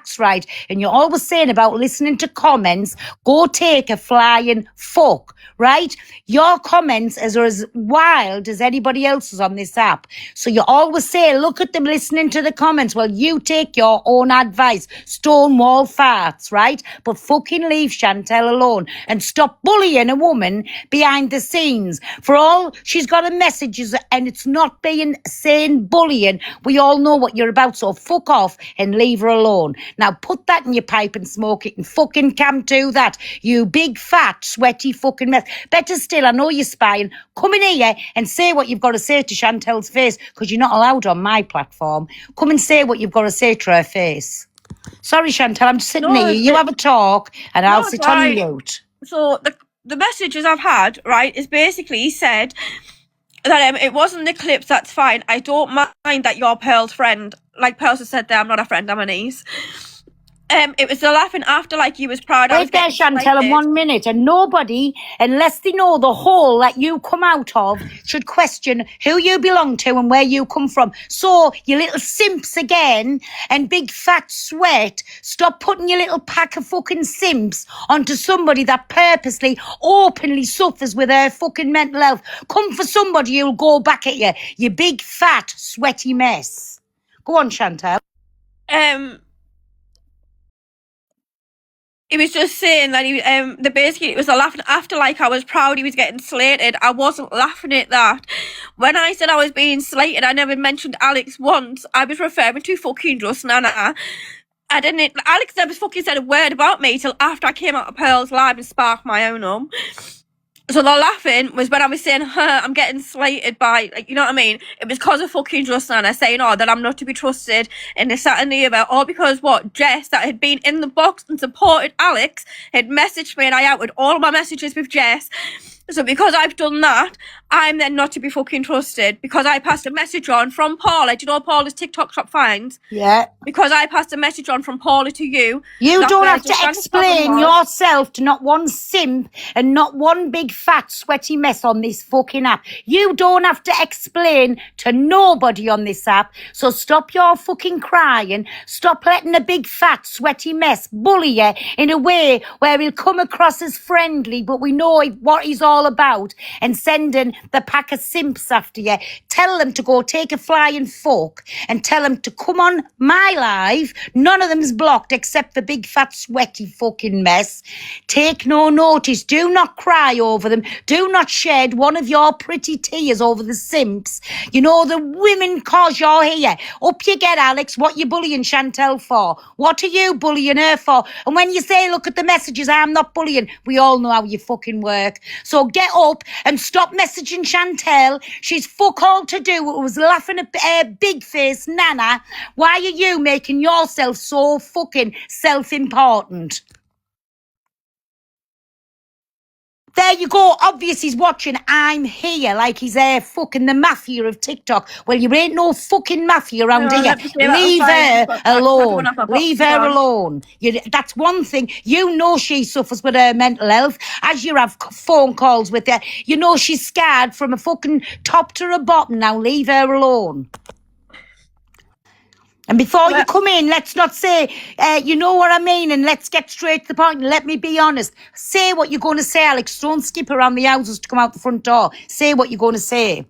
facts right. And you're always saying about listening to comments, go take a flying fuck, right? Your comments are as wild as anybody else's on this app. So you always say, look at them listening to the comments. Well, you take your own advice. Stonewall farts, right? But fucking leave Chantel alone and stop bullying a woman behind the scenes. For all she's got a messages and it's not being saying bullying, we all know what you're about. So fuck off and leave her alone. Now put that in your pipe and smoke it and fucking can't do that. You big fat sweaty fucking mess. Better still, I know you're spying. Come in here and say what you've got to say to Chantel's face, because you're not allowed on my platform. Come and say what you've got to say to her face. Sorry, Chantel, I'm just sitting here. You have a talk and I'll sit on mute. So the messages I've had, right, is basically said that it wasn't the clips, that's fine. I don't mind that you're Pearl's friend. Like Pearl said there, I'm not a friend, I'm a niece. It was the laughing after, like you was proud. Wait there, Chantel, in 1 minute. And nobody, unless they know the hole that you come out of, should question who you belong to and where you come from. So, you little simps again, and big fat sweat, stop putting your little pack of fucking simps onto somebody that purposely, openly suffers with their fucking mental health. Come for somebody who'll go back at you, you big fat sweaty mess. Go on, Chantel. He was just saying that basically it was a laughing after, like I was proud he was getting slated. I wasn't laughing at that. When I said I was being slated, I never mentioned Alex once. I was referring to fucking just Nana. Alex never fucking said a word about me till after I came out of Pearl's live and sparked my own up. So the laughing was when I was saying, I'm getting slated by, like, you know what I mean? It was because of fucking just Nana saying, that I'm not to be trusted in this, that and the other. Or because Jess, that had been in the box and supported Alex, had messaged me and I outed all my messages with Jess. So because I've done that, I'm then not to be fucking trusted because I passed a message on from Paula. Do you know Paula's TikTok shop finds? Yeah. Because I passed a message on from Paula to you. You don't have to explain yourself to not one simp and not one big fat sweaty mess on this fucking app. You don't have to explain to nobody on this app. So stop your fucking crying. Stop letting a big fat sweaty mess bully you in a way where he'll come across as friendly, but we know what he's all about, and sending the pack of simps after you. Tell them to go take a flying fuck and tell them to come on my live. None of them's blocked except the big fat sweaty fucking mess. Take no notice. Do not cry over them. Do not shed one of your pretty tears over the simps. You know the women cause you're here. Up you get, Alex. What you bullying Chantel for? What are you bullying her for? And when you say look at the messages, I'm not bullying, we all know how you fucking work. So get up and stop messaging Chantel. She's fuck all to do. It was laughing at big face Nana. Why are you making yourself so fucking self-important? There you go. Obvious he's watching I'm here like he's fucking the mafia of TikTok. Well, you ain't no fucking mafia around here. Leave her alone. Leave her alone. That's one thing. You know she suffers with her mental health. As you have phone calls with her, you know she's scarred from a fucking top to a bottom. Now leave her alone. And before you come in, let's not say, you know what I mean, and let's get straight to the point. And let me be honest. Say what you're going to say, Alex. Don't skip around the houses to come out the front door. Say what you're going to say.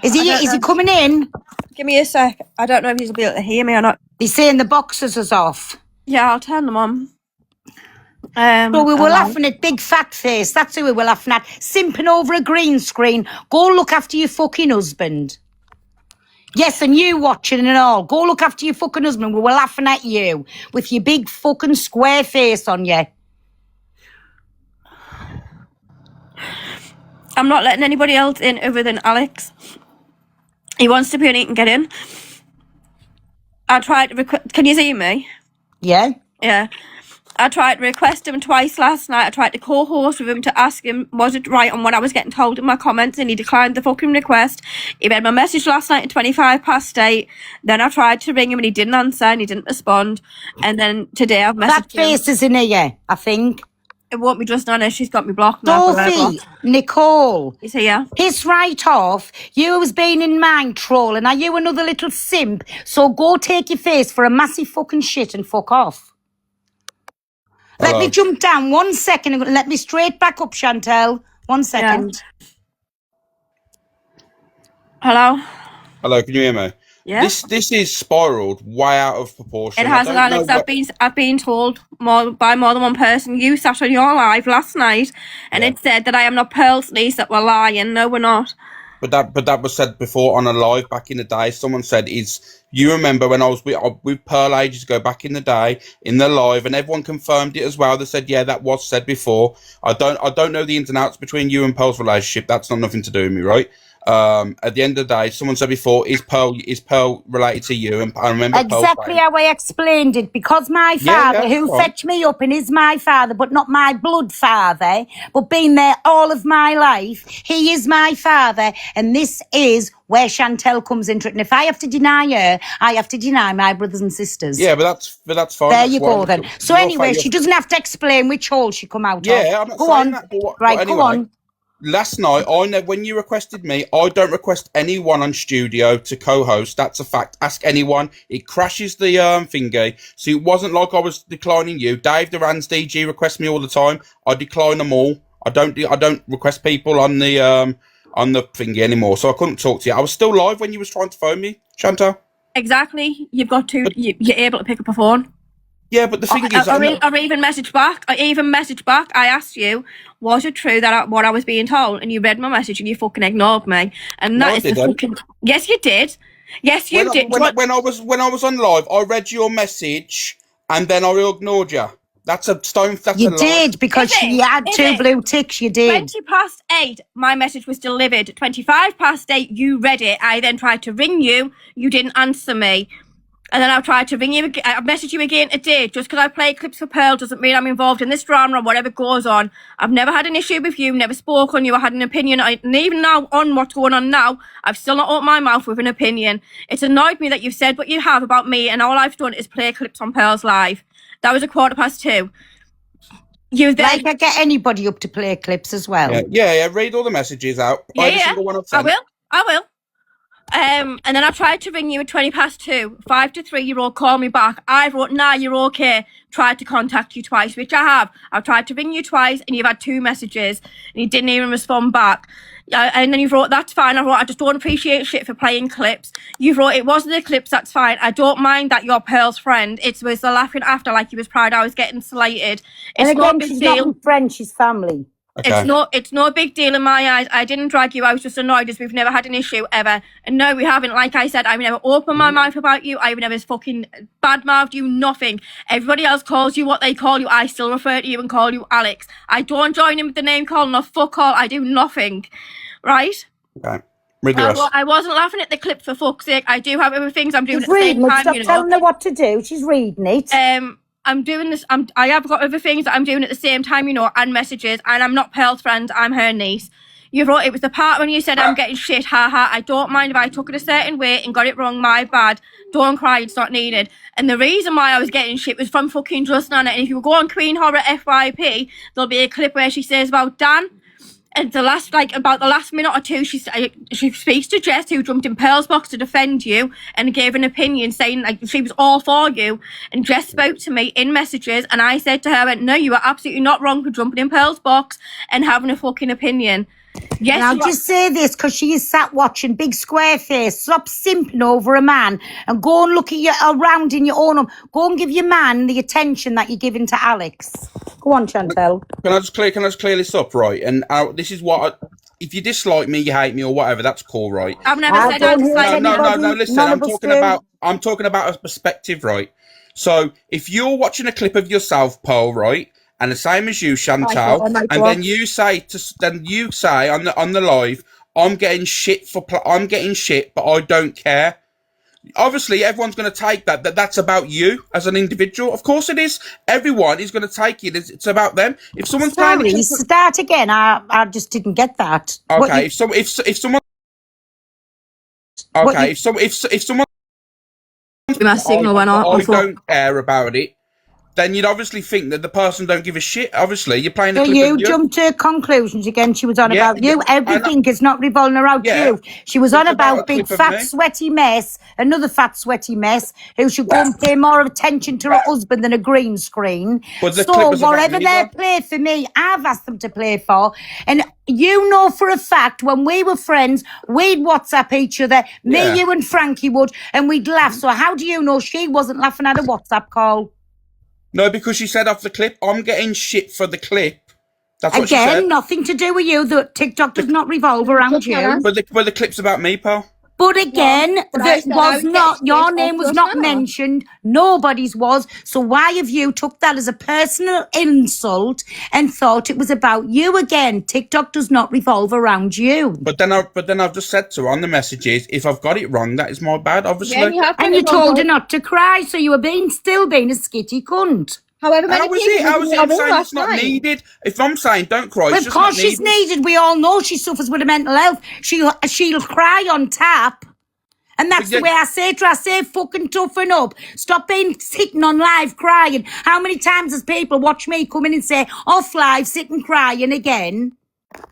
Is he coming in? Give me a sec. I don't know if he'll be able to hear me or not. He's saying the boxes is off. Yeah, I'll turn them on. So we were laughing at big fat face. That's who we were laughing at. Simping over a green screen. Go look after your fucking husband. Yes, and you watching and all. Go look after your fucking husband. We were laughing at you with your big fucking square face on you. I'm not letting anybody else in other than Alex. He wants to be in, he can get in. I tried to request. Can you see me? Yeah. Yeah. I tried to request him twice last night. I tried to co-host with him to ask him was it right on what I was getting told in my comments, and he declined the fucking request. He read my message last night at 8:25. Then I tried to ring him and he didn't answer and he didn't respond. And then today I've messaged that face him. is in here, I think. It won't be just Anna. She's got me blocked now. Sophie, Nicole, He's here. piss right off. You was being in mind trolling. Are you another little simp? So go take your face for a massive fucking shit and fuck off. Let me jump down 1 second and let me straight back up, Chantel. 1 second. Hello? Hello, can you hear me? Yeah. This is spiraled way out of proportion. It hasn't, Alex. I've been told by more than one person. You sat on your live last night and it said that I am not Pearl's niece, that we're lying. No, we're not. But that was said before on a live back in the day. Someone said, you remember when I was with Pearl ages ago back in the day in the live, and everyone confirmed it as well. They said, yeah, that was said before. I don't know the ins and outs between you and Pearl's relationship. That's not nothing to do with me, right? At the end of the day, someone said before, is Pearl related to you? And I remember exactly how I explained it, because my father, who fetched me up and is my father, but not my blood father, but been there all of my life, he is my father, and this is where Chantel comes into it. And if I have to deny her, I have to deny my brothers and sisters. Yeah, but that's fine. There you go then. So anyway, she doesn't have to explain which hole she come out of. Yeah, I'm not saying that. Right, anyway, go on. Last night, when you requested me, I don't request anyone on studio to co-host. That's a fact. Ask anyone. It crashes the thingy. So it wasn't like I was declining you. Dave Duran's DG requests me all the time. I decline them all. I don't request people on the thingy anymore. So I couldn't talk to you. I was still live when you was trying to phone me, Chantal. Exactly. You're able to pick up a phone. Yeah, but the thing is... I even messaged back. I asked you, was it true that what I was being told? And you read my message and you fucking ignored me. And that is the fucking... Yes, you did. Yes, you did. When I was on live, I read your message and then I ignored you. That's a stone... You did, because she had two blue ticks, you did. 8:20, my message was delivered. 8:25, you read it. I then tried to ring you. You didn't answer me. And then I tried to ring you again. I messaged you again today. Just because I play clips for Pearl doesn't mean I'm involved in this drama or whatever goes on. I've never had an issue with you, never spoke on you. I had an opinion. And even now, on what's going on now, I've still not opened my mouth with an opinion. It's annoyed me that you've said what you have about me, and all I've done is play clips on Pearl's live. That was 2:15. You then... Like I get anybody up to play clips as well. Yeah. Read all the messages out. Every single one I've sent. I will. And then I tried to ring you at 2:20. 5 to 3, you all call me back. I wrote, nah, you're okay. Tried to contact you twice, which I have. I've tried to ring you twice, and you've had 2 messages, and you didn't even respond back. And then you wrote, that's fine. I wrote, I just don't appreciate shit for playing clips. You wrote, it wasn't the clips, that's fine. I don't mind that you're Pearl's friend. It was the laughing after, like you was proud I was getting slated. It's and again, she's not my friend, she's family. Okay. It's no big deal in my eyes. I didn't drag you. I was just annoyed as we've never had an issue ever. And no, we haven't. Like I said, I've never opened my mouth about you. I've never fucking badmouthed you. Nothing. Everybody else calls you what they call you. I still refer to you and call you Alex. I don't join in with the name calling or fuck all. I do nothing. Right? Okay. Read the rest. I wasn't laughing at the clip for fuck's sake. I do have other things I'm doing at the same time. Stop telling her what to do. She's reading it. I'm doing this. I have got other things that I'm doing at the same time, and messages. And I'm not Pearl's friend. I'm her niece. You wrote, it was the part when you said I'm getting shit. Ha ha. I don't mind if I took it a certain way and got it wrong. My bad. Don't cry. It's not needed. And the reason why I was getting shit was from fucking Just Nana. And if you go on Queen Horror FYP, there'll be a clip where she says about Dan. And about the last minute or two, she speaks to Jess, who jumped in Pearl's box to defend you and gave an opinion saying she was all for you. And Jess spoke to me in messages, and I said to her, no, you are absolutely not wrong for jumping in Pearl's box and having a fucking opinion. Yes, and I'll just say this, because she is sat watching Big Square Face. Stop simping over a man and go and look at you around in your own home. Go and give your man the attention that you're giving to Alex. Go on, Chantel. Can I just clear this up, right? And this is what if you dislike me, you hate me, or whatever, that's cool, right? I've never said I dislike anybody. No. Listen, I'm talking about a perspective, right? So if you're watching a clip of yourself, Pearl, right? And the same as you, Chantal, and then you say on the live, I'm getting shit, but I don't care. Obviously, everyone's going to take that's about you as an individual. Of course, it is. Everyone is going to take it. It's about them. If someone's start again. I just didn't get that. Okay, if someone. My signal went off. I don't care about it. then you'd obviously think that the person don't give a shit. Obviously, you're playing So you jumped to conclusions again. She was on about you. Everything is not revolving around you. She was on about big, fat, sweaty mess, another fat, sweaty mess, who should go and pay more attention to her husband than a green screen. So whatever they play for me, I've asked them to play for. And you know for a fact, when we were friends, we'd WhatsApp each other. Me, you and Frankie would, and we'd laugh. So how do you know she wasn't laughing at a WhatsApp call? No, because she said off the clip, I'm getting shit for the clip. That's what she said. Again, nothing to do with you. The TikTok does not revolve around you. But the clip's about me, pal. But again, your name was not mentioned. Nobody's was. So why have you took that as a personal insult and thought it was about you again? TikTok does not revolve around you. But then I've just said to her on the messages, if I've got it wrong, that is my bad, obviously. Yeah, and you told her not to cry, so you were still being a skitty cunt. However, how was it saying it's not needed? If I'm saying don't cry, well, of course she's needed. We all know she suffers with a mental health. She'll cry on tap. And that's the way I say to her. I say, fucking toughen up. Stop sitting on live crying. How many times has people watch me come in and say, off live, sitting crying again?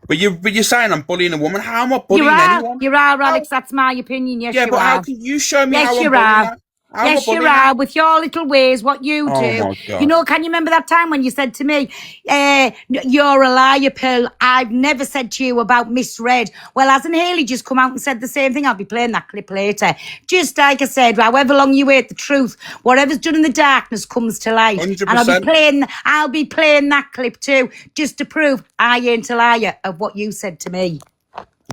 But you're saying I'm bullying a woman. How am I bullying anyone? You are, Alex. That's my opinion. Yes, you are. Yeah, but how can you show me how I'm bullying her? Yes, you are, with your little ways, what you do. Oh my God. You know, can you remember that time when you said to me, you're a liar, Pearl? I've never said to you about misread. Well, hasn't Hayley just come out and said the same thing? I'll be playing that clip later. Just like I said, however long you wait, the truth, whatever's done in the darkness comes to light. 100%. And I'll be playing that clip too, just to prove I ain't a liar of what you said to me.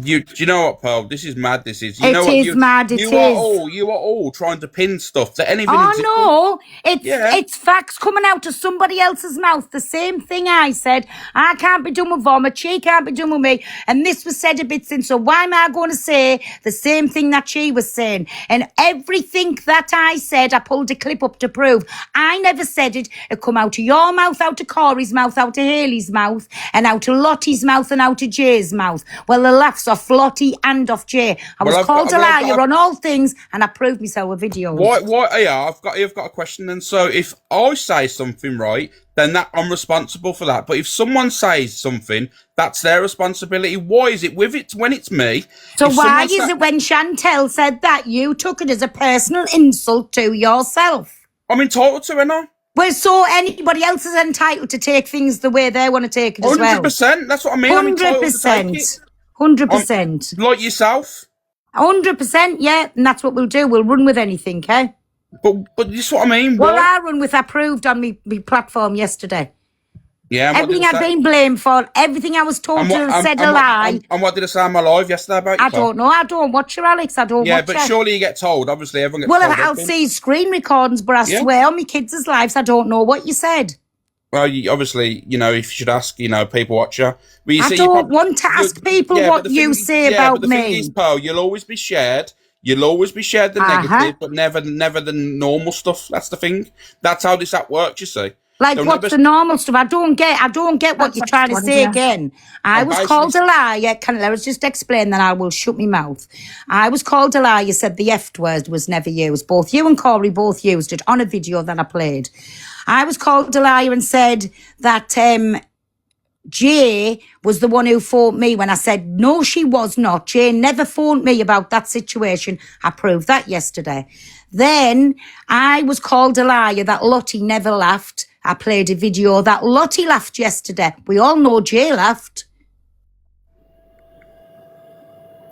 Do you know what, Pearl? This is mad. This is. You are all trying to pin stuff that anything. Oh no! It's facts coming out of somebody else's mouth. The same thing I said. I can't be done with vomit. She can't be done with me. And this was said a bit since. So why am I going to say the same thing that she was saying? And everything that I said, I pulled a clip up to prove. I never said it. It come out of your mouth, out of Corey's mouth, out of Hayley's mouth, and out of Lottie's mouth, and out of Jay's mouth. Well, the laughs off Lottie and off Jay. I was called a liar on all things, and I proved myself with videos. I've got a question then. So if I say something right, then that I'm responsible for that. But if someone says something, that's their responsibility. Why is it with it when it's me? So why is it when Chantel said that you took it as a personal insult to yourself? I'm entitled to it now. Well, so anybody else is entitled to take things the way they want to take it as well. 100%. That's what I mean. 100%. 100%. Like yourself? 100%, yeah. And that's what we'll do. We'll run with anything, okay? But this is what I mean. Well, I run with, I proved on my platform yesterday. Yeah. Everything I've been blamed for, everything I was told to have said a lie. And what did I say on my live yesterday about you? I don't know. I don't watch her, Alex. I don't watch her. Yeah, but surely you get told. Obviously, everyone gets told. Well, I'll see screen recordings, but I swear on my kids' lives, I don't know what you said. Well, obviously, if you should ask, people watch you. But you I don't want to ask people what you say about me. The thing is, Pearl, you'll always be shared. You'll always be shared the negative, but never the normal stuff. That's the thing. That's how this app works, you see. Like, what's the normal stuff? I don't get what you're trying to say again. I was called a liar. Let's just explain, then I will shut my mouth. I was called a liar. You said the F word was never used. Both you and Corey both used it on a video that I played. I was called a liar and said that Jay was the one who phoned me when I said, no, she was not. Jay never phoned me about that situation. I proved that yesterday. Then I was called a liar that Lottie never laughed. I played a video that Lottie laughed yesterday. We all know Jay laughed.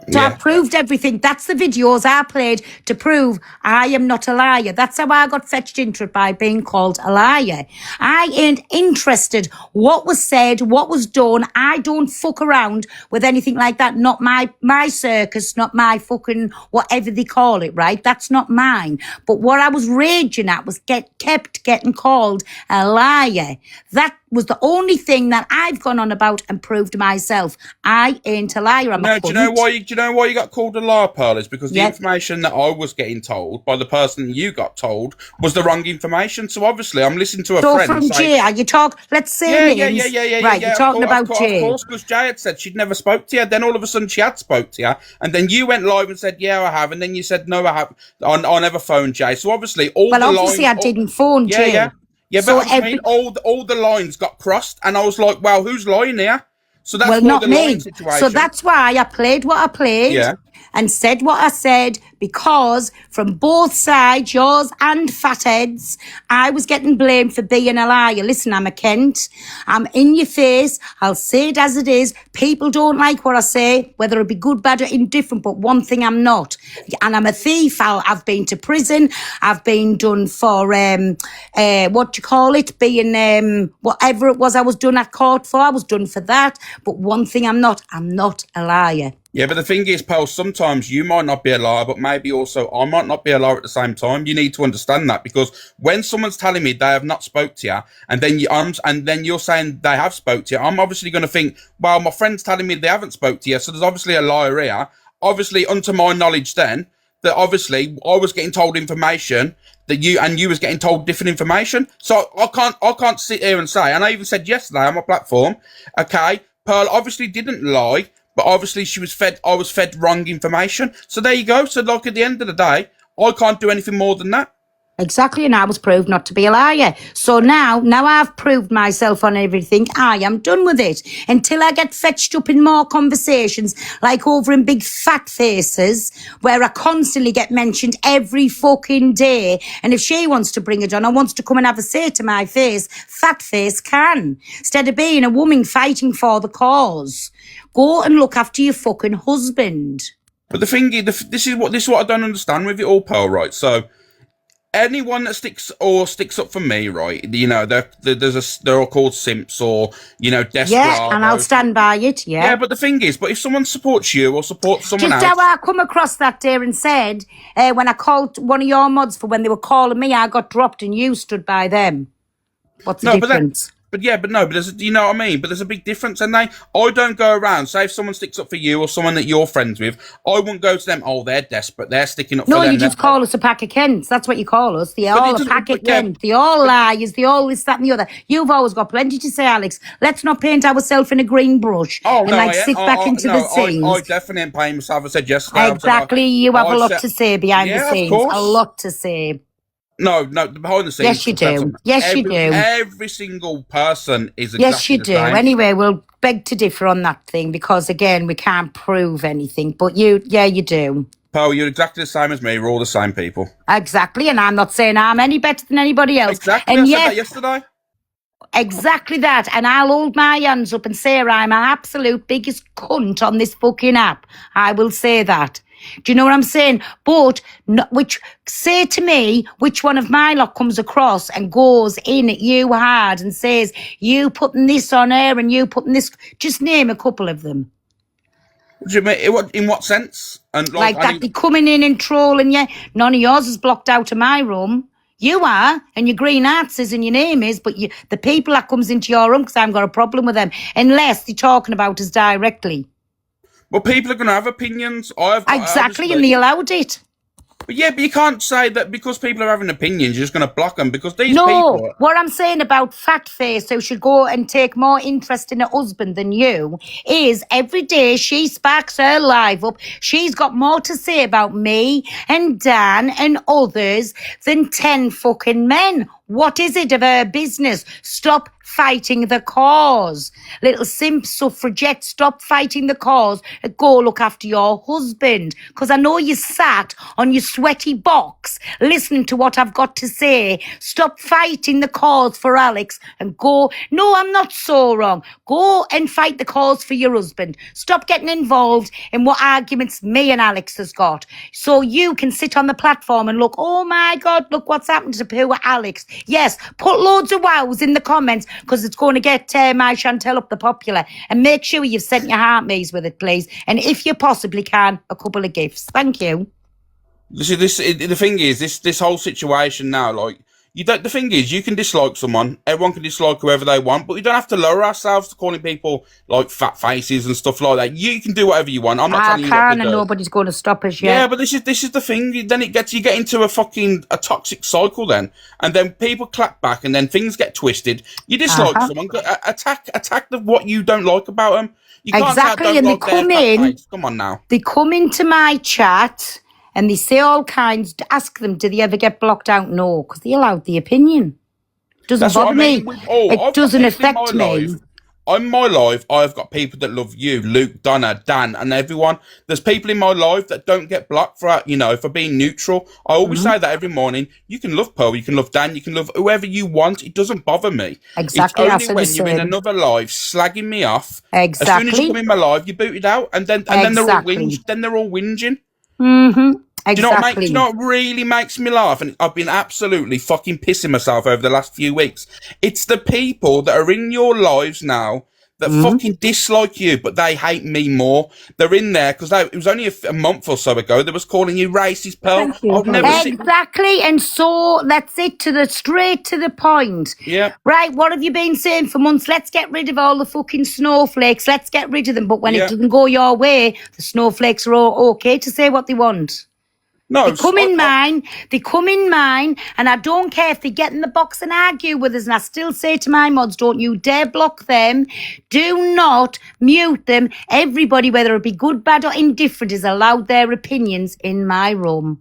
So I proved everything. That's the videos I played to prove I am not a liar. That's how I got fetched into it, by being called a liar. I ain't interested what was said, what was done. I don't fuck around with anything like that. Not my circus, not my fucking whatever they call it, right? That's not mine. But what I was raging at was kept getting called a liar. That was the only thing that I've gone on about and proved myself. I ain't a liar. Do you know why you got called a liar, Pearl? Is because the information that I was getting told by the person you got told was the wrong information. So obviously, I'm listening to a friend. So from Jay, you talk. Let's say names. Yeah. Right, you're talking about Jay. Of course, because Jay had said she'd never spoke to you. Then all of a sudden, she had spoke to you, and then you went live and said, "Yeah, I have," and then you said, "No, I have. I never phoned Jay." So obviously, I didn't phone Jay. Yeah, but I mean, all the lines got crossed, and I was like, "Well, who's lying here?" So that's not the me. lying situation. So that's why I played what I played and said what I said, because from both sides, yours and Fathead's, I was getting blamed for being a liar. Listen, I'm a Kent. I'm in your face. I'll say it as it is. People don't like what I say, whether it be good, bad, or indifferent, but one thing I'm not. And I'm a thief. I've been to prison. I've been done for, what do you call it? Being, whatever it was I was done at court for, I was done for that. But one thing I'm not a liar. Yeah, but the thing is, Pearl, sometimes you might not be a liar, but maybe also I might not be a liar at the same time. You need to understand that, because when someone's telling me they have not spoke to you, and then you're saying they have spoke to you, I'm obviously going to think, well, my friend's telling me they haven't spoke to you, so there's obviously a liar here. Obviously, unto my knowledge, then that obviously I was getting told information that you was getting told different information. So I can't sit here and say, and I even said yesterday on my platform, okay, Pearl obviously didn't lie. But obviously I was fed wrong information. So there you go. So like at the end of the day, I can't do anything more than that. Exactly, and I was proved not to be a liar. So now I've proved myself on everything. I am done with it. Until I get fetched up in more conversations, like over in Big Fat Faces, where I constantly get mentioned every fucking day. And if she wants to bring it on or wants to come and have a say to my face, Fat Face can. Instead of being a woman fighting for the cause, go and look after your fucking husband. But the thing is, this is what I don't understand with it all, Pearl, right? So anyone that sticks up for me, right? You know, they're all called simps or, you know, desperados. Yeah, and I'll stand by it. Yeah. Yeah, but the thing is, but if someone supports you or supports someone else, just how I come across that day and said, when I called one of your mods for when they were calling me, I got dropped and you stood by them. What's the difference? But there's, you know what I mean? But there's a big difference. And I don't go around, say if someone sticks up for you or someone that you're friends with, I wouldn't go to them, oh, they're desperate, they're sticking up for them. No, you just call us a pack of Kents. That's what you call us. They're all a pack of Kents. They're all liars. They're all this, that and the other. You've always got plenty to say, Alex. Let's not paint ourselves in a green brush sit back into the scenes. I definitely ain't paying myself. I said yesterday. Exactly. You have a lot to say behind the scenes. A lot to say. No, behind the scenes. Yes, you do. Yes, you do. Every single person is exactly yes, you the do. same. Anyway, we'll beg to differ on that thing because, again, we can't prove anything. But you do. Pearl, you're exactly the same as me. We're all the same people. Exactly, and I'm not saying I'm any better than anybody else. Exactly, and I said that yesterday. Exactly that, and I'll hold my hands up and say I'm an absolute biggest cunt on this fucking app. I will say that. Do you know what I'm saying? But say to me which one of my lot comes across and goes in at you hard and says, you putting this on air and you putting this. Just name a couple of them. What do you mean? In what sense? And like that, they coming in and trolling you. None of yours is blocked out of my room. You are, and your green hearts is and your name is, but the people that comes into your room, because I haven't got a problem with them, unless they're talking about us directly. Well, people are going to have opinions. Exactly, and they allowed it. But you can't say that because people are having opinions, you're just going to block them because these people... No, what I'm saying about Fat Face, who should go and take more interest in her husband than you, is every day she sparks her live up. She's got more to say about me and Dan and others than 10 fucking men. What is it of her business? Stop fighting the cause. Little simp suffragette, stop fighting the cause and go look after your husband. Because I know you sat on your sweaty box listening to what I've got to say. Stop fighting the cause for Alex and go, no, I'm not so wrong. Go and fight the cause for your husband. Stop getting involved in what arguments me and Alex has got. So you can sit on the platform and look, oh my God, look what's happened to poor Alex. Yes, put loads of wows in the comments because it's going to get my Chantel up the popular. And make sure you've sent your heart maze with it, please. And if you possibly can, a couple of gifts. Thank you. The thing is, this whole situation now, like, the thing is, you can dislike someone. Everyone can dislike whoever they want, but we don't have to lower ourselves to calling people like fat faces and stuff like that. You can do whatever you want. I'm not telling you what to do. And nobody's going to stop us yet. Yeah, but this is the thing. Then you get into a toxic cycle then, and then people clap back, and then things get twisted. You dislike someone, attack what you don't like about them. You can't exactly, and they come in. Come on now. They come into my chat. And they say all kinds, ask them, do they ever get blocked out? No, because they allowed the opinion. Doesn't That's what bother I mean. me. It doesn't affect me. On my life, I've got people that love you, Luke, Donna, Dan, and everyone. There's people in my life that don't get blocked for, for being neutral. I always say that every morning. You can love Pearl, you can love Dan, you can love whoever you want. It doesn't bother me. Exactly. It's only when you're in another life slagging me off. Exactly. As soon as you come in my life, you boot it out, and then they're all whinging. Mm-hmm. Exactly. Do you know what really makes me laugh? And I've been absolutely fucking pissing myself over the last few weeks. It's the people that are in your lives now that fucking dislike you, but they hate me more. They're in there because it was only a month or so ago they was calling you racist, Pearl. Exactly. And so that's it, straight to the point. Yeah. Right, what have you been saying for months? Let's get rid of all the fucking snowflakes. Let's get rid of them. But when it doesn't go your way, the snowflakes are all okay to say what they want. No, they come in mine, and I don't care if they get in the box and argue with us, and I still say to my mods, don't you dare block them, do not mute them. Everybody, whether it be good, bad or indifferent, is allowed their opinions in my room.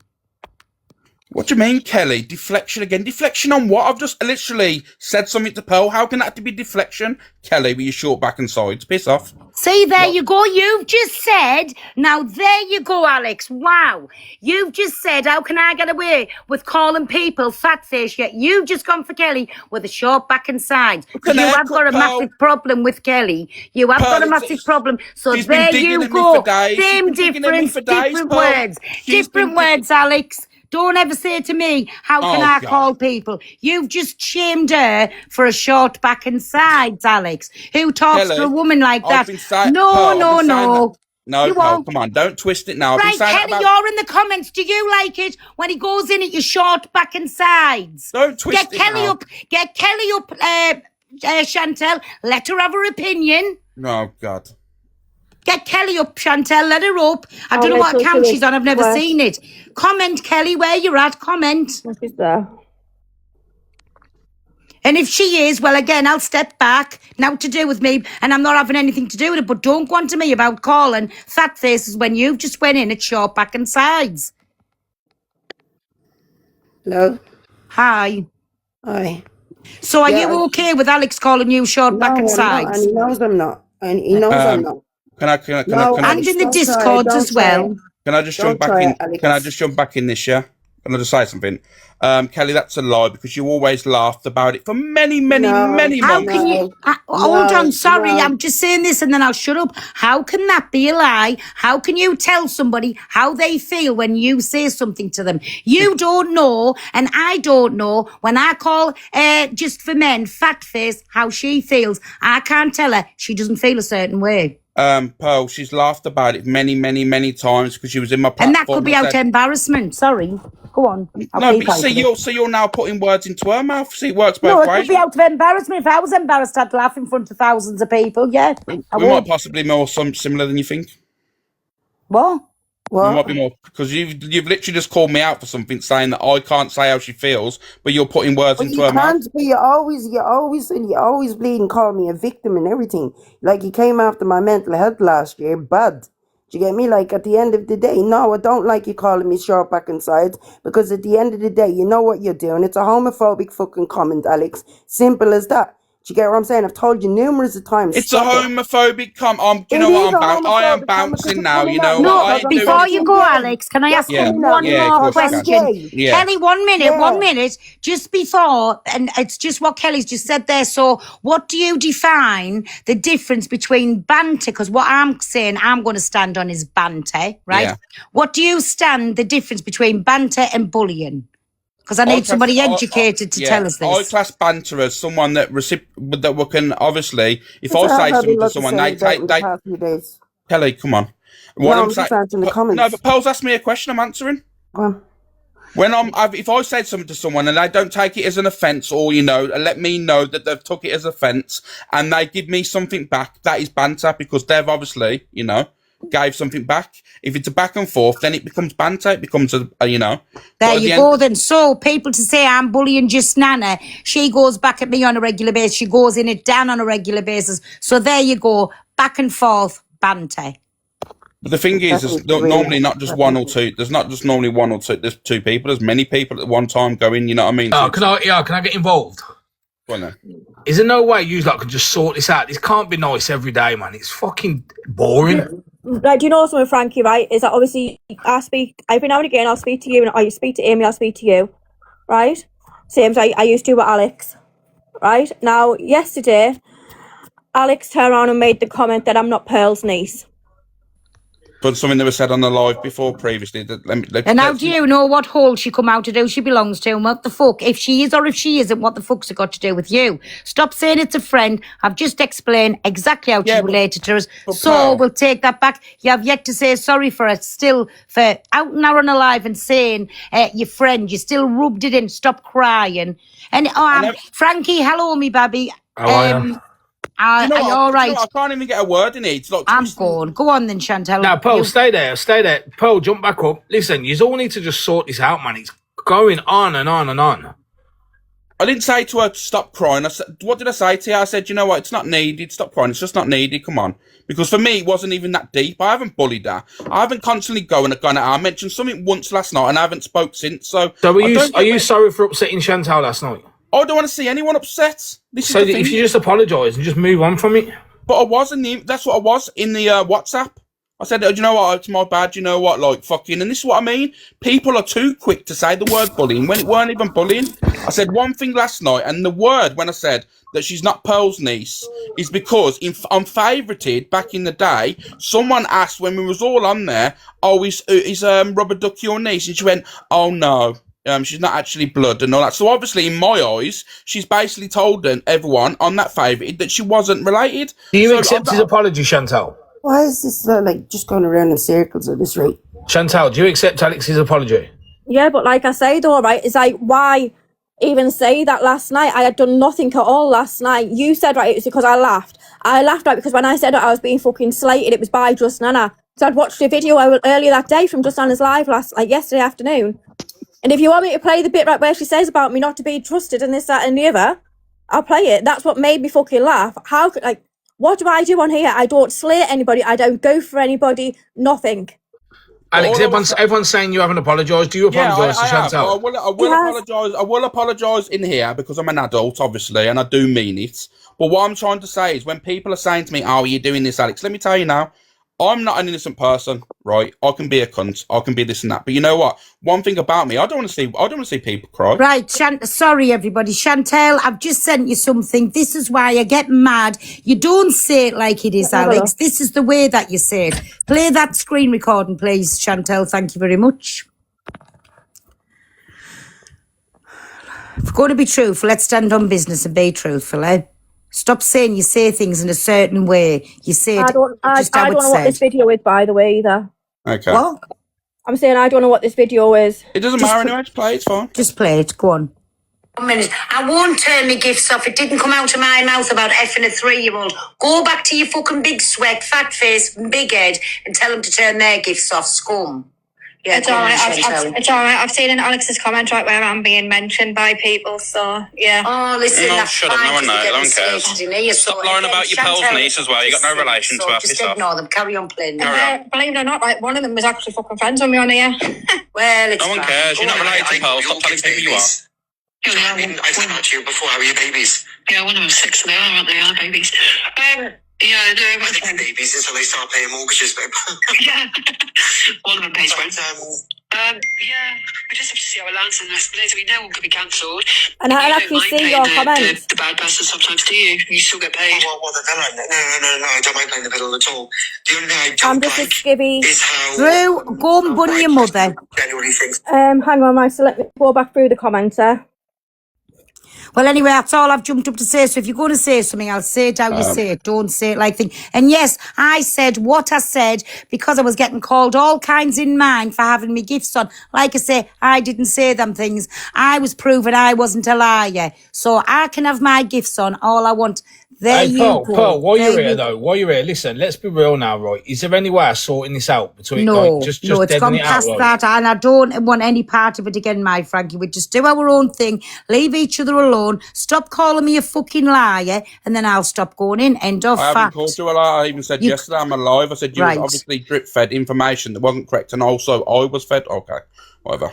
What do you mean, Kelly? Deflection again? Deflection on what? I've just literally said something to Pearl. How can that be deflection? Kelly, with your short back and sides. Piss off. See, there you go. You've just said, now there you go, Alex. Wow. You've just said, how can I get away with calling people fat fish, yet you've just gone for Kelly with a short back and sides. Because you have got a massive problem with Kelly. You have got a massive problem. So there you go. Same difference, different words. Different words, Alex. Don't ever say to me, how can I call people? You've just shamed her for a short back and sides, Alex. Who talks to a woman like that? No. No, Pearl, come on, don't twist it now. Right, Kelly, you're in the comments. Do you like it when he goes in at your short back and sides? Don't twist it now. Get Kelly up, Chantel. Let her have her opinion. Oh, God. Get Kelly up, Chantel. Let her up. I don't know what account she's on. I've never seen it. Comment, Kelly, where you're at. Comment. She's there. And if she is, well, again, I'll step back. Now to do with me, and I'm not having anything to do with it. But don't go on to me about calling fat faces when you've just went in at short back and sides. Hello. Hi. Hi. So are you okay with Alex calling you short back and sides? And he knows I'm not. And he knows I'm not. Can I and in the Discords as well. Can I just jump back in? Can I just jump back in this year? Can I just say something? Kelly, that's a lie because you always laughed about it for many months. How can you? Hold on, sorry, I'm just saying this and then I'll shut up. How can that be a lie? How can you tell somebody how they feel when you say something to them? You don't know, and I don't know. When I call Just for Men fat face, how she feels, I can't tell her. She doesn't feel a certain way. Pearl, she's laughed about it many times because she was in my platform. And that could be out of embarrassment. Sorry. Go on. No, but so you're now putting words into her mouth. See, it works both ways. No, it could be out of embarrassment. If I was embarrassed, I'd laugh in front of thousands of people. Yeah. We might possibly be more similar than you think. What? We might be more because you've literally just called me out for something, saying that I can't say how she feels, but you're putting words into her mouth. But you always bleed and call me a victim and everything. Like you came after my mental health last year, bad. Do you get me? Like at the end of the day, no, I don't like you calling me short back and sides because at the end of the day, you know what you're doing. It's a homophobic fucking comment, Alex. Simple as that. Do you get what I'm saying? I've told you numerous of times. It's a homophobic comment. You know what? I am bouncing now. You know what? No, before you go, Alex, can I ask you one more question? Kelly, 1 minute, 1 minute. Just before, and it's just what Kelly's just said there. So what do you define the difference between banter? Because what I'm saying I'm going to stand on is banter, right? Yeah. What do you stand the difference between banter and bullying? Because I need somebody educated to tell us this. I class banter as someone that can obviously, if I say something to someone, they Kelly, come on. I'm just answering the comments. No, but Pearl's asked me a question. I'm answering. If I said something to someone and they don't take it as an offence, or let me know that they've took it as offence, and they give me something back, that is banter because they've obviously, gave something back. If it's a back and forth, then it becomes banter. It becomes There you go then. So people to say I'm bullying just Nana, she goes back at me on a regular basis. She goes in it Dan on a regular basis. So there you go. Back and forth banter. But the thing is, there's normally not just one or two. There's not just normally one or two. There's two people. There's many people at one time going. You know what I mean? Can I get involved? Go on then. Is there no way you lot can just sort this out? This can't be nice every day, man. It's fucking boring. Like, do you know something, Frankie, right? Is that obviously every now and again I'll speak to you, and I speak to Amy, I'll speak to you, right? Same as I used to with Alex, right? Now, yesterday, Alex turned around and made the comment that I'm not Pearl's niece. But something that was said on the live before previously. And how do you know what hole she come out of, who she belongs to, and what the fuck, if she is or if she isn't, what the fuck's it got to do with you? Stop saying it's a friend. I've just explained exactly how she's related to us. So Pearl, we'll take that back. You have yet to say sorry for it. Still, for out and out on alive and saying your friend, you still rubbed it in. Stop crying. And Frankie, hello, me baby. Are you all right? I can't even get a word in it. It's like I'm going. Go on then, Chantel. Now, Pearl, stay there. Pearl, jump back up. Listen, you all need to just sort this out, man. It's going on and on and on. I didn't say to her to stop crying. I said, what did I say to her? I said, you know what? It's not needed. Stop crying. It's just not needed. Come on. Because for me, it wasn't even that deep. I haven't bullied her. I haven't constantly gone at her. I mentioned something once last night and I haven't spoke since. So are you sorry for upsetting Chantal last night? I don't want to see anyone upset. So if you just apologise and just move on from it. But I was that's what I was in the WhatsApp. I said, oh, you know what? It's my bad. You know what? Like, fucking, and this is what I mean. People are too quick to say the word bullying when it weren't even bullying. I said one thing last night, and the word when I said that she's not Pearl's niece is because I'm favourited back in the day. Someone asked when we was all on there, oh, is Rubber Duck your niece? And she went, oh, no. She's not actually blood and all that. So obviously, in my eyes, she's basically told everyone on that favourite that she wasn't related. Do you accept his apology, Chantal? Why is this like just going around in circles at this rate? Chantal, do you accept Alex's apology? Yeah, but like I say though, right, it's like, why even say that last night? I had done nothing at all last night. You said, right, it was because I laughed. I laughed, right, because when I said that I was being fucking slated, it was by Just Nana. So I'd watched a video earlier that day from Just Nana's live yesterday afternoon. And if you want me to play the bit right where she says about me not to be trusted and this, that and the other, I'll play it. That's what made me fucking laugh. How could, like, what do I do on here? I don't slate anybody. I don't go for anybody. Nothing. Alex, everyone's saying you haven't apologised. Do you apologise to Chantal? I will apologise in here because I'm an adult, obviously, and I do mean it. But what I'm trying to say is when people are saying to me, oh, you're doing this, Alex, let me tell you now, I'm not an innocent person, right? I can be a cunt. I can be this and that. But you know what? One thing about me, I don't want to see people cry. Right, sorry everybody. Chantel, I've just sent you something. This is why I get mad. You don't say it like it is, Alex. This is the way that you say it. Play that screen recording, please, Chantel. Thank you very much. If we're going to be truthful, let's stand on business and be truthful, eh? Stop saying you say things in a certain way. You say it I don't know what this video is, by the way, either. Okay. What? I'm saying I don't know what this video is. It doesn't matter anyway. Just play. It's fine. Just play it. Go on. 1 minute. I won't turn my gifts off. It didn't come out of my mouth about effing a 3-year-old. Go back to your fucking big sweat, fat face, and big head, and tell them to turn their gifts off, scum. Yeah, it's all right. It's all right. I've seen in Alex's comment right where I'm being mentioned by people. So yeah. Oh, listen. No, shut up. No one knows. No one cares. Stop lying about your Pearl's niece as well. You got no relation to her. Just ignore them. Carry on playing. Believe it or not, like one of them was actually fucking friends with me on here. Well, it's no one cares. You're not related to Pearl. Stop telling people you are. I said that to you before. How are your babies? Yeah, one of them's 6 now, aren't they? Our babies. Yeah, I do. I think they're babies until they start paying mortgages, babe. Yeah. One of them pays rent. Yeah, we just have to see how it lands in the rest of the days. We know one could be cancelled. And I actually see your comments. The bad person sometimes, do you? You still get paid. Well, the villain. No, I don't mind playing the villain at all. The only thing I don't I'm just like a skivvy. is how... Drew, go and bunny your mother. Genuinely thinks... Hang on, right, so let me go back through the comments there. Well, anyway, that's all I've jumped up to say. So if you're going to say something, I'll say it how you say it. Don't say it like thing. And yes, I said what I said because I was getting called all kinds in mine for having me gifts on. Like I say, I didn't say them things. I was proven I wasn't a liar. So I can have my gifts on all I want. There you go. Pearl, while you're here, listen, let's be real now, right? Is there any way of sorting this out between no, just it's gone past that, and I don't want any part of it again, my Frankie. We just do our own thing, leave each other alone, stop calling me a fucking liar, and then I'll stop going in. End of fact. I haven't called you a liar. I even said yesterday I'm alive. I said you was obviously drip fed information that wasn't correct, and also I was fed. Okay, whatever.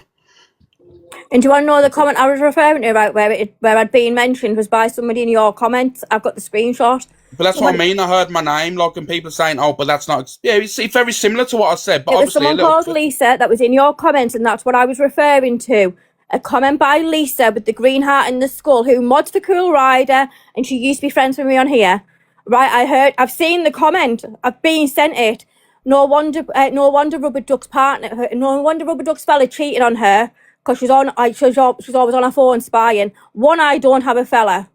And do you want to know the comment I was referring to about where I'd been mentioned was by somebody in your comments? I've got the screenshot. But that's what I mean. I heard my name, like, and people saying, "Oh, but that's not." Yeah, it's very similar to what I said. But It was obviously, someone called Lisa that was in your comments, and that's what I was referring to. A comment by Lisa with the green heart and the skull, who mods for Cool Rider, and she used to be friends with me on here. Right, I've seen the comment. I've been sent it. No wonder Rubber Duck's partner. No wonder Rubber Duck's fella cheated on her because she's always on her phone spying. One, I don't have a fella.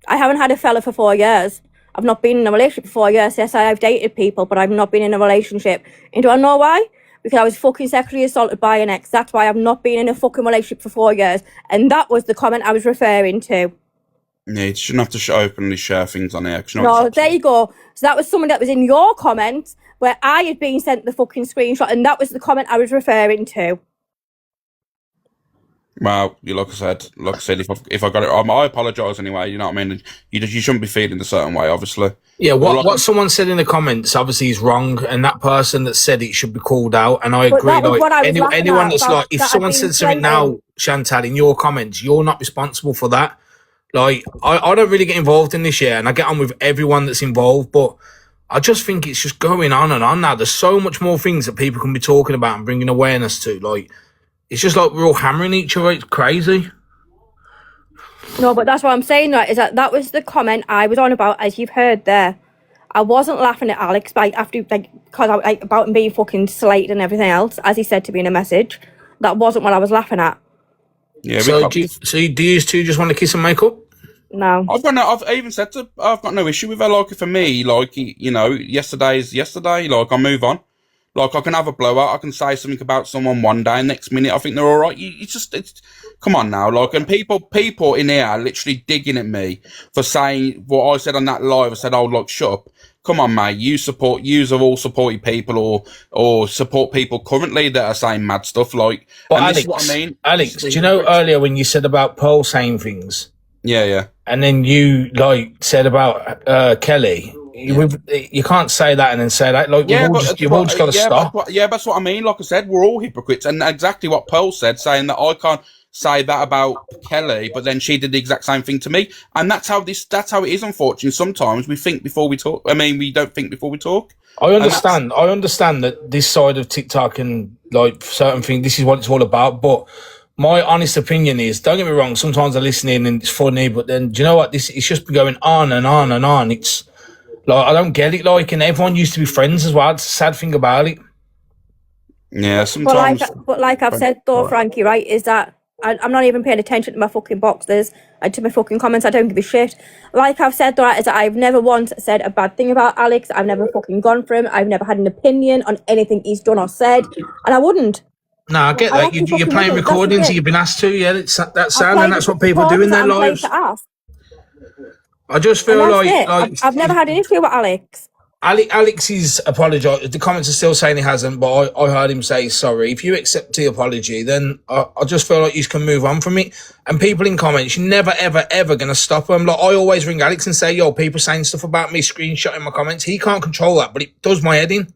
I haven't had a fella for 4 years. I've not been in a relationship for 4 years. Yes, I've dated people, but I've not been in a relationship. And do I know why? Because I was fucking sexually assaulted by an ex. That's why I've not been in a fucking relationship for 4 years. And that was the comment I was referring to. Yeah, you shouldn't have to openly share things on here. No, there you go. So that was someone that was in your comments where I had been sent the fucking screenshot, and that was the comment I was referring to. Well, like I said, if I got it wrong, I apologise anyway. You know what I mean? You shouldn't be feeling a certain way, obviously. Yeah, what someone said in the comments obviously is wrong, and that person that said it should be called out. And I agree. Like anyone that's like, if someone said something now, Chantal, in your comments, you're not responsible for that. Like, I don't really get involved in this year, and I get on with everyone that's involved, but I just think it's just going on and on now. There's so much more things that people can be talking about and bringing awareness to. Like, it's just like we're all hammering each other. It's crazy. No, but that's what I'm saying, right, is that was the comment I was on about, as you've heard there. I wasn't laughing at Alex because about him being fucking slated and everything else, as he said to me in a message. That wasn't what I was laughing at. Yeah. So do you two just want to kiss and make up? No. I've even said I've got no issue with her. Like, for me, like, you know, yesterday is yesterday. Like, I move on. Like, I can have a blowout. I can say something about someone one day, and next minute I think they're all right. It's come on now. Like, and people in here are literally digging at me for saying what I said on that live. I said, "Oh, look, shut up." Come on, mate. Yous have all supported people or support people currently that are saying mad stuff. Like, but and Alex, this is what I mean. Alex, do you know earlier when you said about Pearl saying things? Yeah. And then you said about Kelly. You can't say that and then say that. Like, you've all just got to stop. That's what I mean. Like I said, we're all hypocrites, and exactly what Pearl said, saying that I can't say that about Kelly, but then she did the exact same thing to me, and that's how it is. Unfortunately, sometimes we think before we talk. I mean, we don't think before we talk. I understand that this side of TikTok and like certain things, this is what it's all about. But my honest opinion is, don't get me wrong, sometimes I listen in and it's funny, but then do you know what? It's just been going on and on and on. It's like, I don't get it. Like, and everyone used to be friends as well. It's a sad thing about it. Yeah, sometimes. But like I've said though, Frankie, right, is that I'm not even paying attention to my fucking boxes and to my fucking comments. I don't give a shit. Like I've said though, is that I've never once said a bad thing about Alex. I've never fucking gone for him. I've never had an opinion on anything he's done or said, and I wouldn't. No, I get that. You're playing recordings and you've been asked to. Yeah, that's sound, and that's what people do in their lives. I just feel like I've never had an issue with Alex. Alex is apologised. The comments are still saying he hasn't, but I heard him say sorry. If you accept the apology, then I just feel like you can move on from it. And people in comments, you're never, ever, ever going to stop them. Like, I always ring Alex and say, yo, people saying stuff about me, screenshotting my comments. He can't control that, but it does my head in.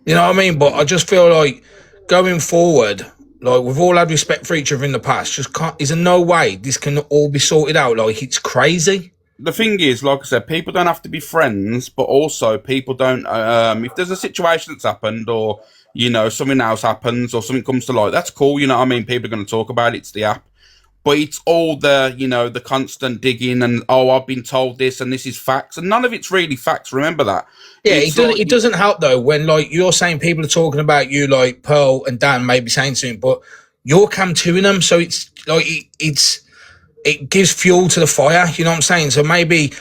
You know what I mean? But I just feel like going forward, like, we've all had respect for each other in the past. Is there no way this can all be sorted out? Like, it's crazy. The thing is, like I said, people don't have to be friends, but also people don't, if there's a situation that's happened or, you know, something else happens or something comes to light, that's cool, you know what I mean? People are going to talk about it, it's the app. But it's all the, you know, the constant digging and, oh, I've been told this and this is facts. And none of it's really facts, remember that. Yeah, it doesn't help, though, when, like, you're saying people are talking about you, like Pearl and Dan may be saying something, but you're cam-2ing them, so it's, like, it gives fuel to the fire, you know what I'm saying? So maybe,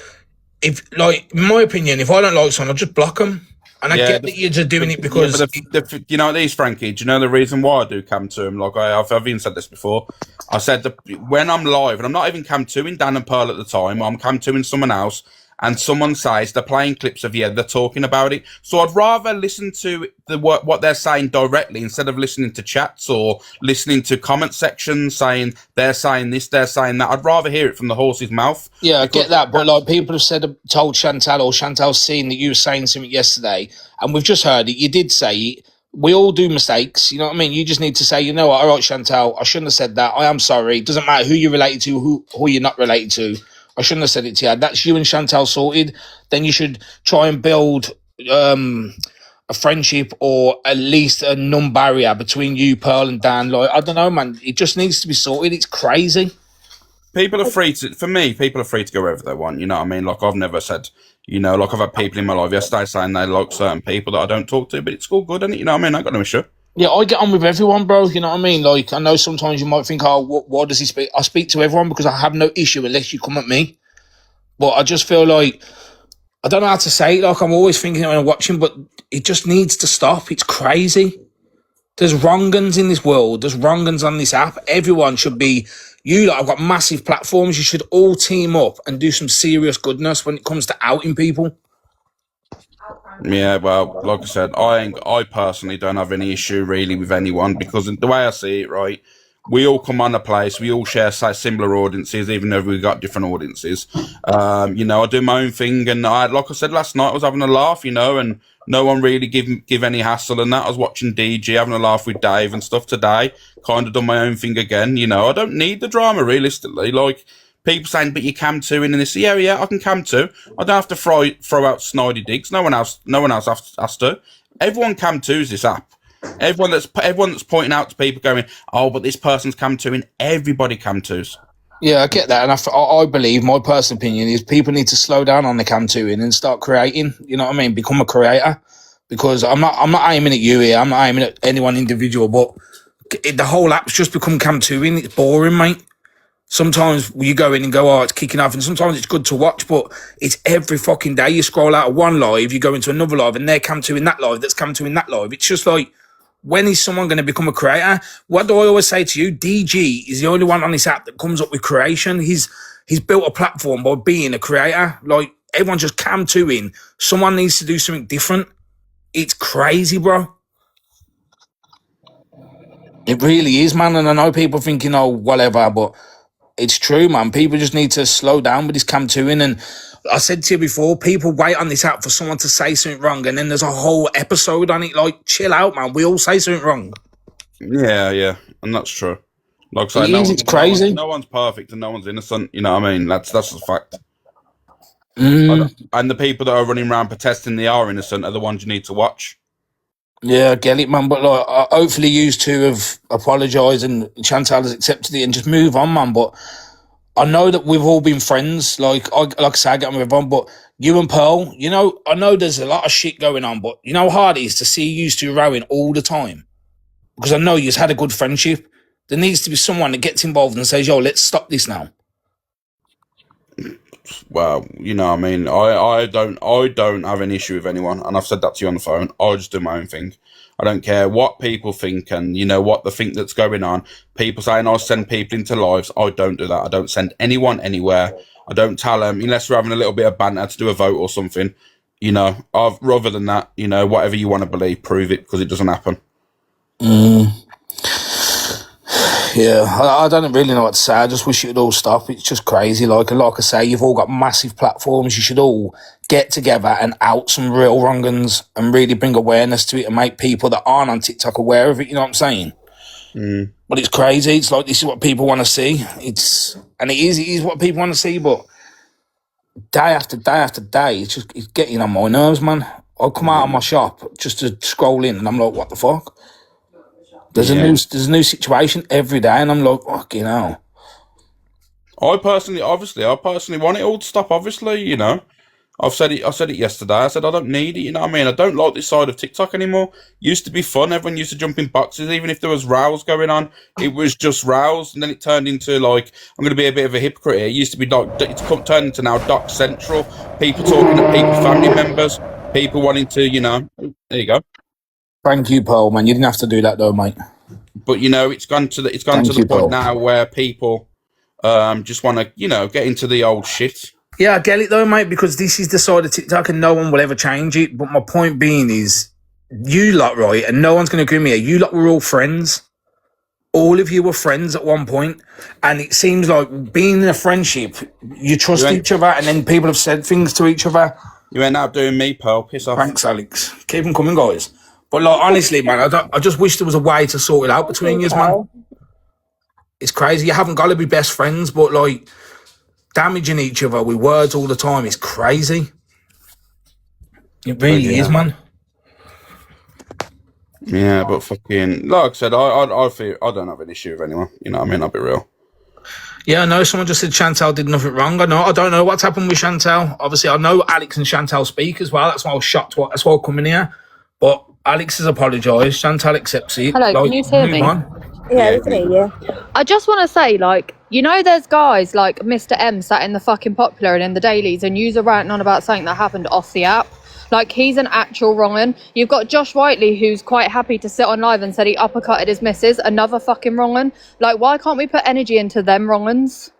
if, like, in my opinion, if I don't like someone, I'll just block them. And I get that you're just doing it because... you know what these, Frankie? Do you know the reason why I do cam-2 Like, I've even said this before. I said that when I'm live, and I'm not even cam-2ing Dan and Pearl at the time, I'm cam-2ing someone else, and someone says they're playing clips of they're talking about it. So I'd rather listen to what they're saying directly instead of listening to chats or listening to comment sections saying they're saying this, they're saying that. I'd rather hear it from the horse's mouth. Yeah, I get that. But like, people have told Chantal, or Chantal's seen that you were saying something yesterday, and we've just heard it. You did say it. we all do mistakes. You know what I mean? You just need to say, you know what, all right, Chantal, I shouldn't have said that. I am sorry. It doesn't matter who you're related to, who you're not related to. I shouldn't have said it to you. That's you and Chantal sorted. Then you should try and build a friendship or at least a non-barrier between you, Pearl, and Dan. Like, I don't know, man. It just needs to be sorted. It's crazy. People are free to, for me, people are free to go wherever they want. You know what I mean? Like, I've never said, you know, like I've had people in my life yesterday saying they like certain people that I don't talk to, but it's all good, isn't it? You know what I mean? I got no issue. Yeah, I get on with everyone, bro. You know what I mean? Like, I know sometimes you might think, oh, why does he speak? I speak to everyone because I have no issue unless you come at me. But I just feel like, I don't know how to say it. Like, I'm always thinking when I'm watching, but it just needs to stop. It's crazy. There's wrong-uns in this world. There's wrong-uns on this app. Everyone should be, you lot have got massive platforms. You should all team up and do some serious goodness when it comes to outing people. Yeah, well, like I said, I personally don't have any issue really with anyone because the way I see it, right, we all come on a place, we all share similar audiences, even though we've got different audiences. You know, I do my own thing, and like I said last night, I was having a laugh, you know, and no one really give any hassle and that. I was watching DG, having a laugh with Dave and stuff today, kind of done my own thing again, you know. I don't need the drama, realistically, like... People saying, but you cam too, and this, yeah, I can cam too. I don't have to throw out snidey digs. No one else has to. Everyone cam twos this app. Everyone that's pointing out to people going, oh, but this person's cam two, and everybody cam twos. Yeah, I get that, and I believe my personal opinion is people need to slow down on the cam twoing and start creating. You know what I mean? Become a creator, because I'm not aiming at you here. I'm not aiming at anyone individual, but the whole app's just become cam twoing. It's boring, mate. Sometimes you go in and go, oh, it's kicking off, and sometimes it's good to watch, but it's every fucking day. You scroll out of one live, you go into another live, and they're cam to in that live, that's cam to in that live. It's just like, when is someone going to become a creator? What do I always say to you? DG is the only one on this app that comes up with creation. He's built a platform by being a creator. Like, everyone just cam to in. Someone needs to do something different. It's crazy, bro. It really is, man. And I know people thinking, oh, whatever, but it's true, man. People just need to slow down with this cam twoing. And I said to you before, people wait on this app for someone to say something wrong, and then there's a whole episode on it. Like, chill out, man. We all say something wrong. Yeah, and that's true. Like I say, it's crazy. No one's perfect and no one's innocent. You know what I mean? That's a fact. And the people that are running around protesting they are innocent are the ones you need to watch. Yeah, I get it, man. But like, hopefully you two have apologised and Chantal has accepted it and just move on, man. But I know that we've all been friends. Like I say, I get on with everyone. But you and Pearl, you know, I know there's a lot of shit going on, but you know how hard it is to see you two rowing all the time? Because I know you've had a good friendship. There needs to be someone that gets involved and says, yo, let's stop this now. Well, you know what I mean? I don't have an issue with anyone, and I've said that to you on the phone. I just do my own thing. I don't care what people think and, you know, what they think that's going on. People saying I send people into lives. I don't do that. I don't send anyone anywhere. I don't tell them, unless we're having a little bit of banter to do a vote or something. You know, rather than that, you know, whatever you want to believe, prove it, because it doesn't happen. Yeah, I don't really know what to say. I just wish it would all stop. It's just crazy. Like I say, you've all got massive platforms. You should all get together and out some real wrong-uns and really bring awareness to it and make people that aren't on TikTok aware of it. You know what I'm saying? But it's crazy. It's like, this is what people want to see. It is what people want to see, but day after day after day, it's getting on my nerves, man. I'll come out of my shop just to scroll in and I'm like, what the fuck? There's a new situation every day, and I'm like, fucking hell. I personally want it all to stop. Obviously, you know, I said it yesterday. I said I don't need it. You know what I mean? I don't like this side of TikTok anymore. Used to be fun. Everyone used to jump in boxes, even if there was rows going on. It was just rows, and then it turned into like, I'm going to be a bit of a hypocrite here. It used to be it's turned into now Doc Central. People talking to people's family members. People wanting to, you know. There you go. Thank you, Pearl, man. You didn't have to do that though, mate. But you know, it's gone to the point now where people just want to, you know, get into the old shit. Yeah, I get it though, mate, because this is the side of TikTok and no one will ever change it. But my point being is, you lot, right, and no one's going to agree with me here, you lot were all friends. All of you were friends at one point, and it seems like being in a friendship, you trust each other, and then people have said things to each other. You ain't out doing me, Pearl. Piss off. Thanks, Alex. Keep them coming, guys. But like, honestly, man, I just wish there was a way to sort it out between you, man. It's crazy. You haven't got to be best friends, but like damaging each other with words all the time is crazy. It really is, man. Yeah, but fucking, like I said, I feel I don't have an issue with anyone. You know what I mean? I'll be real. Yeah, I know someone just said Chantal did nothing wrong. I don't know what's happened with Chantal. Obviously, I know Alex and Chantal speak as well. That's why I was shocked. That's why I'm coming here. But Alex has apologised. Chantal accepts it. Hello, can you hear me? Yeah, we can hear you. I just want to say, like, you know, there's guys like Mr. M sat in the fucking Popular and in the dailies, and yous are ranting on about something that happened off the app. Like, he's an actual wrong'un. You've got Josh Whiteley, who's quite happy to sit on live and said he uppercutted his missus, another fucking wrong'un. Like, why can't we put energy into them wrong'uns?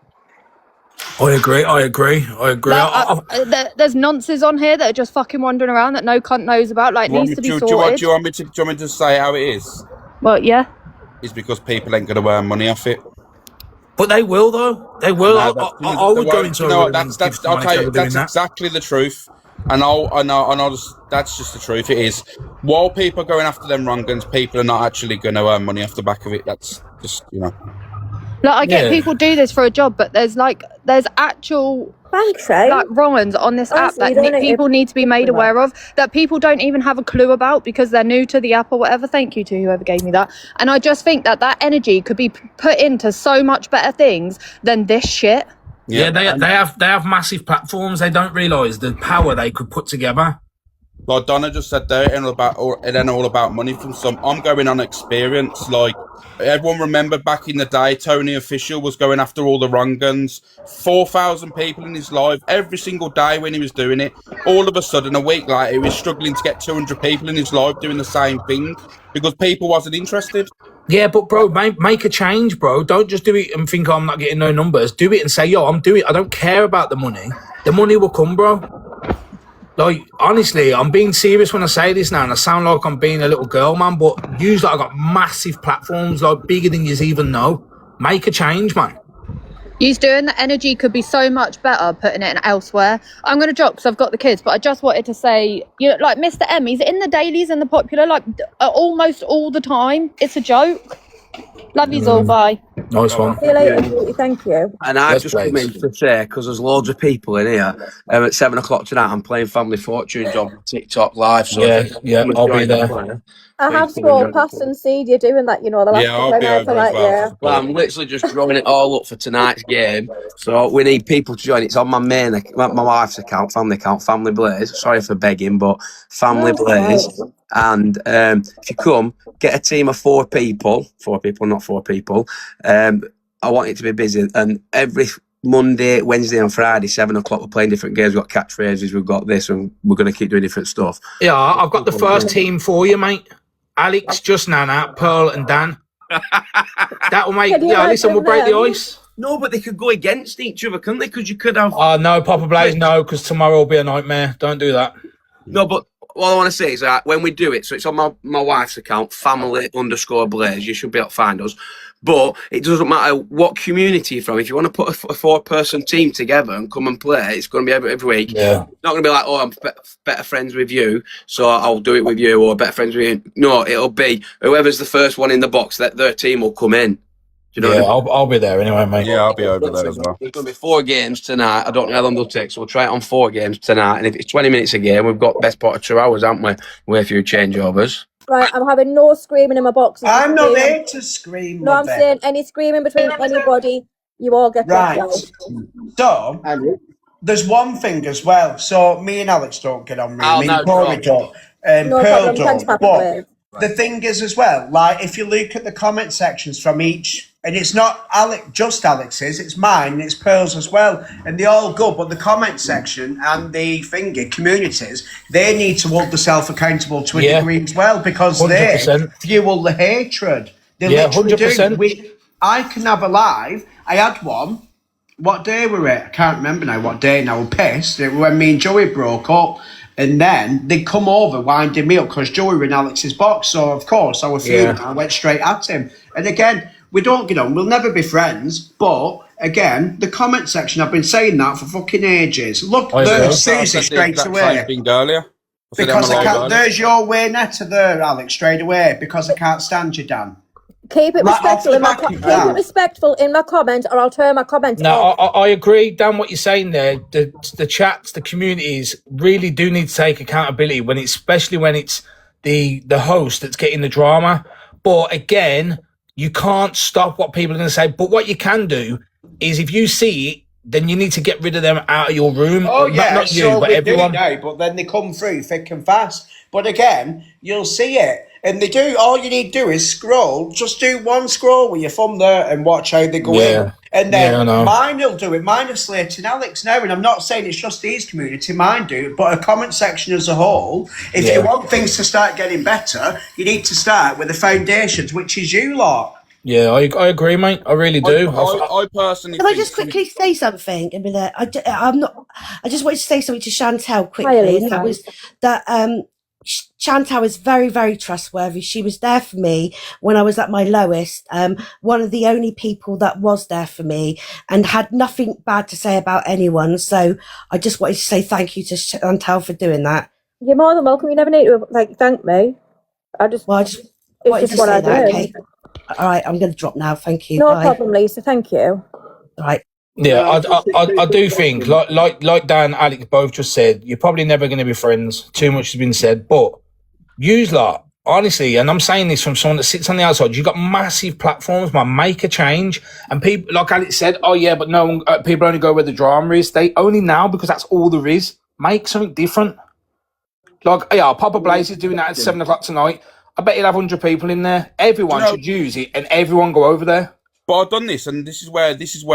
I agree. There's nonces on here that are just fucking wandering around that no cunt knows about. Like, needs to be sorted. Do you want me to say how it is? Well, yeah. It's because people ain't going to earn money off it. But they will, though. They will. I would go into a room and give I'll tell you, that's that. exactly the truth. And that's just the truth. It is. While people are going after them wrong-uns, people are not actually going to earn money off the back of it. That's just, you know. Like, I get people do this for a job, but there's actual like wrong-uns on this app that people need to be made aware of, that people don't even have a clue about because they're new to the app or whatever. Thank you to whoever gave me that. And I just think that energy could be put into so much better things than this shit. Yeah, they have massive platforms. They don't realise the power they could put together. Like Donna just said there, it ain't all about money from some. I'm going on experience. Like, everyone remember back in the day, Tony Official was going after all the wrong guns. 4,000 people in his live every single day when he was doing it. All of a sudden, a week later, he was struggling to get 200 people in his live doing the same thing because people wasn't interested. Yeah, but bro, make a change, bro. Don't just do it and think, oh, I'm not getting no numbers. Do it and say, yo, I'm doing it. I don't care about the money. The money will come, bro. Like, honestly, I'm being serious when I say this now, and I sound like I'm being a little girl, man, but yous like, I've got massive platforms, like, bigger than yous even know. Make a change, man. Yous doing the energy could be so much better putting it in elsewhere. I'm going to drop because I've got the kids, but I just wanted to say, you know, like Mr. M, he's in the dailies and the Popular, like, almost all the time. It's a joke. Love yous all, bye. Nice one. See you later, thank you. And I've just come in to say, because there's loads of people in here, at 7 o'clock tonight, I'm playing Family Fortunes on TikTok live. So yeah, I'll be there. I have scrolled past and seen you doing that, you know, the last I'll be over as well. Well, I'm literally just drawing it all up for tonight's game. So we need people to join. It's on my my wife's account, Family Blaze. Sorry for begging, but Family Blaze. And if you come, get a team of 4 people, not 4 people. I want it to be busy. And every Monday, Wednesday and Friday, 7 o'clock, we're playing different games. We've got catchphrases, we've got this, and we're going to keep doing different stuff. Yeah, I've got the first team for you, mate. Alex, Just Nana, Pearl and Dan. That will make, listen, we'll break the ice. No, but they could go against each other, couldn't they? Because you could have... no, Papa Blaze, no, because tomorrow will be a nightmare. Don't do that. No, but what I want to say is that when we do it, so it's on my wife's account, family_Blaze, you should be able to find us. But it doesn't matter what community you're from. If you want to put a 4-person team together and come and play, it's going to be every week. Yeah. It's not going to be like, oh, I'm better friends with you, so I'll do it with you, or better friends with you. No, it'll be whoever's the first one in the box, that their team will come in. Do you know what I mean? I'll be there anyway, mate. Yeah, I'll be over there as well. There's going to be 4 games tonight. I don't know how long they'll take, so we'll try it on 4 games tonight. And if it's 20 minutes a game, we've got best part of 2 hours, haven't we? With a few changeovers. Right, I'm having no screaming in my box. I'm not there to scream. No, I'm saying any screaming between anybody, you all get right. So, there's one thing as well. So, me and Alex don't get on really. Me and Corey don't. And Pearl don't. But the thing is as well, like, if you look at the comment sections from each, and it's not just Alex's, it's mine, and it's Pearl's as well, and they're all good, but the comment section and the communities, they need to hold themselves accountable to a degree as well, because 100%. They fuel the hatred. They literally 100%. Do. I can have a live. I had one. What day were it? I can't remember now what day now. We're pissed. It was when me and Joey broke up. And then they come over winding me up because Joey were in Alex's box. So, of course, I was fuming. I went straight at him. And again, we don't get on. We'll never be friends. But, again, the comment section, I've been saying that for fucking ages. Look, there's Susie straight away. Thing earlier. Because I can't. There's your winner there, Alex, straight away. Because I can't stand you, Dan. Keep it respectful in my comment, or I'll turn my comment off. I agree, Dan, what you're saying there. The chats, the communities really do need to take accountability especially when it's the host that's getting the drama. But again, you can't stop what people are going to say. But what you can do is, if you see it, then you need to get rid of them out of your room. Oh, yeah, not you, but everyone. But then they come through thick and fast. But again, you'll see it. And they do, all you need to do is scroll. Just do one scroll with your thumb there and watch how they go in. And then mine will do it. Mine are slating Alex now. And I'm not saying it's just his community, mine do. But a comment section as a whole, if you want things to start getting better, you need to start with the foundations, which is you lot. Yeah, I agree, mate. I really do. I personally. Can I just quickly say something? I mean, I just wanted to say something to Chantal quickly, and that was that Chantal is very, very trustworthy. She was there for me when I was at my lowest. One of the only people that was there for me, and had nothing bad to say about anyone. So I just wanted to say thank you to Chantal for doing that. You're more than welcome. You never need to thank me. I just wanted to say that. Okay. All right, I'm going to drop now. Thank you. No problem, Lisa. Thank you. All right. Yeah, I do think, like Dan and Alex both just said, you're probably never going to be friends. Too much has been said, but use lot, honestly, and I'm saying this from someone that sits on the outside, you've got massive platforms, man, make a change. And people, like Alex said, oh yeah, but no one, people only go where the drama is. They only now, because that's all there is. Make something different. Like, yeah, Papa Blaze is doing that at 7 o'clock tonight. I bet you'll have 100 people in there. Everyone should use it, and everyone go over there. But I've done this, and this is where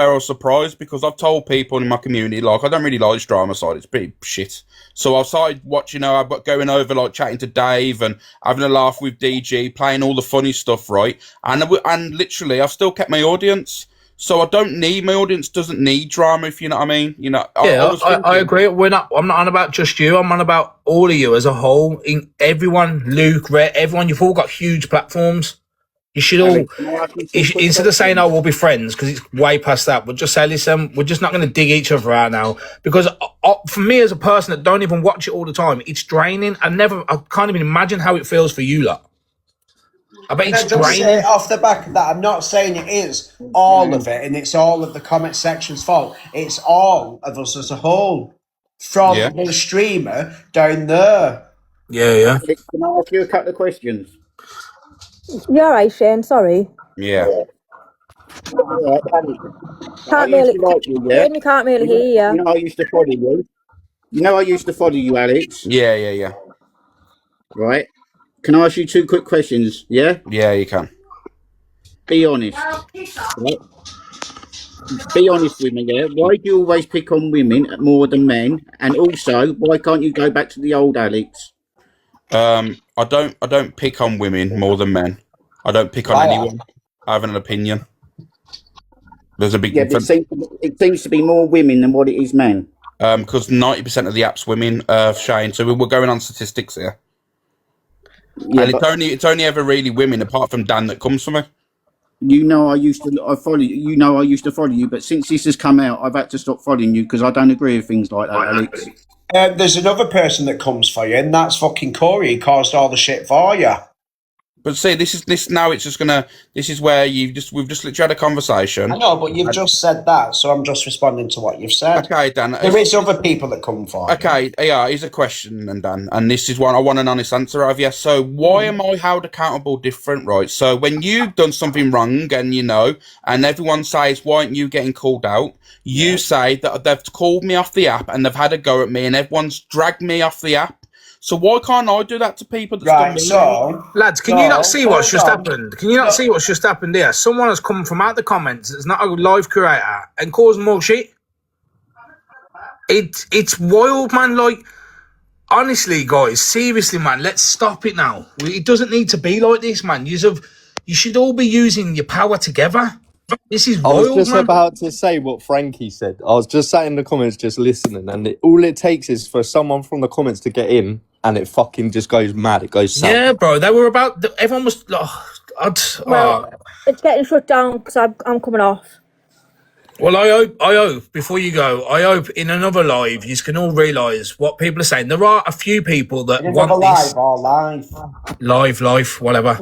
I was surprised, because I've told people in my community, like, I don't really like this drama side. It's pretty shit. So I've started watching, I've got going over, like, chatting to Dave and having a laugh with DG, playing all the funny stuff, right? And literally, I've still kept my audience. So my audience doesn't need drama, if you know what I mean. You know. I agree. I'm not on about just you. I'm on about all of you as a whole. In everyone, Luke, Rhett, everyone. You've all got huge platforms. You should all, instead of saying, "Oh, we'll be friends," because it's way past that, but just say, "Listen, we're just not going to dig each other out now." Because for me, as a person that don't even watch it all the time, it's draining. I can't even imagine how it feels for you lot. I bet it's draining. Off the back of that, I'm not saying it is all of it, and it's all of the comment section's fault. It's all of us as a whole, from the streamer down there. Yeah. Can I ask you a couple of questions? You're right, Shane. Sorry. Yeah. Can't really hear you. You know, I used to follow you. I used to follow you, Alex. Yeah. Right. Can I ask you 2 quick questions? Yeah? Yeah, you can. Be honest. Right? Be honest with me, yeah? Why do you always pick on women more than men? And also, why can't you go back to the old Alex? I don't pick on women more than men. I don't pick on anyone. I have an opinion. There's a big difference. It seems to be more women than what it is men. Because 90% of the app's women, Shane. So we're going on statistics here. Yeah, and it's only ever really women, apart from Dan, that comes for me. I used to follow you, but since this has come out, I've had to stop following you because I don't agree with things like that, Alex. There's another person that comes for you, and that's fucking Corey. He caused all the shit for you. But see, this is where we've just literally had a conversation. I know, but you've just said that, so I'm just responding to what you've said. Okay, Dan. There is other people that come for you. Okay, yeah, here's a question, and Dan, and this is one I want an honest answer of. Yes. So why am I held accountable different, right? So when you've done something wrong, and and everyone says, "Why aren't you getting called out?" You say that they've called me off the app and they've had a go at me, and everyone's dragged me off the app. So why can't I do that to people? Lads, can you not see what's just happened? Can you not see what's just happened here? Someone has come from out the comments that's not a live creator and caused more shit. It's wild, man. Like, honestly, guys, seriously, man, let's stop it now. It doesn't need to be like this, man. You should all be using your power together. This is wild, I was just about to say what Frankie said. I was just sat in the comments just listening, and all it takes is for someone from the comments to get in, and it fucking just goes mad. It goes south. Yeah, bro. They were about... Everyone was... It's getting shut down because I'm coming off. Well, I hope, before you go, I hope in another live, you can all realise what people are saying. There are a few people that In want another this. live or live? Live, whatever.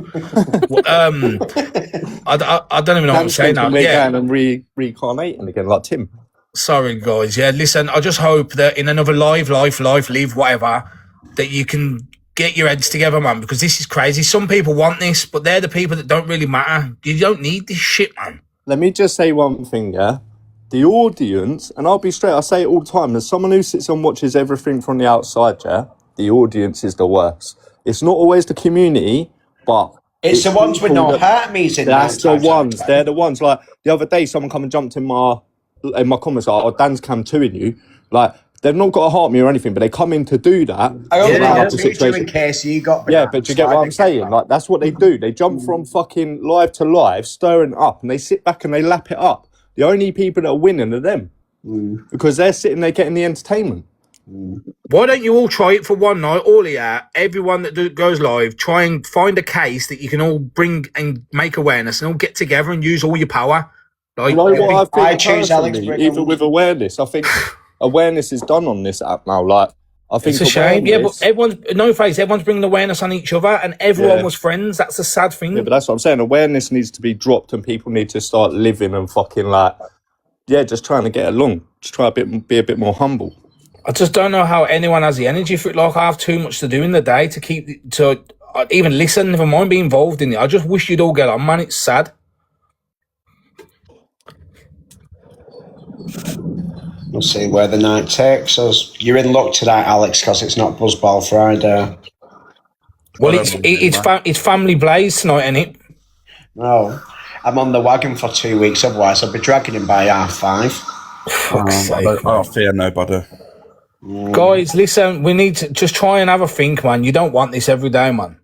I don't even know what I'm saying now. We're Yeah. going and reincarnating again, like Tim. Sorry, guys. Yeah, listen, I just hope that in another live, whatever, that you can get your heads together, man, because this is crazy. Some people want this, but they're the people that don't really matter. You don't need this shit, man. Let me just say one thing, yeah? The audience, and I'll be straight, I say it all the time, as someone who sits and watches everything from the outside, yeah? The audience is the worst. It's not always the community, but... It's the ones with no heart meeting. That's the ones. They're the ones. Like, the other day, someone come and jumped in my comments, like, oh, Dan's cam 2 you. Like, they've not got a heart me or anything, but they come in to do that. I only you in case you got... Yeah, but you get what I'm saying? Like, that's what they do. They jump from fucking live to live, stirring up, and they sit back and they lap it up. The only people that are winning are them. Because they're sitting there getting the entertainment. Why don't you all try it for one night, all here, everyone that goes live, try and find a case that you can all bring and make awareness and all get together and use all your power. Like, I choose Alex Brigham. Even with awareness, I think awareness is done on this app now. Like, I think it's a shame. Yeah, but everyone's bringing awareness on each other and everyone was friends. That's a sad thing. Yeah, but that's what I'm saying. Awareness needs to be dropped and people need to start living and fucking like, just trying to get along. Just try be a bit more humble. I just don't know how anyone has the energy for it. Like, I have too much to do in the day to even listen, never mind be involved in it. I just wish you'd all get on, man. It's sad. We'll see where the night takes us. You're in luck tonight, Alex, because it's not Buzzball Friday. Well, it's Family Blaze tonight, isn't it? No, I'm on the wagon for 2 weeks. Otherwise, I'll be dragging him by 5:30. I fear nobody. Guys, listen, we need to just try and have a think, man. You don't want this every day, man.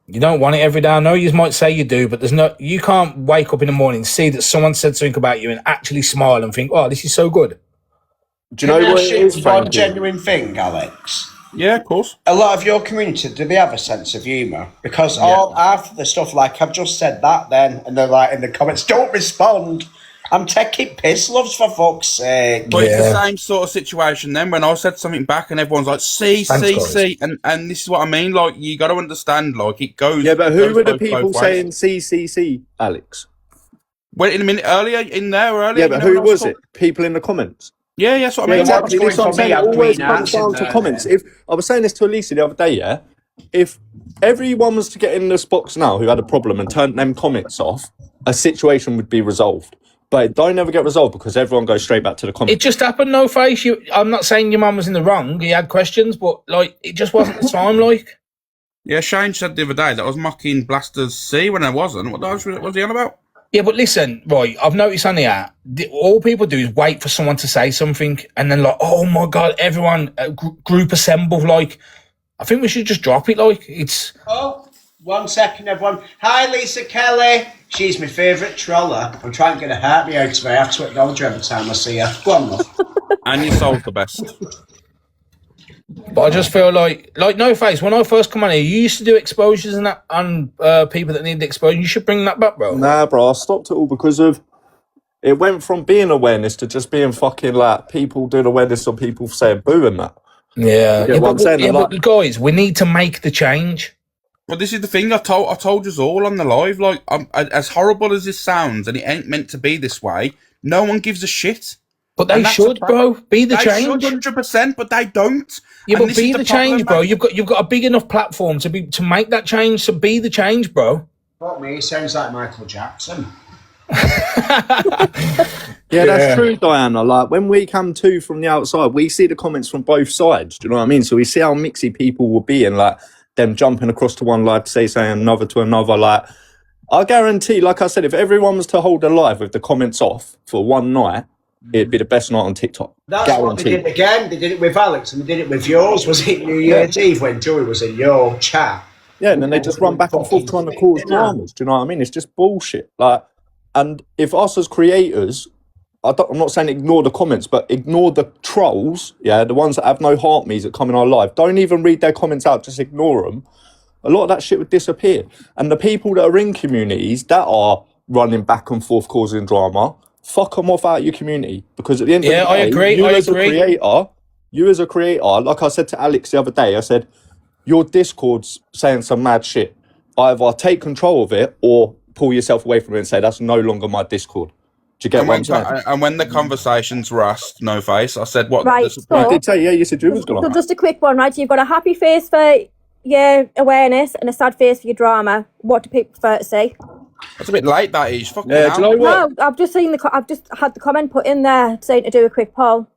You don't want it every day. I know you might say you do, but you can't wake up in the morning, see that someone said something about you and actually smile and think, oh, this is so good. Do you know what it is, one genuine thing, Alex? Yeah, of course. A lot of your community, do they have a sense of humour? Because all after the stuff, like, I've just said that then, and they're like in the comments, don't respond. I'm taking piss, loves, for fuck's sake. But it's the same sort of situation then when I said something back and everyone's like, see, and this is what I mean. Like, you got to understand, like, it goes. Yeah, but who were the people saying CCC, Alex? Well, in a minute earlier. Yeah, but who was it? People in the comments. Yeah, that's what I mean. Exactly. This what I'm saying. It always comes down to comments. If I was saying this to Elisa the other day, yeah, if everyone was to get in this box now who had a problem and turned them comments off, a situation would be resolved. But it don't ever get resolved because everyone goes straight back to the comments. It just happened, no face. I'm not saying your mum was in the wrong. He had questions, but like it just wasn't the time. Like, yeah, Shane said the other day that I was mocking Blasters C when I wasn't. What was he on about? Yeah, but listen, right, I've noticed on the app, all people do is wait for someone to say something and then like, oh my God, everyone, group assemble. Like, I think we should just drop it. Like, it's... Oh, 1 second, everyone. Hi, Lisa Kelly. She's my favourite troller. I'm trying to get a heart me out of her. I have to acknowledge her every time I see her. Go on, love. And your soul's the best. But I just feel like no face. When I first come on here, you used to do exposures and that on people that need the exposure. You should bring that back, bro. Nah, bro, I stopped it all because of it went from being awareness to just being fucking like people doing awareness on people saying boo and that. Yeah, what I'm saying? But guys, we need to make the change. Well, this is the thing. I told you all on the live. Like, as horrible as this sounds, and it ain't meant to be this way. No one gives a shit. But they should, bro. Be the change. They should 100%, but they don't. Yeah, but be the change, bro. You've got a big enough platform to make that change. So be the change, bro. Fuck me, he sounds like Michael Jackson. Yeah, that's true, Diana. Like, when we come to from the outside, we see the comments from both sides. Do you know what I mean? So we see how mixy people will be and like them jumping across to one live to say another to another. Like, I guarantee, like I said, if everyone was to hold a live with the comments off for one night, it'd be the best night on TikTok. That's what they did again. They did it with Alex and they did it with yours. Was it New Year's Eve when Joey was in your chat? Yeah, and then they just run back and forth trying to cause dramas. Do you know what I mean? It's just bullshit. Like, and if us as creators, I'm not saying ignore the comments, but ignore the trolls, yeah, the ones that have no heart me's that come in our live. Don't even read their comments out, just ignore them. A lot of that shit would disappear. And the people that are in communities that are running back and forth causing drama, fuck them off out of your community. Because at the end of the day, I agree. you as a creator, like I said to Alex the other day, I said, your Discord's saying some mad shit. Either take control of it or pull yourself away from it and say, that's no longer my Discord. Do you get what I'm saying? And when the conversations were asked, No Face, I said, what? Right, I did say, yeah, you said you was going to. So just a quick one, right? You've got a happy face for your awareness and a sad face for your drama. What do people prefer to see? It's a bit late, that is. Fucking Yeah, do you know what? No, I've just had the comment put in there saying to do a quick poll.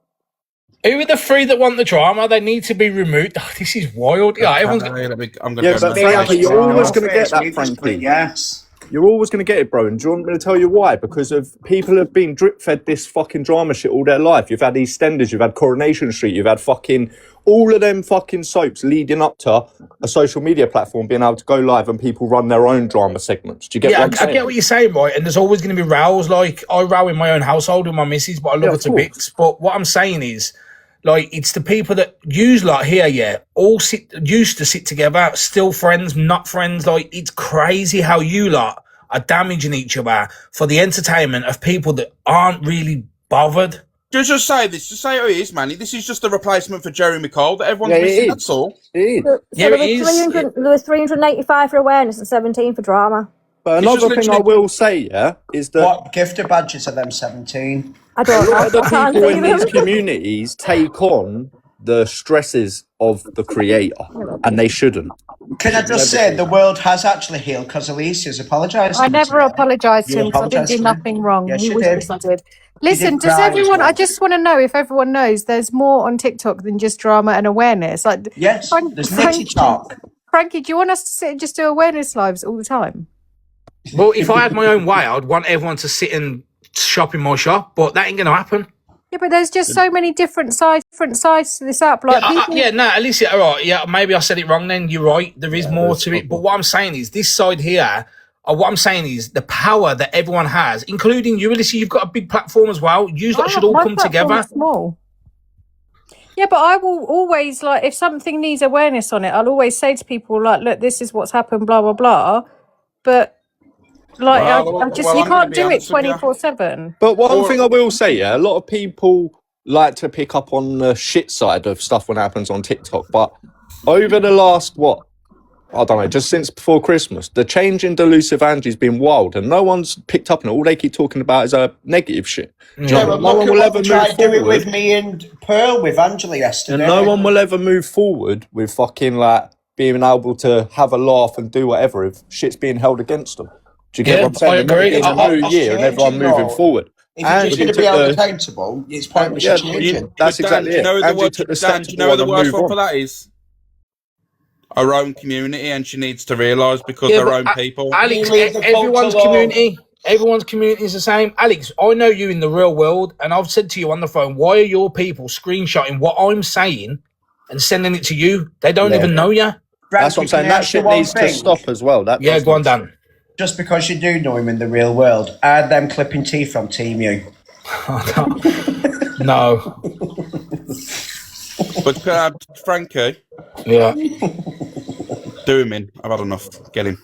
Who are the three that want the drama? They need to be removed. Oh, this is wild. Yeah, everyone's I'm gonna Yeah, go but Frankie, you're always going to get that, Yes. Frankie. Yes. You're always going to get it, bro. And do you want me to tell you why? Because of people have been drip-fed this fucking drama shit all their life. You've had EastEnders, you've had Coronation Street, you've had fucking all of them fucking soaps leading up to a social media platform being able to go live and people run their own drama segments. Do you get what I'm saying? I get what you're saying, right? And there's always going to be rows. Like, I row in my own household with my missus, but I love her to bits. But what I'm saying is, like, it's the people that use like here, all used to sit together, still friends, not friends. Like, it's crazy how you lot are damaging each other for the entertainment of people that aren't really bothered. Just say this. Just say who it is, Manny. This is just a replacement for Jeremy Cole that everyone's missing. That's all. It is. So there was 385 for awareness and 17 for drama. But another thing I will say, is that what gifter badges are them 17? I don't a lot of the know. I can't people see in them. these communities take on the stresses of the creator, and they shouldn't. Can I just say the world has actually healed because Alicia's apologised? I never apologised to You him because I didn't apologised do to him? nothing wrong. Yes, He you wishes did. I did. Listen, did does cry as everyone? well. I just want to know if everyone knows there's more on TikTok than just drama and awareness. Like, Yes, there's Nitty Talk. Frankie, do you want us to sit and just do awareness lives all the time? Well, if I had my own way, I'd want everyone to sit and shop in my shop, but that ain't going to happen. Yeah, but there's just so many different sides to this app. Like, people... Alicia, all right, yeah, maybe I said it wrong then, you're right, there is more to it, but what I'm saying is, this side here, what I'm saying is, the power that everyone has, including you, Alicia, you've got a big platform as well, you lot should all come together. Small. Yeah, but I will always, like, if something needs awareness on it, I'll always say to people, like, look, this is what's happened, blah, blah, blah, but... Like, you can't do it 24/7. But one thing I will say, a lot of people like to pick up on the shit side of stuff when it happens on TikTok. But over the last, I don't know, just since before Christmas, the change in Delusive Angie's been wild, and no one's picked up on it. All they keep talking about is negative shit. Yeah, but no one will ever try to do it with me and Pearl with Angela yesterday. And no one will ever move forward with fucking like being able to have a laugh and do whatever if shit's being held against them. Do you get what I'm saying? I agree. It's a new year and everyone moving forward. If you're just going to be held accountable, it's pointless changing. That's exactly it. Do you know what the worst one for that is? Her own community, and she needs to realise because they're own people. Alex, everyone's community is the same. Alex, I know you in the real world, and I've said to you on the phone, why are your people screenshotting what I'm saying and sending it to you? They don't even know you. That's what I'm saying. That shit needs to stop as well. Go on, Dan. Just because you do know him in the real world, are them clipping teeth from Team U? No. But Frankie, do him in. I've had enough. Get him.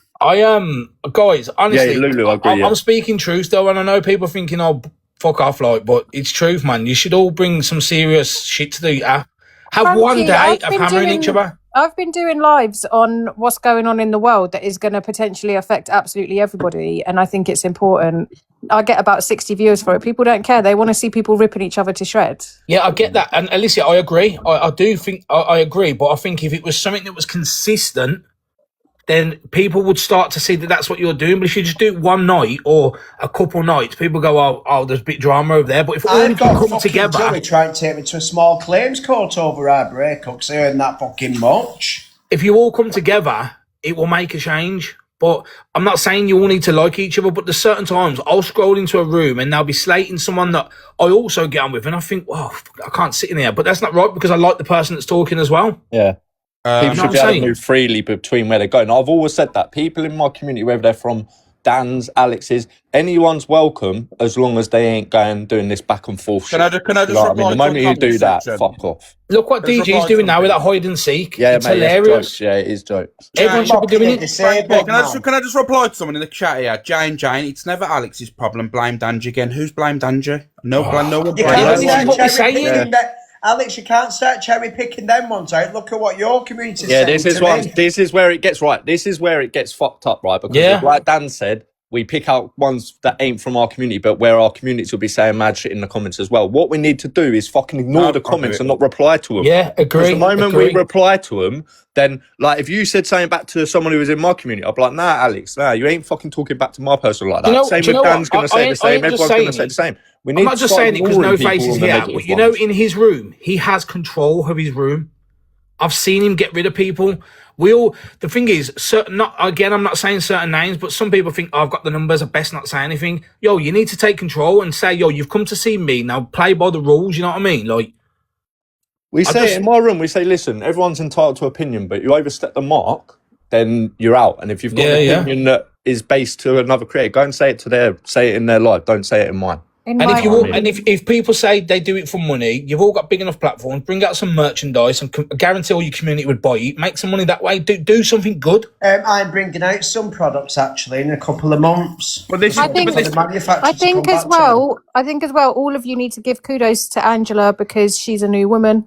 Guys, honestly, Lulu, I agree, I'm speaking truth though, and I know people are thinking, oh, fuck off, like, but it's truth, man. You should all bring some serious shit to the app. Have Frankie, one day of hammering each other. I've been doing lives on what's going on in the world that is going to potentially affect absolutely everybody, and I think it's important. I get about 60 viewers for it. People don't care. They want to see people ripping each other to shreds. Yeah, I get that. And Alicia, I agree. I do think, I agree, but I think if it was something that was consistent, then people would start to see that that's what you're doing. But if you just do it one night or a couple nights, people go, oh, there's a bit of drama over there. But if all of you come together... Joey trying to take me to a small claims court over our breakup because I earned that fucking much. If you all come together, it will make a change. But I'm not saying you all need to like each other, but there's certain times I'll scroll into a room and they'll be slating someone that I also get on with, and I think, wow, I can't sit in here. But that's not right because I like the person that's talking as well. Yeah. People should be able to move freely between where they're going. I've always said that. People in my community, whether they're from Dan's, Alex's, anyone's welcome as long as they ain't going doing this back and forth shit. Can I just reply The moment you do that, fuck off. Look what DG's doing now with that hide and seek. Yeah, it's mate, hilarious. Jokes. Yeah, it is jokes. Everyone should be doing it. Can I just reply to someone in the chat here? Jane, it's never Alex's problem. Blame Danji again. Who's blamed Danji? No one blamed. Alex, you can't start cherry picking them ones out. Look at what your community's saying. This is where it gets right. This is where it gets fucked up, right? Because like Dan said, we pick out ones that ain't from our community, but where our communities will be saying mad shit in the comments as well. What we need to do is fucking ignore the comments and not reply to them. Yeah, agree. Because the moment we reply to them, then, like, if you said something back to someone who was in my community, I'd be like, nah, Alex, you ain't fucking talking back to my person like that. Same with Dan's going to say the same. Everyone's going to say the same. I'm not just saying it because No Face is here, but you know, in his room, he has control of his room. I've seen him get rid of people. The thing is, I'm not saying certain names, but some people think, I've got the numbers, I best not say anything. Yo, you need to take control and say, yo, you've come to see me, now play by the rules, you know what I mean? Like, we say it in my room, we say, listen, everyone's entitled to opinion, but you overstep the mark, then you're out. And if you've got an opinion that is based to another creator, go and say it in their live, don't say it in mine. If people say they do it for money, you've all got big enough platforms. Bring out some merchandise and guarantee all your community would buy it. Make some money that way. Do something good. I'm bringing out some products actually in a couple of months. I think as well. All of you need to give kudos to Angela because she's a new woman.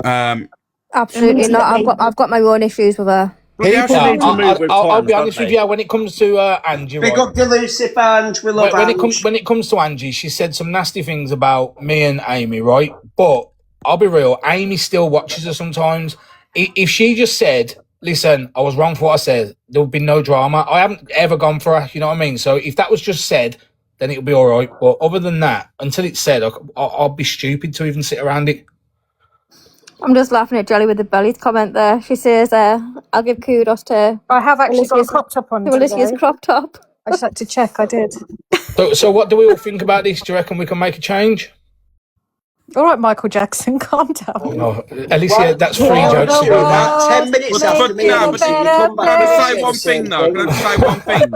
Absolutely not. I've got my own issues with her. I'll be honest with you. When it comes to Angie, big up Delusive Ange. We love Ange. When it comes to Angie, she said some nasty things about me and Amy, right? But I'll be real. Amy still watches her sometimes. If she just said, "Listen, I was wrong for what I said," there would be no drama. I haven't ever gone for her. You know what I mean? So if that was just said, then it'll be all right. But other than that, until it's said, I'll be stupid to even sit around it. I'm just laughing at Jolly with the bellies comment there. She says, I'll give kudos to... I have actually got a crop top on today. Alicia's crop top. I just had to check, I did. So what do we all think about this? Do you reckon we can make a change? All right, Michael Jackson, calm down. No, Alicia, that's 3 jokes. 10 minutes after me. Can I just say one thing, though? Can I just say one thing?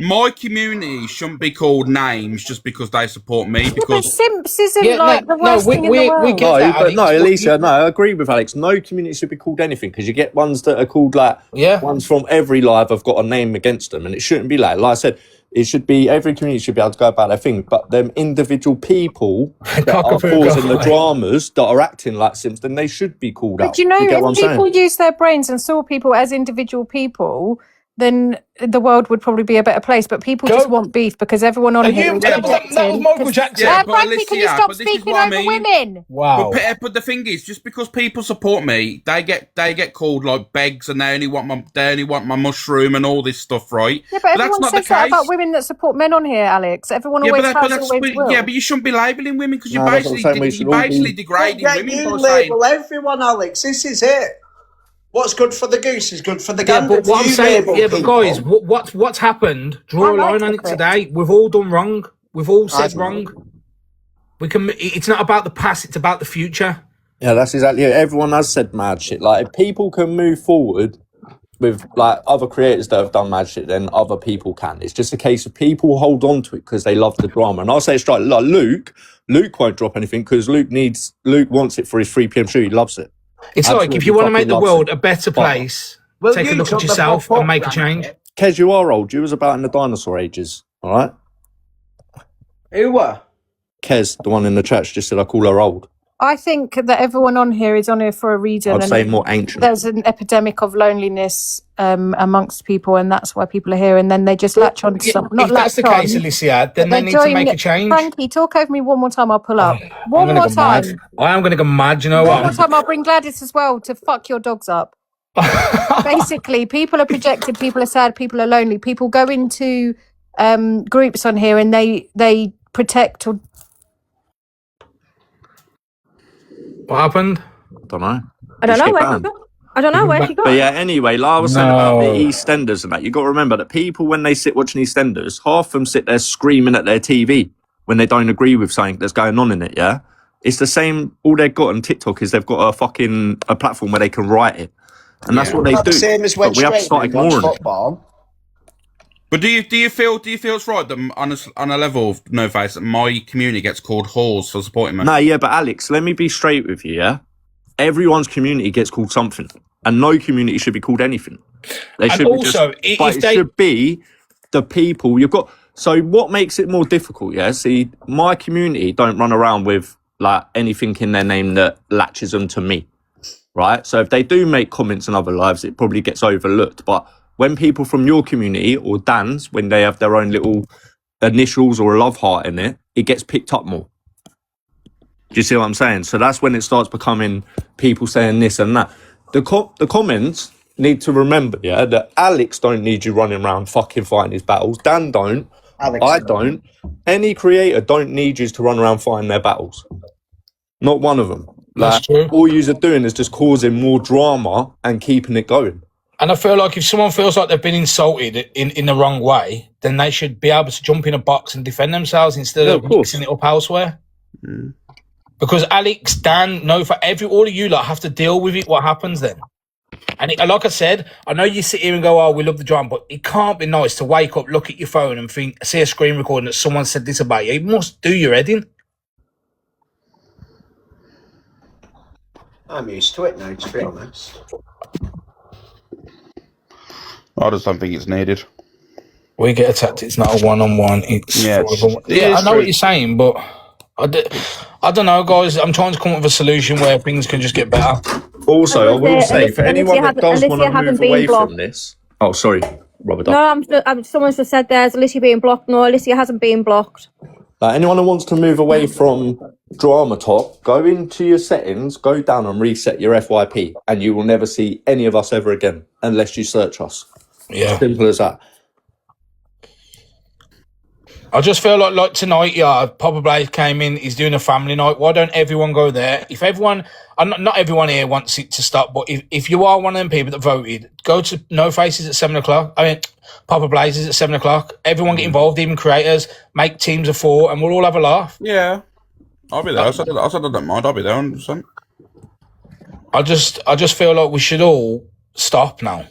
My community shouldn't be called names just because they support me. Because simps isn't the worst thing in the world. We get that, Alex, Alicia, I agree with Alex. No community should be called anything because you get ones that are called ones from every live have got a name against them, and it shouldn't be like I said. It should be every community should be able to go about their thing, but them individual people that are causing the dramas that are acting like simps, then they should be called out. But you know, if people use their brains and saw people as individual people, then the world would probably be a better place. But people just want beef because everyone on here is protecting. That was Michael Jackson. Frankly, can you stop speaking over women? Wow. But the thing is, just because people support me, they get called like begs, and they only want my mushroom and all this stuff, right? Yeah, but everyone says that about women that support men on here, Alex. Everyone always will. Yeah, but you shouldn't be labelling women because you're basically degrading women. You label everyone, Alex. This is it. What's good for the goose is good for the gander. But what I'm saying, but guys, what's happened? Draw a line on it today. We've all done wrong. We've all said wrong. It's not about the past. It's about the future. Yeah, that's exactly it. Everyone has said mad shit. Like, if people can move forward with other creators that have done mad shit, then other people can. It's just a case of people hold on to it because they love the drama. And I'll say it straight, like Luke won't drop anything because Luke wants it for his 3 p.m. show. He loves it. It's like, if you want to make the world a better place, take a look at yourself and make a change. Kez, you are old. You was about in the dinosaur ages, all right? Who were? Kez, the one in the church, just said I call her old. I think that everyone on here is on here for a reason. I'd say more ancient. There's an epidemic of loneliness amongst people, and that's why people are here. And then they just latch on to something. If that's the case, Alicia, then they need to make a change. Frankie, talk over me one more time. I'll pull up. One more time. I am going to go mad. You know what? One more time. I'll bring Gladys as well to fuck your dogs up. Basically, people are projected. People are sad. People are lonely. People go into groups on here, and they protect or. What happened? I don't know. I don't know where she got. But yeah, anyway, like I was saying about the EastEnders and that, you got to remember that people, when they sit watching EastEnders, half of them sit there screaming at their TV when they don't agree with something that's going on in it, yeah? It's the same, all they've got on TikTok is they've got a platform where they can write it. And that's what they do. The same as when we have to start ignoring it. But do you feel it's right that on a level of No Face that my community gets called whores for supporting me? No, yeah, but Alex, let me be straight with you, yeah? Everyone's community gets called something, and no community should be called anything. They should should be the people you've got. So what makes it more difficult, yeah? See, my community don't run around with like anything in their name that latches them to me, right? So if they do make comments in other lives, it probably gets overlooked. But when people from your community or Dan's, when they have their own little initials or a love heart in it, it gets picked up more. Do you see what I'm saying? So that's when it starts becoming people saying this and that. The comments need to remember, yeah, that Alex don't need you running around fucking fighting his battles. Dan don't. Alex, I don't. Any creator don't need you to run around fighting their battles. Not one of them. Like, all you're doing is just causing more drama and keeping it going. And I feel like if someone feels like they've been insulted in the wrong way, then they should be able to jump in a box and defend themselves instead of mixing it up elsewhere. Mm. Because Alex, Dan, all of you lot have to deal with it. What happens then? And like I said, I know you sit here and go, "Oh, we love the drama," but it can't be nice to wake up, look at your phone, and see a screen recording that someone said this about you. It must do your head in. I'm used to it now, to be honest. I just don't think it's needed. We get attacked. It's not a one-on-one. I know what you're saying, but I don't know, guys. I'm trying to come up with a solution where things can just get better. Also, I will say, for anyone that does want to move away from this... Oh, sorry, Robert. No, someone's just said there's Alicia being blocked. No, Alicia hasn't been blocked. Anyone who wants to move away from Drama Talk, go into your settings, go down and reset your FYP, and you will never see any of us ever again, unless you search us. Yeah. Simple as that. I just feel like tonight, Papa Blaze came in, he's doing a family night. Why don't everyone go there? If everyone, not everyone here wants it to stop, but if you are one of them people that voted, go to No Faces at 7 o'clock. I mean, Papa Blazes at 7 o'clock. Everyone get involved, even creators, make teams of 4, and we'll all have a laugh. Yeah. I'll be there. I said I don't mind. I'll be there 100%. I just feel like we should all stop now.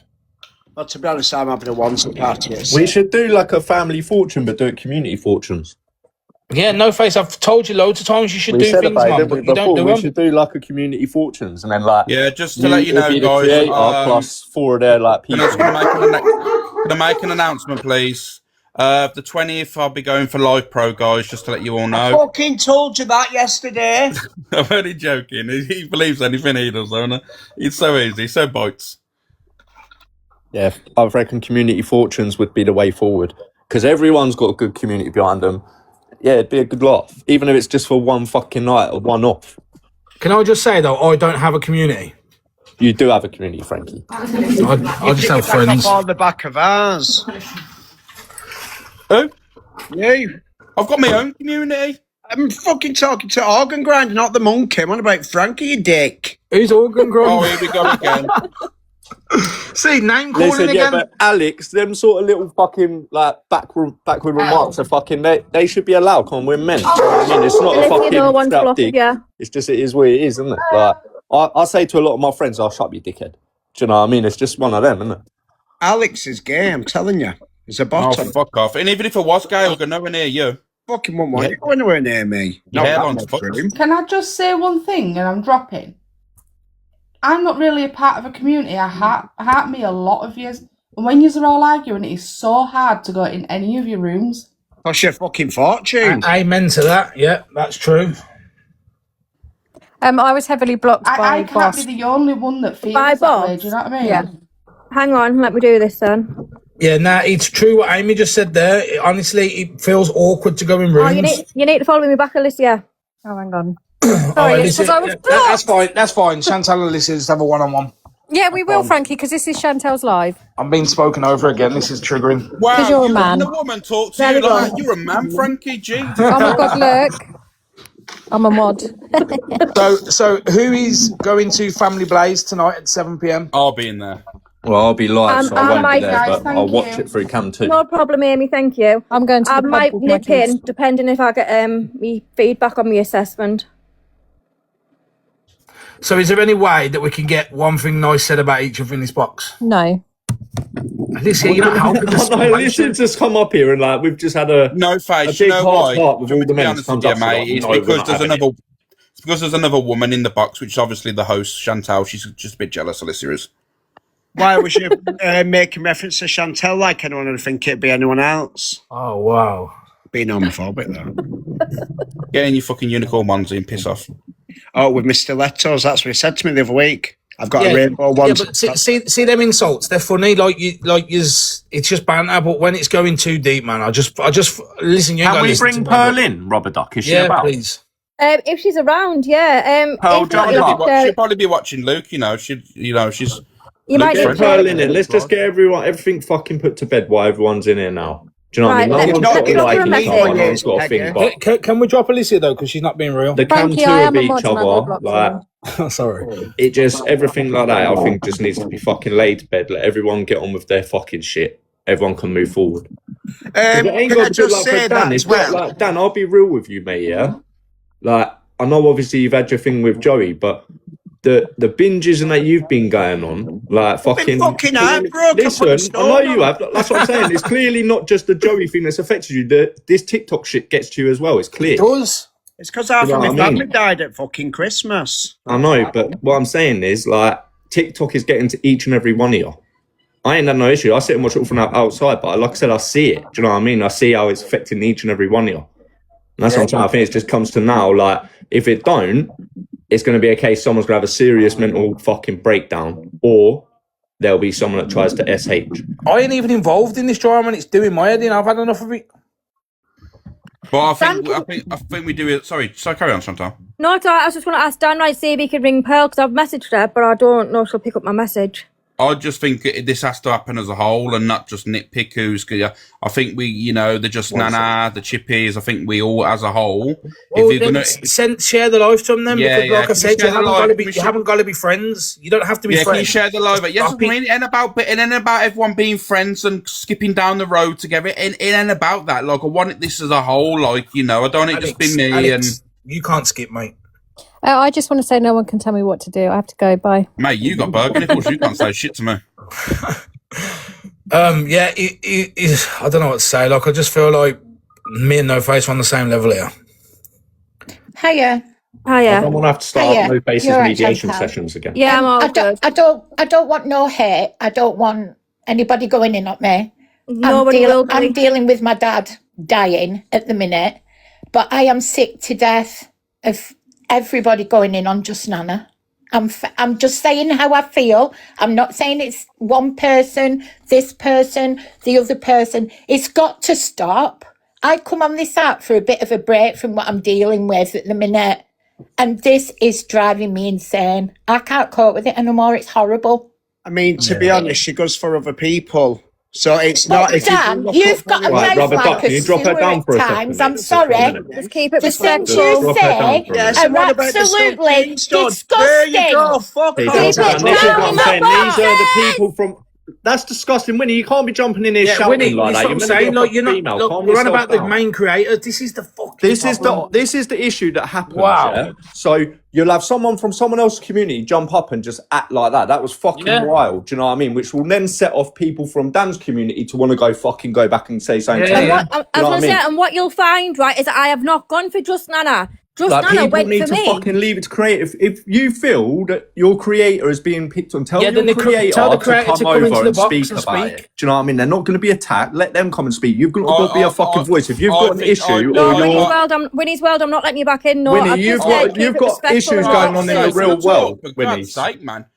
Well, to be honest, I'm having a once-a party. We should do like a family fortune, but do it community fortunes. Yeah, No Face, I've told you loads of times you should do things, man, but you don't do them. We should do like a community fortunes, and then like... Yeah, just to let you know, guys. Plus 4 of their like people. Gonna make an announcement, please. The 20th, I'll be going for Live Pro, guys, just to let you all know. I fucking told you that yesterday. I'm only joking. He believes anything he does, don't he? It's so easy, so bites. Yeah, I reckon community fortunes would be the way forward, because everyone's got a good community behind them. Yeah, it'd be a good laugh, even if it's just for one fucking night or one off. Can I just say, though, I don't have a community. You do have a community, Frankie. I just have friends. On the back of ours. Who? You. I've got my own community. I'm fucking talking to Organ Grinder, not the monkey. I'm on about Frankie, you dick. Who's Organ Grinder? Oh, here we go again. See, name calling again. Yeah, but Alex, them sort of little fucking like backward remarks are fucking. They should be allowed. Come on, we're men. I mean, it's not a fucking strap dig. It's just it is what it is, isn't it? Like I say to a lot of my friends, "I'll shut up, you dickhead." Do you know what I mean? It's just one of them, isn't it? Alex is gay. I'm telling you, he's a bottom. Oh, fuck off! And even if it was gay, I'll go nowhere near you. Fucking won't want you go anywhere near me. Can I just say one thing, and I'm dropping? I'm not really a part of a community. I hurt me a lot of years. And when you're all arguing, it is so hard to go in any of your rooms. Cost your fucking fortune. Amen to that. Yeah, that's true. I was heavily blocked by I can't be the only one that feels that way. Do you know what I mean? Yeah. Hang on, let me do this then. Yeah, it's true what Amy just said there. Honestly, it feels awkward to go in rooms. Oh, you need to follow me back, Alicia. Oh, hang on. Sorry, that's fine. Chantal and Alicia just have a one-on-one. Yeah, we will, Frankie, because this is Chantal's live. I'm being spoken over again. This is triggering. Wow, because you're a man. The woman talks to you like you're a man, Frankie. Gee. Oh my God, look. I'm a mod. So who is going to Family Blaze tonight at 7 p.m? I'll be in there. Well, I'll be live, so I won't be there, but I'll watch it through Cam too. No problem, Amy, thank you. I'm going to I might nip in, depending if I get me feedback on my assessment. So is there any way that we can get one thing nice said about each other in this box? No. Alicia, you're not helping the situation. Alicia's just come up here and like we've just had a face. big You know heart why? with all the men that comes up. Mate, it's because there's another woman in the box, which is obviously the host, Chantal. She's just a bit jealous, Alicia is. Why was you making reference to Chantal like anyone would think it'd be anyone else? Oh, wow. Being homophobic, though. Get in your fucking unicorn onesie and piss off. Oh, with my stilettos. That's what he said to me the other week. I've got a rainbow one. Yeah, but see them insults. They're funny. It's just banter. But when it's going too deep, man, I just listen. You Can we bring Pearl in, Robert Duck? Is she about? Please. If she's around, yeah. Pearl, she'll probably be watching Luke. You know, she's. You might get Pearl in it. Let's just get everything fucking put to bed while everyone's in here now. Do you know what I mean? Can we drop Alicia though? Because she's not being real. They can two of each other. Like, sorry. It just everything like that. I think just needs to be fucking laid to bed. Let everyone get on with their fucking shit. Everyone can move forward. Can I just say that as well? Like, Dan, I'll be real with you, mate. Yeah. Like I know, obviously you've had your thing with Joey, but the binges and that you've been going on, like fucking listen, I know you have. That's what I'm saying. It's clearly not just the Joey thing that's affected you. This TikTok shit gets to you as well. It's clear. It does. It's because half of my family died at fucking Christmas. I know, but what I'm saying is, like, TikTok is getting to each and every one of you. I ain't had no issue. I sit and watch it all from outside, but like I said, I see it. Do you know what I mean? I see how it's affecting each and every one of you. And that's what I'm saying. I think it just comes to now, like, if it don't, it's going to be a case someone's going to have a serious mental fucking breakdown, or there'll be someone that tries to SH. I ain't even involved in this drama, and it's doing my head in. I've had enough of it. But I think we do it. Sorry, carry on, Chantal. No, it's all right. I was just going to ask Dan, right, see if he could ring Pearl, because I've messaged her, but I don't know if she'll pick up my message. I just think this has to happen as a whole and not just nitpick who's. I think the Just Nana, the Chippies. I think we all, as a whole, if you're gonna share the live to them, because like I said, you haven't got to be friends. You don't have to be friends. Can you share the live? Yes, I mean, and about everyone being friends and skipping down the road together, and about that. Like I want this as a whole. Like I don't want it just be me. Alex, and you can't skip, mate. I just want to say no one can tell me what to do. I have to go. Bye. Mate, you got burger nipples. You can't say shit to me. Yeah, I don't know what to say. Like, I just feel like me and No Face are on the same level here. Hiya. I don't want to have to start No Face's mediation sessions again. Yeah, I'm all good. I don't want no hate. I don't want anybody going in on me. I'm dealing with my dad dying at the minute, but I am sick to death of everybody going in on Just Nana. I'm just saying how I feel. I'm not saying it's one person, this person, the other person. It's got to stop. I come on this app for a bit of a break from what I'm dealing with at the minute, and this is driving me insane. I can't cope with it anymore. It's horrible. I mean, to be honest, she goes for other people. So it's not. Dan, you've got a mouth like a sewer at times. I'm sorry. Just keep it the things you say are absolutely disgusting. There you go. Fuck off. These are the people from. That's disgusting, Winnie. You can't be jumping in here shouting Winnie, like that. I'm saying, like, you're not. Look, we're on about the main creator. This is the fucking. This is the issue that happens. Wow. Yeah? So you'll have someone from someone else's community jump up and just act like that. That was fucking wild. Do you know what I mean? Which will then set off people from Dan's community to want to go back and say something. And what you'll find, right, is that I have not gone for Just Nana. Just like, Nana people went need for to me. fucking leave it to creative. If you feel that your creator is being picked on, tell your creator to come over and speak about it. Do you know what I mean? They're not going to be attacked. Let them come and speak. You've got to be a fucking voice. If you've got an issue, Winnie's World, I'm not letting you back in. No, Winnie, you've got issues going on in the real world. Winnie,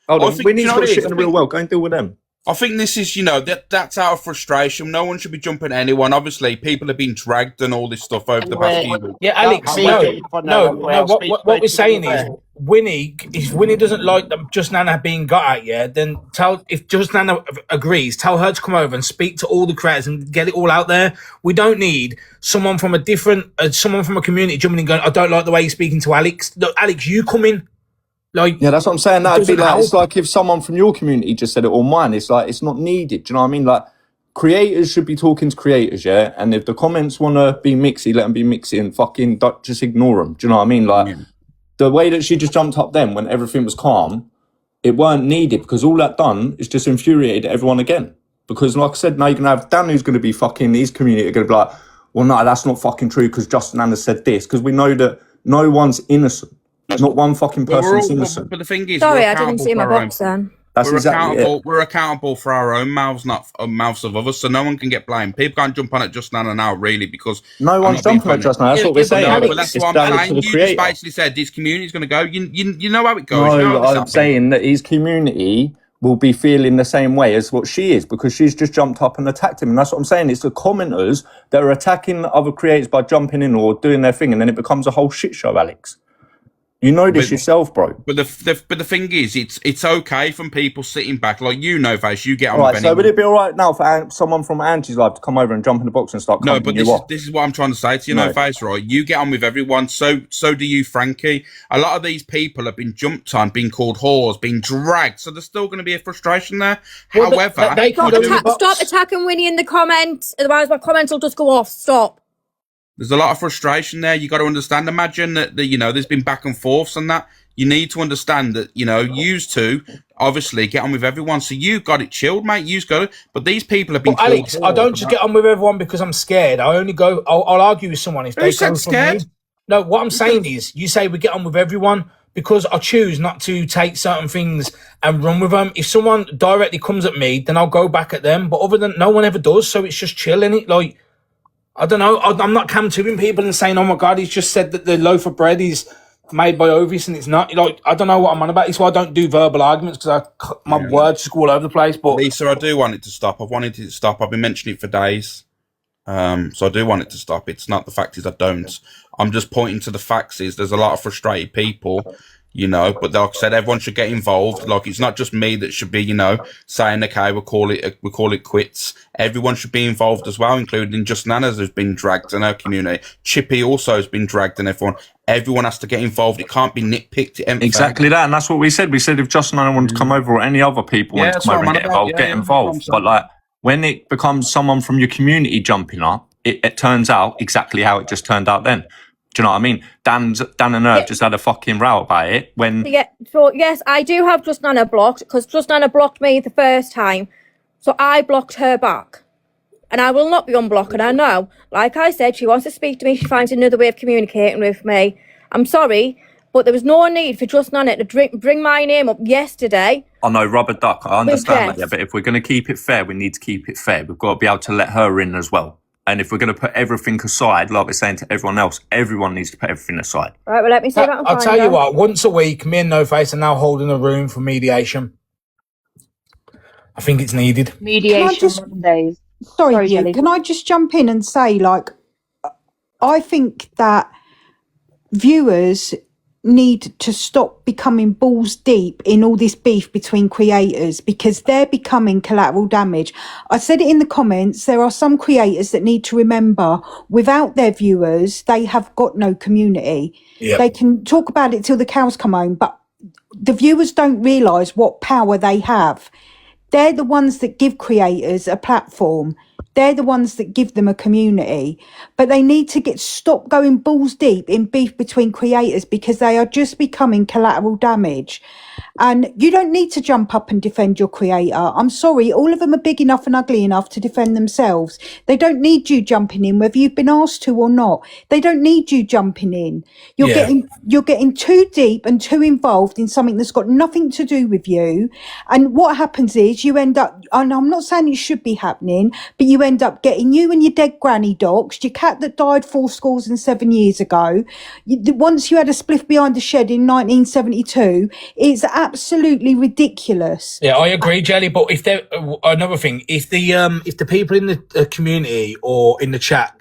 hold on. Winnie's got shit in the real world. Go and deal with them. I think this is, that's out of frustration. No one should be jumping at anyone. Obviously, people have been dragged and all this stuff over the past few weeks. Yeah, Alex, no. What we're saying is, Winnie, if Winnie doesn't like Just Nana being got at, then if Just Nana agrees, tell her to come over and speak to all the creators and get it all out there. We don't need someone from someone from a community jumping in and going, I don't like the way you're speaking to Alex. Look, Alex, you come in. That's what I'm saying. That'd be like, it's like if someone from your community just said it or mine. It's like, it's not needed. Do you know what I mean? Like, creators should be talking to creators, yeah? And if the comments want to be mixy, let them be mixy and fucking just ignore them. Do you know what I mean? Like, the way that she just jumped up then when everything was calm, it weren't needed because all that done is just infuriated everyone again. Because like I said, now you're going to have Dan who's going to be fucking, his community are going to be like, well, no, that's not fucking true because Justin Anna said this. Because we know that no one's innocent. Not one fucking person's innocent. But the thing is, Sorry, I didn't see my box then. That's exactly it. We're accountable for our own mouths, not mouths of others. So no one can get blamed. People can't jump on it just now, really, because no one's jumping on it just now. That's what we're saying. No, but that's what I'm saying. You just basically said this community is going to go. You know how it goes. No, you know I'm saying that his community will be feeling the same way as what she is because she's just jumped up and attacked him. And that's what I'm saying. It's the commenters that are attacking other creators by jumping in or doing their thing, and then it becomes a whole shit show, Alex. You know this yourself, bro. But the thing is, it's okay from people sitting back, like Face. You get on. Right. With So would it be all right now for someone from Angie's life to come over and jump in the box and start? No, but this is what I'm trying to say to you, Face. Right? You get on with everyone. So do you, Frankie. A lot of these people have been jumped on, been called whores, been dragged. So there's still going to be a frustration there. Well, However, stop attacking Winnie in the comments. Otherwise, my comments will just go off. Stop. There's a lot of frustration there. You got to understand. Imagine that there's been back and forths and that. You need to understand that used to obviously get on with everyone. So you got it chilled, mate. You've got it. But these people have been. But Alex, I don't just get on with everyone because I'm scared. I only go. I'll argue with someone if they go for me. No, what I'm saying is, you say we get on with everyone because I choose not to take certain things and run with them. If someone directly comes at me, then I'll go back at them. But other than no one ever does, so it's just chill, innit? Like. I don't know. I'm not Cam2ing people and saying, "Oh my God, he's just said that the loaf of bread is made by Ovis and it's not." Like, I don't know what I'm on about. It's why I don't do verbal arguments because my words just go all over the place. But Lisa, I do want it to stop. I've wanted it to stop. I've been mentioning it for days. So I do want it to stop. It's not the fact is I don't. I'm just pointing to the facts. Is there's a lot of frustrated people. But like I said, everyone should get involved. Like, it's not just me that should be, saying, okay, we'll call it quits. Everyone should be involved as well, including Just Nanas who's been dragged in her community. Chippy also has been dragged and everyone has to get involved. It can't be nitpicked. Exactly that. And that's what we said. We said if Just Nana wanted to come over or any other people want to come over and get involved, get involved. But like, when it becomes someone from your community jumping up, it turns out exactly how it just turned out then. Do you know what I mean? Dan and Herb just had a fucking row about it when. Yeah. So yes, I do have Just Nana blocked because Just Nana blocked me the first time, so I blocked her back, and I will not be unblocked. And I know, like I said, she wants to speak to me. She finds another way of communicating with me. I'm sorry, but there was no need for Just Nana to bring my name up yesterday. I know, Rubber Duck. I understand that, yeah, but if we're going to keep it fair, we need to keep it fair. We've got to be able to let her in as well. And if we're going to put everything aside, like we're saying to everyone else, everyone needs to put everything aside. Right, well, let me see that. I'll tell you what, once a week, me and No Face are now holding a room for mediation. I think it's needed. Mediation Mondays. Sorry, Jelly. Can I just jump in and say, like, I think that viewers need to stop becoming balls deep in all this beef between creators because they're becoming collateral damage. I said it in the comments, there are some creators that need to remember without their viewers, they have got no community. Yep. They can talk about it till the cows come home, but the viewers don't realise what power they have. They're the ones that give creators a platform. They're the ones that give them a community, but they need to stop going balls deep in beef between creators because they are just becoming collateral damage. And you don't need to jump up and defend your creator. I'm sorry, all of them are big enough and ugly enough to defend themselves. They don't need you jumping in, whether you've been asked to or not. They don't need you jumping in. You're getting too deep and too involved in something that's got nothing to do with you. And what happens is you end up, and I'm not saying it should be happening, but you end up getting you and your dead granny doxed, your cat that died 7 years ago. Once you had a spliff behind the shed in 1972, it's absolutely ridiculous. Yeah, I agree, Jelly. But if another thing, if the people in the community or in the chat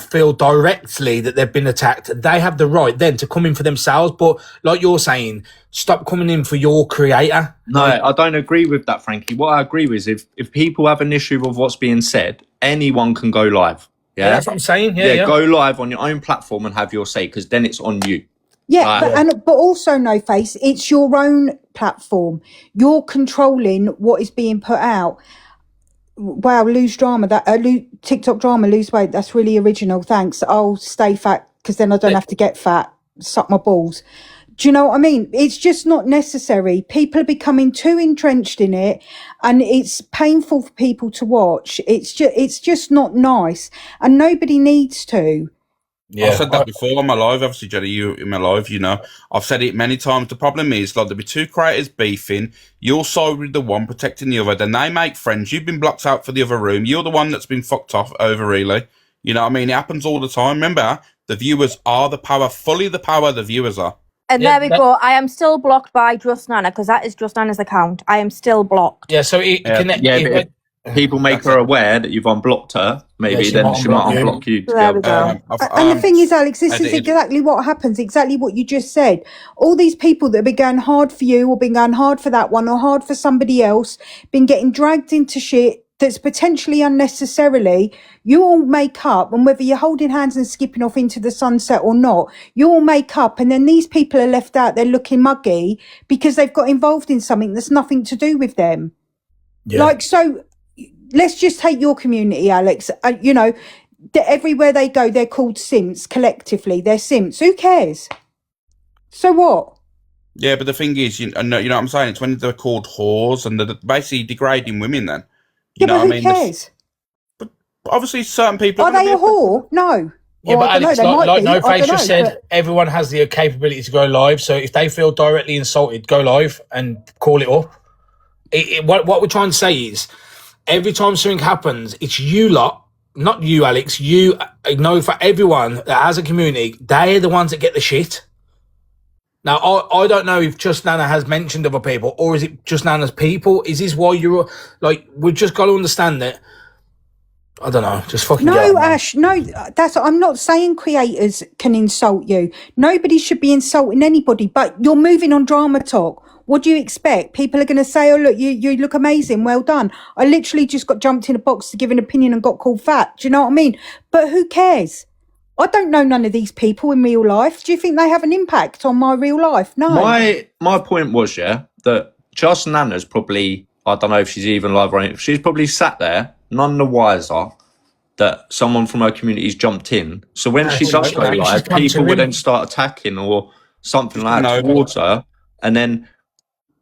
feel directly that they've been attacked, they have the right then to come in for themselves. But like you're saying, stop coming in for your creator. No, I don't agree with that, Frankie. What I agree with is if people have an issue with what's being said, anyone can go live. Yeah, that's what I'm saying. Yeah, go live on your own platform and have your say, because then it's on you. Yeah, but also, No Face, it's your own platform. You're controlling what is being put out. Wow, lose drama, TikTok drama, lose weight. That's really original. Thanks. I'll stay fat because then I don't have to get fat. Suck my balls. Do you know what I mean? It's just not necessary. People are becoming too entrenched in it, and it's painful for people to watch. It's just not nice, and nobody needs to. I've said that before on my live. Obviously, Jenny, you in my live, you know. I've said it many times. The problem is, like, there'll be two creators beefing. You'll side with the one, protecting the other. Then they make friends. You've been blocked out for the other room. You're the one that's been fucked off over, really. You know what I mean? It happens all the time. Remember, the viewers are the power. Fully the power the viewers are. And there we go. I am still blocked by Just Nana because that is Just Nana's account. I am still blocked. Yeah, so but if people make her aware that you've unblocked her, maybe then she might unblock you. There we go. And the thing is, Alex, this is exactly what happens, exactly what you just said. All these people that have been going hard for you or been going hard for that one or hard for somebody else, been getting dragged into shit that's potentially unnecessarily, you all make up, and whether you're holding hands and skipping off into the sunset or not, you all make up, and then these people are left out there looking muggy because they've got involved in something that's nothing to do with them. Yeah. Like, so let's just take your community, Alex. You know, everywhere they go, they're called simps collectively. They're simps. Who cares? So what? Yeah, but the thing is, you know what I'm saying? It's when they're called whores and they're basically degrading women then. You know but what who I mean? cares? But obviously certain people... Are they a whore? No. Yeah, Or but I don't Alex, know, they might like be. No I Face don't just know, said, but- everyone has the capability to go live. So if they feel directly insulted, go live and call it up. What we're trying to say is, every time something happens, it's you lot, not you, Alex. You know, for everyone that has a community, they're the ones that get the shit. Now, I don't know if Just Nana has mentioned other people, or is it Just Nana's people? Is this why you're like? We've just got to understand that. I don't know. Just fucking. No, Ash. No, I'm not saying creators can insult you. Nobody should be insulting anybody. But you're moving on Drama Talk. What do you expect? People are going to say, "Oh, look, you look amazing. Well done." I literally just got jumped in a box to give an opinion and got called fat. Do you know what I mean? But who cares? I don't know none of these people in real life. Do you think they have an impact on my real life? No. My point was, that Just Nana's probably, I don't know if she's even live or anything, she's probably sat there, none the wiser that someone from her community's jumped in. So when she does go live, people would then start attacking or something like that towards her. And then,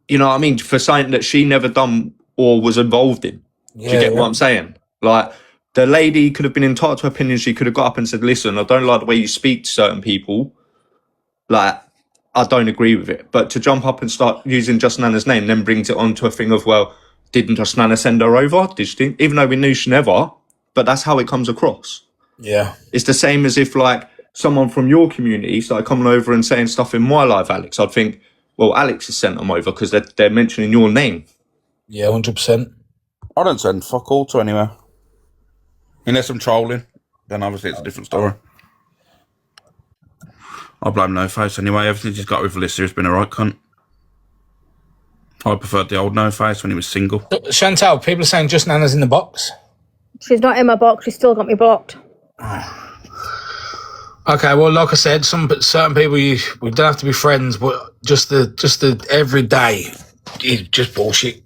you know what I mean, for something that she never done or was involved in. Do you get what I'm saying? Like, the lady could have been entitled to her opinion. She could have got up and said, listen, I don't like the way you speak to certain people. Like, I don't agree with it. But to jump up and start using Just Nana's name then brings it on to a thing of, well, didn't Just Nana send her over? Did she? Even though we knew she never. But that's how it comes across. Yeah. It's the same as if, like, someone from your community started coming over and saying stuff in my life, Alex. I'd think, well, Alex has sent them over because they're mentioning your name. Yeah, 100%. I don't send fuck all to anywhere. Unless I'm trolling, then obviously it's a different story. I blame No Face anyway. Everything he's got with Alyssa has been a right cunt. I preferred the old No Face when he was single. Chantal, people are saying Just Nana's in the box. She's not in my box. She's still got me blocked. Okay, well, like I said, certain people we don't have to be friends, but just the everyday is just bullshit.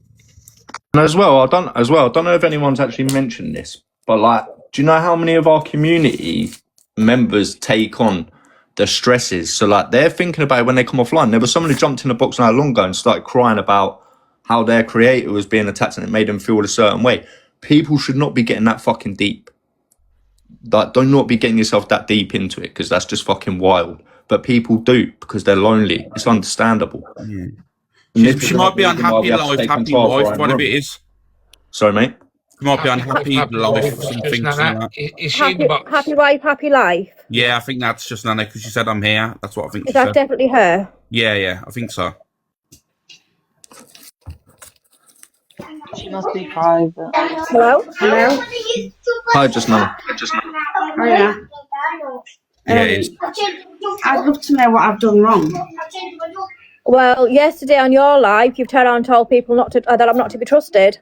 And I don't know if anyone's actually mentioned this, but like, do you know how many of our community members take on the stresses? So like, they're thinking about it when they come offline. There was someone who jumped in a box not long ago and started crying about how their creator was being attacked and it made them feel a certain way. People should not be getting that fucking deep. Like, do not be getting yourself that deep into it because that's just fucking wild. But people do because they're lonely. It's understandable. Yeah. She might be unhappy life, happy wife, whatever it is. Sorry, mate. She might be unhappy life, something like that. Is she in the box? Happy wife, happy life. Yeah, I think that's Just Nana because she said I'm here. That's what I think Is she that said. definitely her? Yeah, I think so. She must be private. Hello? Hi, Just Nana. Oh, yeah. Yeah, it is. I'd love to know what I've done wrong. Well, yesterday on your live, you've turned around and told people that I'm not to be trusted.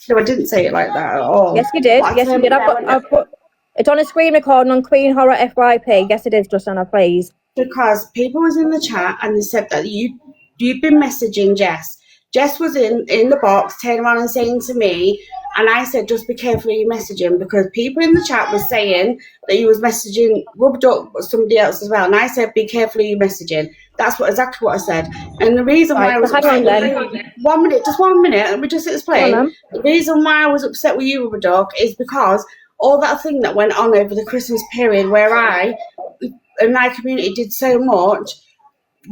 No, I didn't say it like that at all. Yes, you did. Yes, you did. I've put it's on a screen recording on Queen Horror FYP. Yes, it is, Just Nana, please. Because people was in the chat and they said that you'd been messaging Jess. Jess was in the box, turning around and saying to me, And I said, just be careful who you're messaging, because people in the chat were saying that you was messaging Rubber Duck, but somebody else as well. And I said, be careful who you're messaging. That's exactly what I said. And the reason why I was upset with you, 1 minute, just 1 minute, let me just explain. The reason why I was upset with you, Rubber Duck, is because all that thing that went on over the Christmas period, where I and my community did so much,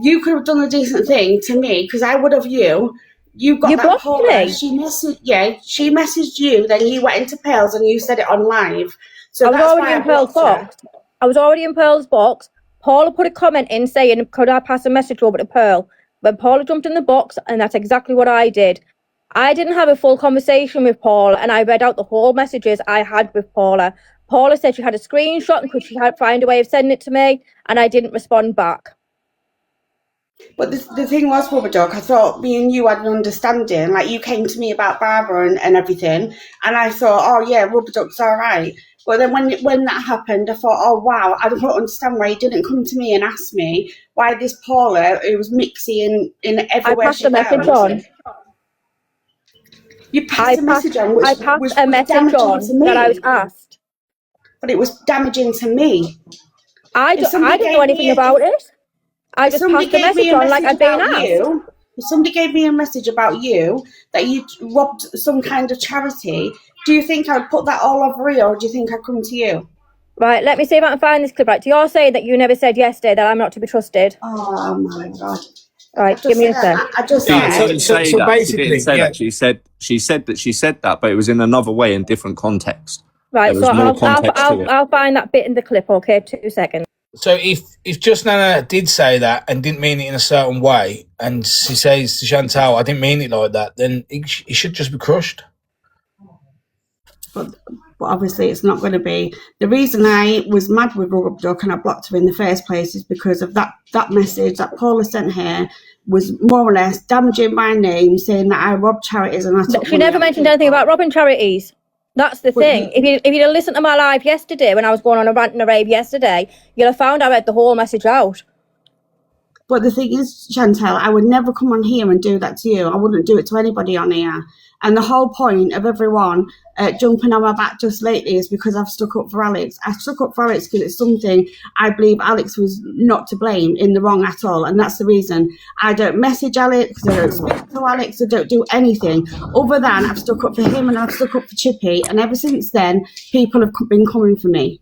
you could have done a decent thing to me, because I would have you. You got that call. She messaged you, then you went into Pearls and you said it on live. So I was already in Pearl's box. I was already in Pearl's box. Paula put a comment in saying, could I pass a message over to Pearl? But Paula jumped in the box, and that's exactly what I did. I didn't have a full conversation with Paula, and I read out the whole messages I had with Paula. Paula said she had a screenshot and could she find a way of sending it to me, and I didn't respond back. But the thing was, Rubber Duck, I thought me and you had an understanding. Like, you came to me about Barbara and everything, and I thought, oh yeah, Rubber Duck's all right. But then when that happened, I thought, oh wow, I don't understand why he didn't come to me and ask me why this Paula, who was mixing in everywhere. I passed a message on. You passed a message on, which I passed was a message on that I was asked. But it was damaging to me. I don't know anything about it. I just passed the message on like I'd been asked. If somebody gave me a message about you, that you robbed some kind of charity, do you think I'd put that all over Rio, or do you think I'd come to you? Right, let me see if I can find this clip. Right, so you're saying that you never said yesterday that I'm not to be trusted? Oh my God. Right, give me a sec. So basically, she said that, but it was in another way, in different context. Right, so I'll find that bit in the clip, okay? 2 seconds. So if Just Nana did say that and didn't mean it in a certain way, and she says to Chantal, I didn't mean it like that, then he should just be crushed. But obviously it's not going to be. The reason I was mad with Rubber Duck and I blocked her in the first place is because of that message that Paula sent her was more or less damaging my name, saying that I robbed charities and I took She never mentioned anything about robbing charities. That's the thing. If you'd have listened to my live yesterday when I was going on a rant and a rave yesterday, you'd have found I read the whole message out. But the thing is, Chantal, I would never come on here and do that to you. I wouldn't do it to anybody on here. And the whole point of everyone jumping on my back just lately is because I've stuck up for Alex. I stuck up for Alex because it's something I believe Alex was not to blame, in the wrong at all. And that's the reason. I don't message Alex, I don't speak to Alex, I don't do anything other than I've stuck up for him and I've stuck up for Chippy. And ever since then, people have been coming for me.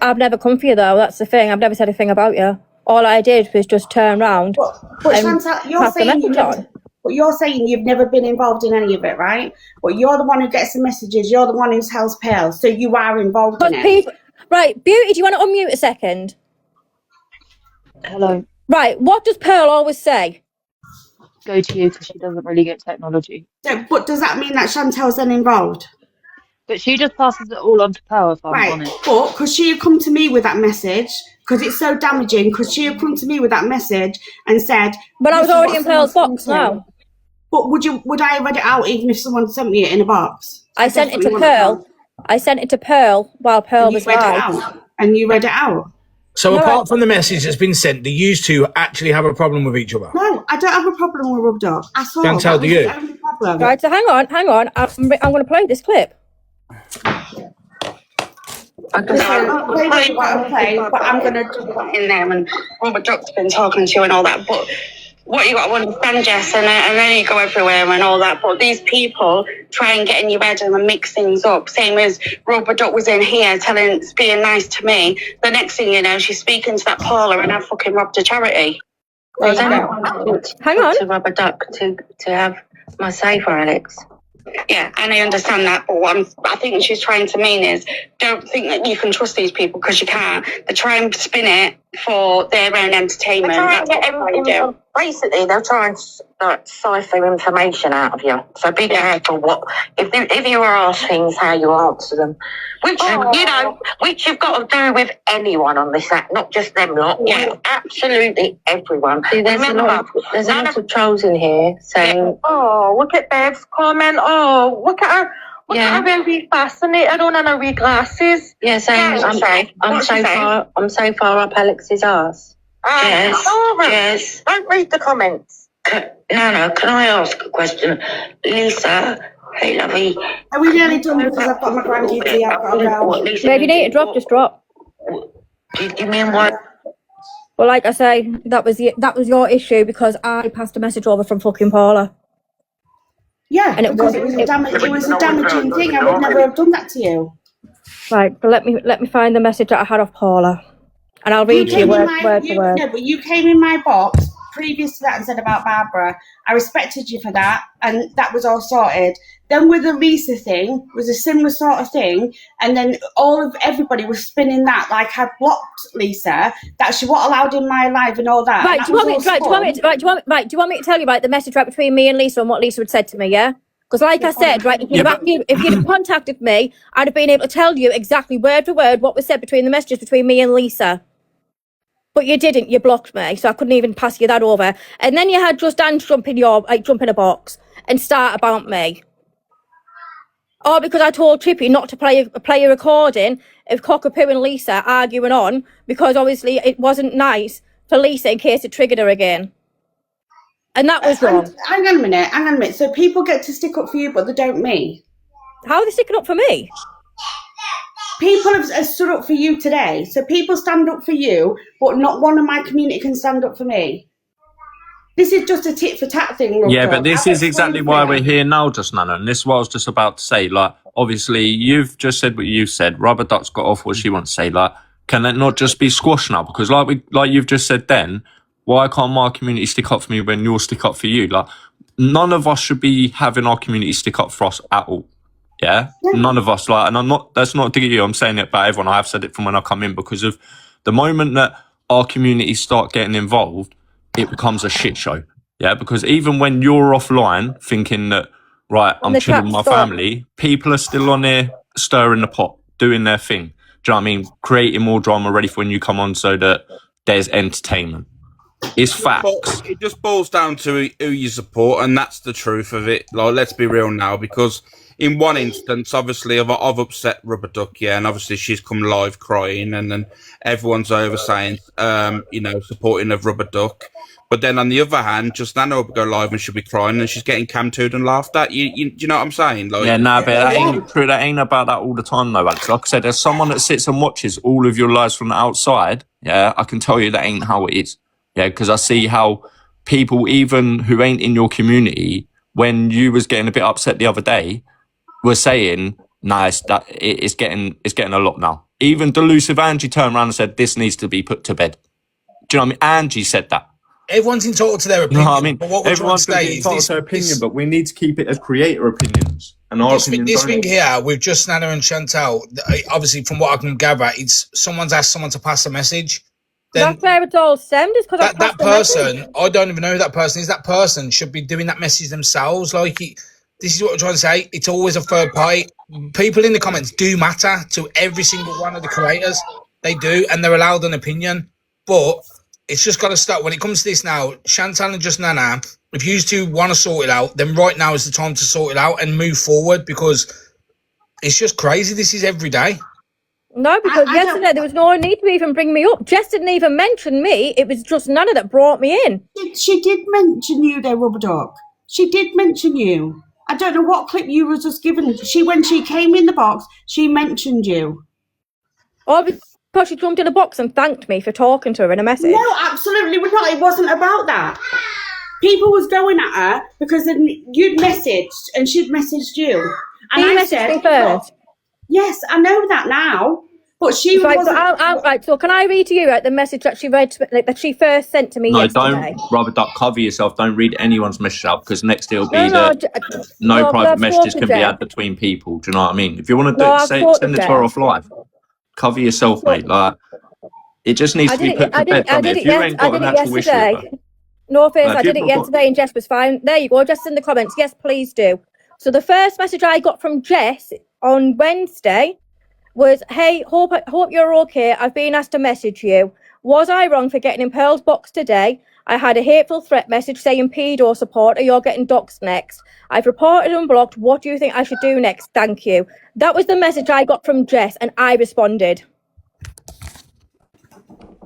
I've never come for you, though. That's the thing. I've never said a thing about you. All I did was just turn round and pass the message on. But you're saying you've never been involved in any of it, right? But you're the one who gets the messages. You're the one who's held Pearl. So you are involved in it. Right, Beauty, do you want to unmute a second? Hello. Right, what does Pearl always say? Go to you because she doesn't really get technology. So, but does that mean that Chantel's then involved? But she just passes it all on to Pearl, if I'm honest. But could she have come to me with that message? Because it's so damaging. Could she have come to me with that message and said... But I was already in Pearl's box now. But would I have read it out even if someone sent me it in a box? I sent it to Pearl. I sent it to Pearl while Pearl was live. And you read it out? So apart from the message that's been sent, do you two actually have a problem with each other? No, I don't have a problem with Rub Dog at all. Chantal, do you? Right, so hang on. I'm going to play this clip. I'm going to jump in there and Robert Duck's been talking to you and all that, but what you got to understand, Jess, and then you go everywhere and all that, but these people try and get in your head and mix things up, same as Robert Duck was in here being nice to me. The next thing you know, she's speaking to that Paula and I fucking robbed a charity. Hang on. To Robert Duck to have my say for Alex. Yeah, and I understand that, but what I think what she's trying to mean is don't think that you can trust these people because you can't. They try and spin it for their own entertainment. That's what they do. Basically, they're trying to cipher information out of you. So be careful if you are asked things, how you answer them. Which which you've got to do with anyone on this app, not just them lot. Yeah, absolutely everyone. See, there's a lot of trolls in here saying, "Oh, look at Bev's comment. Oh, look at her." Look at her very fascinated on her wee glasses. Yeah, saying I'm so far up Alex's ass. Jess, don't read the comments. Nana, can I ask a question? Lisa, hey, lovey. Are we nearly done because I've got my grandkids here? I've got to go. Maybe you need to drop, just drop. Do you mean what? Well, like I say, that was your issue because I passed a message over from fucking Paula. Yeah, and it was a damaging thing. I would never have done that to you. Right, but let me find the message that I had off Paula, and I'll read you word for word. No, but you came in my box previous to that and said about Barbara. I respected you for that, and that was all sorted. Then with the Lisa thing was a similar sort of thing, and then everybody was spinning that like I blocked Lisa, that she wasn't allowed in my life and all that. Right, do you want me to tell you about the message right between me and Lisa and what Lisa had said to me? Yeah, because like I said, right, if you'd contacted me, I'd have been able to tell you exactly word for word what was said between the messages between me and Lisa. But you didn't. You blocked me, so I couldn't even pass you that over. And then you had Just Dance jump in a box and start about me. Or because I told Chippy not to play a recording of Cockapoo and Lisa arguing on because obviously it wasn't nice for Lisa in case it triggered her again. And that was wrong. Hang on a minute. So people get to stick up for you, but they don't me. How are they sticking up for me? People have stood up for you today. So people stand up for you, but not one of my community can stand up for me. This is just a tit for tat thing. Yeah, but this is exactly why we're here now, just Nana. And this is what I was just about to say. Like, obviously, you've just said what you said. Rubber Duck's got off what she wants to say. Like, can it not just be squashed now? Because like you've just said then, why can't my community stick up for me when yours stick up for you? Like, none of us should be having our community stick up for us at all. Yeah? None of us. Like, and that's not digging you. I'm saying it about everyone. I have said it from when I come in because of the moment that our community start getting involved, it becomes a shit show. Yeah, because even when you're offline thinking that, right, I'm chilling with my family, people are still on there stirring the pot, doing their thing. Do you know what I mean? Creating more drama ready for when you come on so that there's entertainment. It's facts. It just boils down to who you support, and that's the truth of it. Like, let's be real now, because in one instance, obviously, I've upset Rubber Duck, yeah, and obviously she's come live crying, and then everyone's over saying, supporting of Rubber Duck. But then on the other hand, just Nana will go live and she'll be crying, and she's getting cam-tooed and laughed at. You know what I'm saying? Like, yeah, but that ain't true. That ain't about that all the time, though, Alex. Like I said, there's someone that sits and watches all of your lives from the outside. Yeah, I can tell you that ain't how it is. Yeah, because I see how people, even who ain't in your community, when you was getting a bit upset the other day, were saying, "Nice, it's getting a lot now." Even Delusive Angie turned around and said, "This needs to be put to bed." Do you know what I mean? Angie said that. Everyone's entitled to their opinion. You know what I mean? But what we're trying to say is this opinion, but we need to keep it as creator opinions. And our opinions. This thing here with just Nana and Chantal, obviously from what I can gather, it's someone's asked someone to pass a message. Then that's where it's all stemmed, is because that person, I don't even know who that person is. That person should be doing that message themselves. Like, this is what we're trying to say. It's always a third party. People in the comments do matter to every single one of the creators. They do, and they're allowed an opinion. But it's just got to start. When it comes to this now, Chantal and just Nana, if you two want to sort it out, then right now is the time to sort it out and move forward, because it's just crazy. This is every day. No, because yesterday there was no need to even bring me up. Jess didn't even mention me. It was just Nana that brought me in. She did mention you there, Rubber Duck. She did mention you. I don't know what clip you were just given. When she came in the box, she mentioned you. Oh, because she jumped in a box and thanked me for talking to her in a message. No, absolutely not. It wasn't about that. People was going at her because then you'd messaged and she'd messaged you. And you messaged me first. Yes, I know that now. But she wasn't. Right, so can I read to you the message that she read, that she first sent to me yesterday? Don't, Rubber Duck, cover yourself. Don't read anyone's message out, because next it'll be no private messages can be had between people. Do you know what I mean? If you want to send it to her off live. Cover yourself, mate. Like, it just needs to be put to bed. If you ain't got an actual issue with it. No offense, I did it yesterday and Jess was fine. There you go, Jess in the comments. Yes, please do. So the first message I got from Jess on Wednesday was, "Hey, hope you're okay. I've been asked to message you. Was I wrong for getting in Pearl's box today? I had a hateful threat message saying pedo supporter, you're getting doxed next. I've reported and blocked. What do you think I should do next? Thank you." That was the message I got from Jess, and I responded.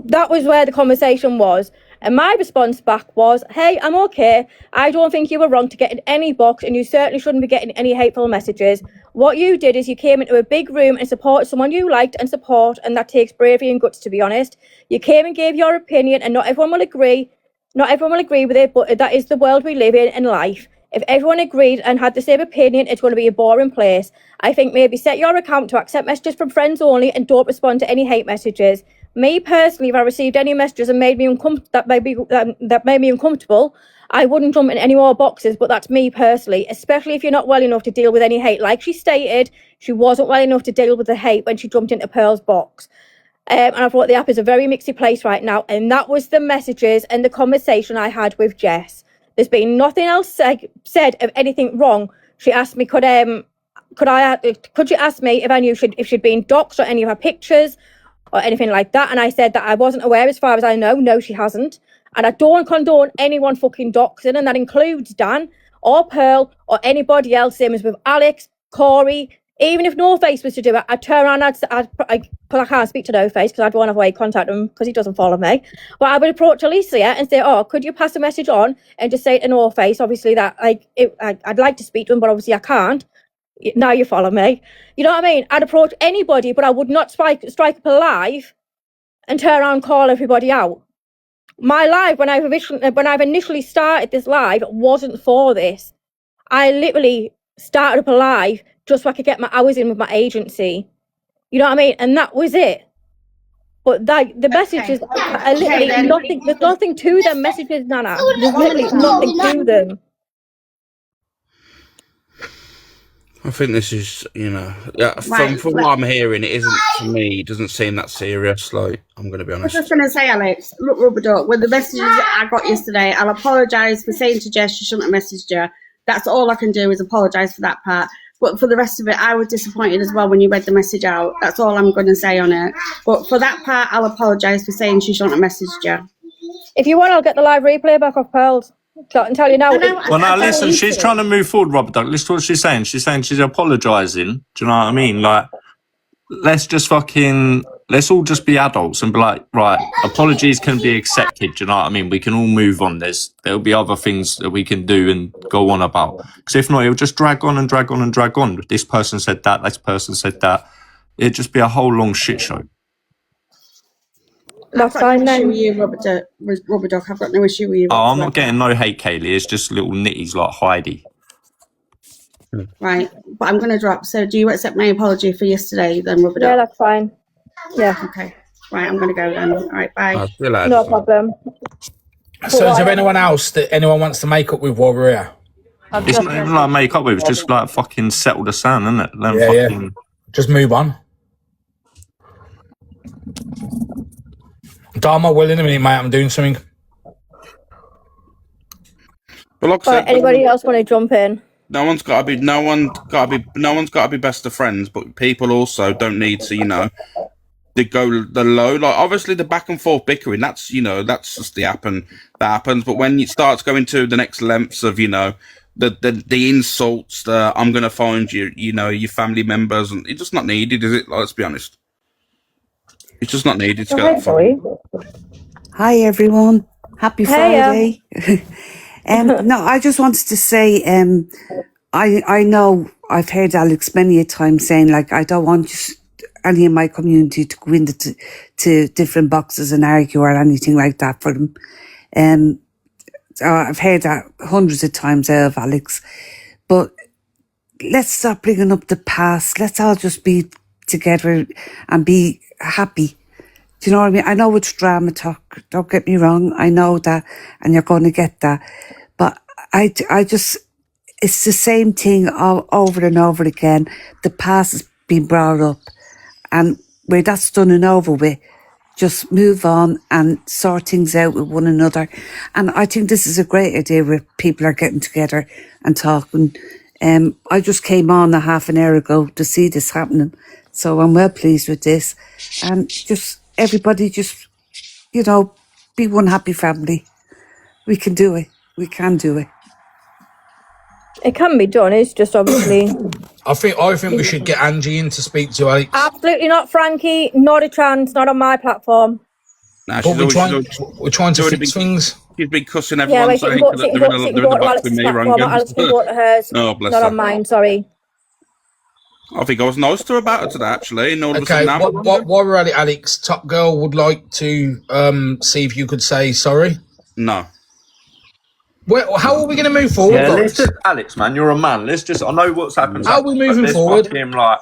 That was where the conversation was. And my response back was, hey, I'm okay. I don't think you were wrong to get in any box, and you certainly shouldn't be getting any hateful messages. What you did is you came into a big room and supported someone you liked and support, and that takes bravery and guts, to be honest. You came and gave your opinion, and not everyone will agree. Not everyone will agree with it, but that is the world we live in life. If everyone agreed and had the same opinion, it's going to be a boring place. I think maybe set your account to accept messages from friends only and don't respond to any hate messages. Me personally, if I received any messages and made me that made me uncomfortable, I wouldn't jump in any more boxes, but that's me personally, especially if you're not well enough to deal with any hate. Like she stated, she wasn't well enough to deal with the hate when she jumped into Pearl's box. And I thought the app is a very mixy place right now. And that was the messages and the conversation I had with Jess. There's been nothing else said of anything wrong. She asked me, could you ask me if I knew if she'd been doxxed or any of her pictures or anything like that? And I said that I wasn't aware as far as I know. No, she hasn't. And I don't condone anyone fucking doxing, and that includes Dan or Pearl or anybody else. Same as with Alex, Corey. Even if No Face was to do it, I'd turn around and I can't speak to No Face because I'd want to have a way to contact him because he doesn't follow me. But I would approach Alicia and say, oh, could you pass a message on and just say to No Face, obviously, that I'd like to speak to him, but obviously I can't. Now you follow me. You know what I mean? I'd approach anybody, but I would not strike up a live and turn around and call everybody out. My live, when I've initially started this live, wasn't for this. I literally started up a live just so I could get my hours in with my agency. You know what I mean? And that was it. But the messages are literally nothing. There's nothing to them messages, Nana. There's literally nothing to them. I think this is, from what I'm hearing, it isn't, for me, it doesn't seem that serious, like, I'm going to be honest. I was just going to say, Alex, look, Rubber Duck, with the messages I got yesterday, I'll apologise for saying to Jess she shouldn't have messaged her. That's all I can do is apologise for that part. But for the rest of it, I was disappointed as well when you read the message out. That's all I'm going to say on it. But for that part, I'll apologise for saying she shouldn't have messaged you. If you want, I'll get the live replay back off Pearls. I can tell you now. Well, now listen, she's trying to move forward, Robert Duck. Listen to what she's saying. She's saying she's apologising. Do you know what I mean? Like, let's all just be adults and be like, right, apologies can be accepted. Do you know what I mean? We can all move on. There'll be other things that we can do and go on about. Because if not, it'll just drag on and drag on and drag on. This person said that, this person said that. It'd just be a whole long shit show. That's fine then. Rubber Duck. I've got no issue with you. Oh, I'm not getting no hate, Kaylee. It's just little nitties like Heidi. Right, but I'm going to drop. So do you accept my apology for yesterday then, Rubber Duck? Yeah, that's fine. Yeah. Okay. Right, I'm going to go then. All right, bye. No problem. So is there anyone else that anyone wants to make up with Warrior? It's not even like make up with, it's just like fucking settle the sound, isn't it? Then Yeah. Just move on. Dharma, well, in a minute, mate, I'm doing something. But like I said, anybody else want to jump in? No one's got to be best of friends, but people also don't need to, they go the low. Like obviously the back and forth bickering, that's just that happens. But when it starts going to the next lengths of, the insults, I'm gonna find you, your family members, and it's just not needed, is it? Like, let's be honest. It's just not needed to go that far. Hi everyone. Happy Friday. No, I just wanted to say, I know I've heard Alex many a time saying, like, I don't want any of my community to go into to different boxes and argue or anything like that for them. I've heard that hundreds of times out of Alex. But let's stop bringing up the past. Let's all just be together and be happy. Do you know what I mean? I know it's drama talk. Don't get me wrong. I know that, and you're going to get that. But I just, it's the same thing all over and over again. The past has been brought up, and where that's done and over with, just move on and sort things out with one another. And I think this is a great idea where people are getting together and talking. I just came on a half an hour ago to see this happening. So I'm well pleased with this. And just everybody just, be one happy family. We can do it. We can do it. It can be done. It's just obviously... I think we should get Angie in to speak to Alex. Absolutely not, Frankie. Not a chance. Not on my platform. Nah, But we're trying to fix things. She's been cussing Yeah, everyone wait, you saying can go, that you can they're go, in you the can go to box with Alex's me, platform. Alex can go to hers. Oh, bless Not her. on mine, sorry. I think I was nice to her about it today, actually. And all of a Okay, sudden, while we're at it, Alex, Top Girl would like to see if you could say sorry. No. Well, how are we going to move forward, Yeah, let's guys? just, Alex, man, you're a man. Let's just, I know what's happened. How are we moving forward? Fucking, like,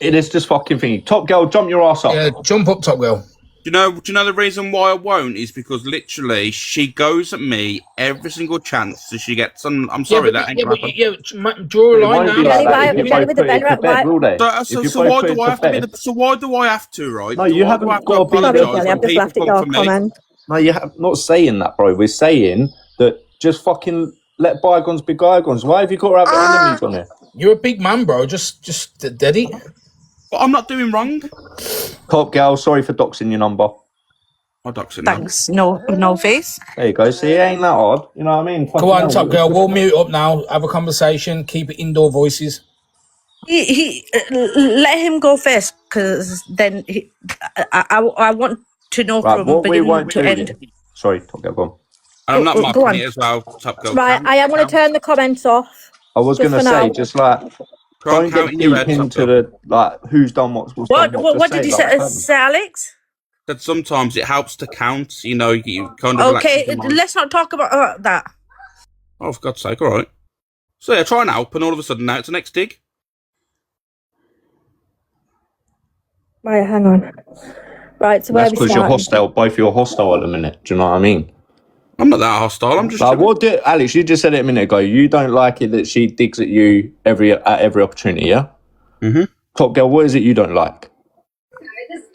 it is just fucking thing. Top Girl, jump your ass up. Yeah, jump up, Top Girl. Do you know the reason why I won't is because literally she goes at me every single chance that she gets. I'm sorry, that ain't gonna happen. Draw a line now. So why do I have to be? So why do I have to? Right? No, you haven't got to be. I've just left it your comment. No, you have not saying that, bro. We're saying that just fucking let bygones be bygones. Why have you got to have enemies on it? You're a big man, bro. Just dead it. But I'm not doing wrong. Top Girl, sorry for doxing your number. I'll dox it. Thanks. No face. There you go. See, it ain't that hard. You know what I mean? Come on, Top Girl. We'll mute up now. Have a conversation. Keep it indoor voices. He let him go first, because then I want to know Right, from what we beginning won't to do end. is- Sorry, Top Girl, go on. And I'm not Go mocking on. it as well, Top Girl. Right, I am going to turn the comments off. I was Just going to for say, now. just like, don't get deep into the, like, who's done what's done what. What Just did you like say, what happened. Alex? That sometimes it helps to count. You know, you kind of. Okay, relax your mind. let's not talk about that. Oh, for God's sake! All right. So yeah, try and help, and all of a sudden now it's an next dig. Right, hang on. Right, so where That's we because you're starting? hostile. Both of you are hostile at the minute. Do you know what I mean? I'm not that hostile. I'm just. Like, what did Alex? You just said it a minute ago. You don't like it that she digs at you at every opportunity. Yeah. Mm-hmm. Top Girl, what is it you don't like?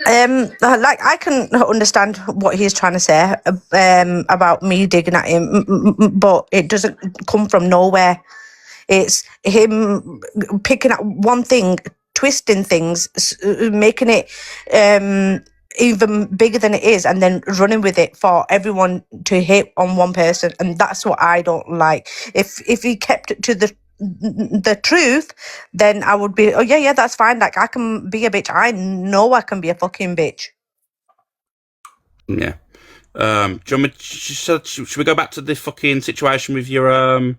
Like, I can understand what he's trying to say about me digging at him, but it doesn't come from nowhere. It's him picking up one thing, twisting things, making it even bigger than it is, and then running with it for everyone to hit on one person, and that's what I don't like. If he kept it to the truth, then I would be, oh yeah, that's fine. Like, I can be a bitch. I know I can be a fucking bitch. Yeah. Do you want me should we go back to the fucking situation with your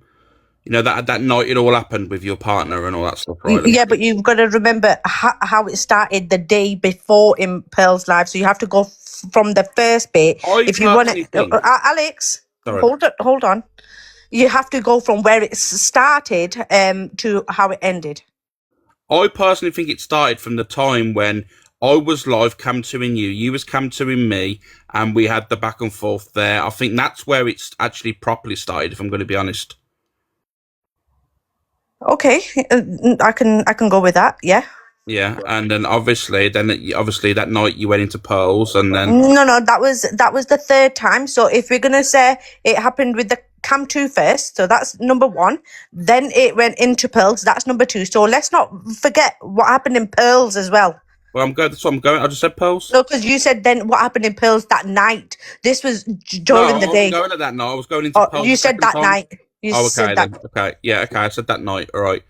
you know, that night it all happened with your partner and all that stuff, right? Yeah, but you've got to remember how it started the day before in Pearl's life. So you have to go from the first bit. If you want to, Alex, Sorry. hold on. You have to go from where it started to how it ended. I personally think it started from the time when I was live cam 2ing you was cam 2ing me, and we had the back and forth there. I think that's where it's actually properly started, if I'm going to be honest. Okay, I can go with that. Yeah. Yeah, and then obviously that night you went into Pearls, and then No, that was the third time. So if we're gonna say it happened with the Cam 2 first, so that's number one. Then it went into Pearls, that's number two. So let's not forget what happened in Pearls as well. well, I'm going. That's what I'm going. I just said Pearls. No, because you said then what happened in Pearls that night. This was during the I wasn't day. going at that night. I was going into Pearls. You the said second that time. night. You Oh, okay said then. that. Okay, yeah, okay. I said that night. All right.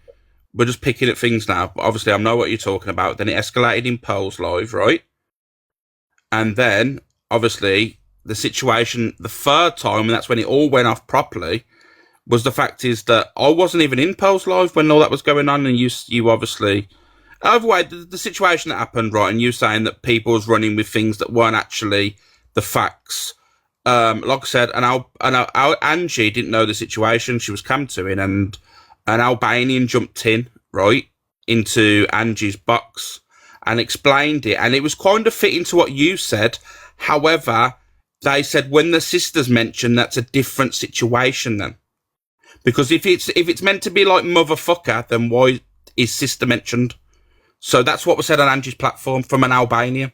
We're just picking at things now. But obviously, I know what you're talking about. Then it escalated in Pearls live, right? And then obviously the situation the third time, and that's when it all went off properly. Was the fact is that I wasn't even in Pearls live when all that was going on, and you obviously. Either way, the situation that happened, right, and you saying that people was running with things that weren't actually the facts. Like I said, Angie didn't know the situation. She was cam 2ing, and an Albanian jumped in, right, into Angie's box and explained it. And it was kind of fitting to what you said. However, they said when the sisters mentioned, that's a different situation then. Because if it's meant to be like motherfucker, then why is sister mentioned? So that's what was said on Angie's platform from an Albanian.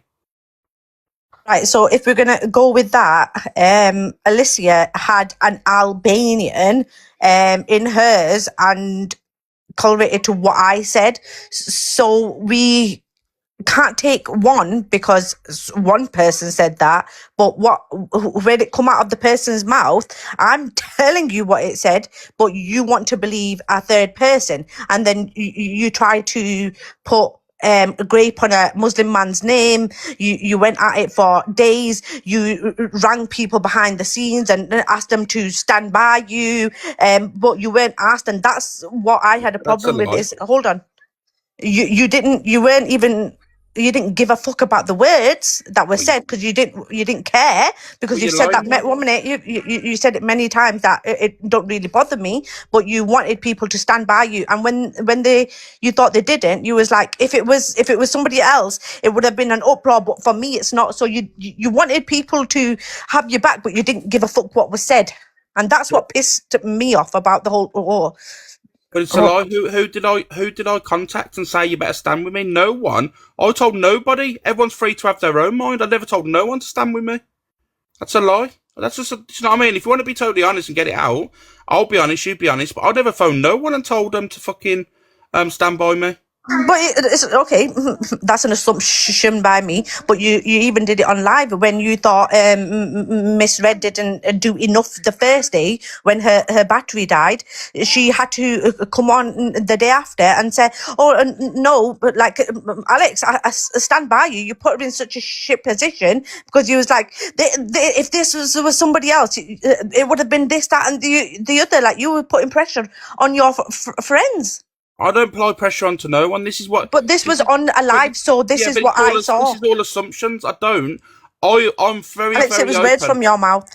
Right, so if we're going to go with that, Alicia had an Albanian in hers and correlated to what I said. So we can't take one because one person said that, but when it come out of the person's mouth, I'm telling you what it said, but you want to believe a third person, and then you try to put grape on a Muslim man's name. You went at it for days. You rang people behind the scenes and asked them to stand by you. But you weren't asked, and that's what I had a problem with. Is hold on, you didn't give a fuck about the words that were said because you didn't care because you've said that one minute you said it many times that it don't really bother me, but you wanted people to stand by you, and when you thought they didn't, you was like, if it was somebody else it would have been an uproar, but for me it's not. So you wanted people to have your back, but you didn't give a fuck what was said, and that's what pissed me off about the whole war. But it's a lie. Who did I contact and say you better stand with me? No one. I told nobody. Everyone's free to have their own mind. I never told no one to stand with me. That's a lie. That's just, you know what I mean? If you want to be totally honest and get it out, I'll be honest, you be honest. But I never phoned no one and told them to fucking stand by me. But it's okay. That's an assumption by me. But you even did it on live when you thought Miss Red didn't do enough the first day when her battery died. She had to come on the day after and say, "Oh no, but like Alex, I stand by you. You put her in such a shit position because you was like, if this was somebody else, it would have been this, that, and the other. Like you were putting pressure on your friends." I don't apply pressure onto no one. This is what. But this was on a live, so this is what I saw. This is all assumptions. I'm very, Alex, very it was open. words from your mouth.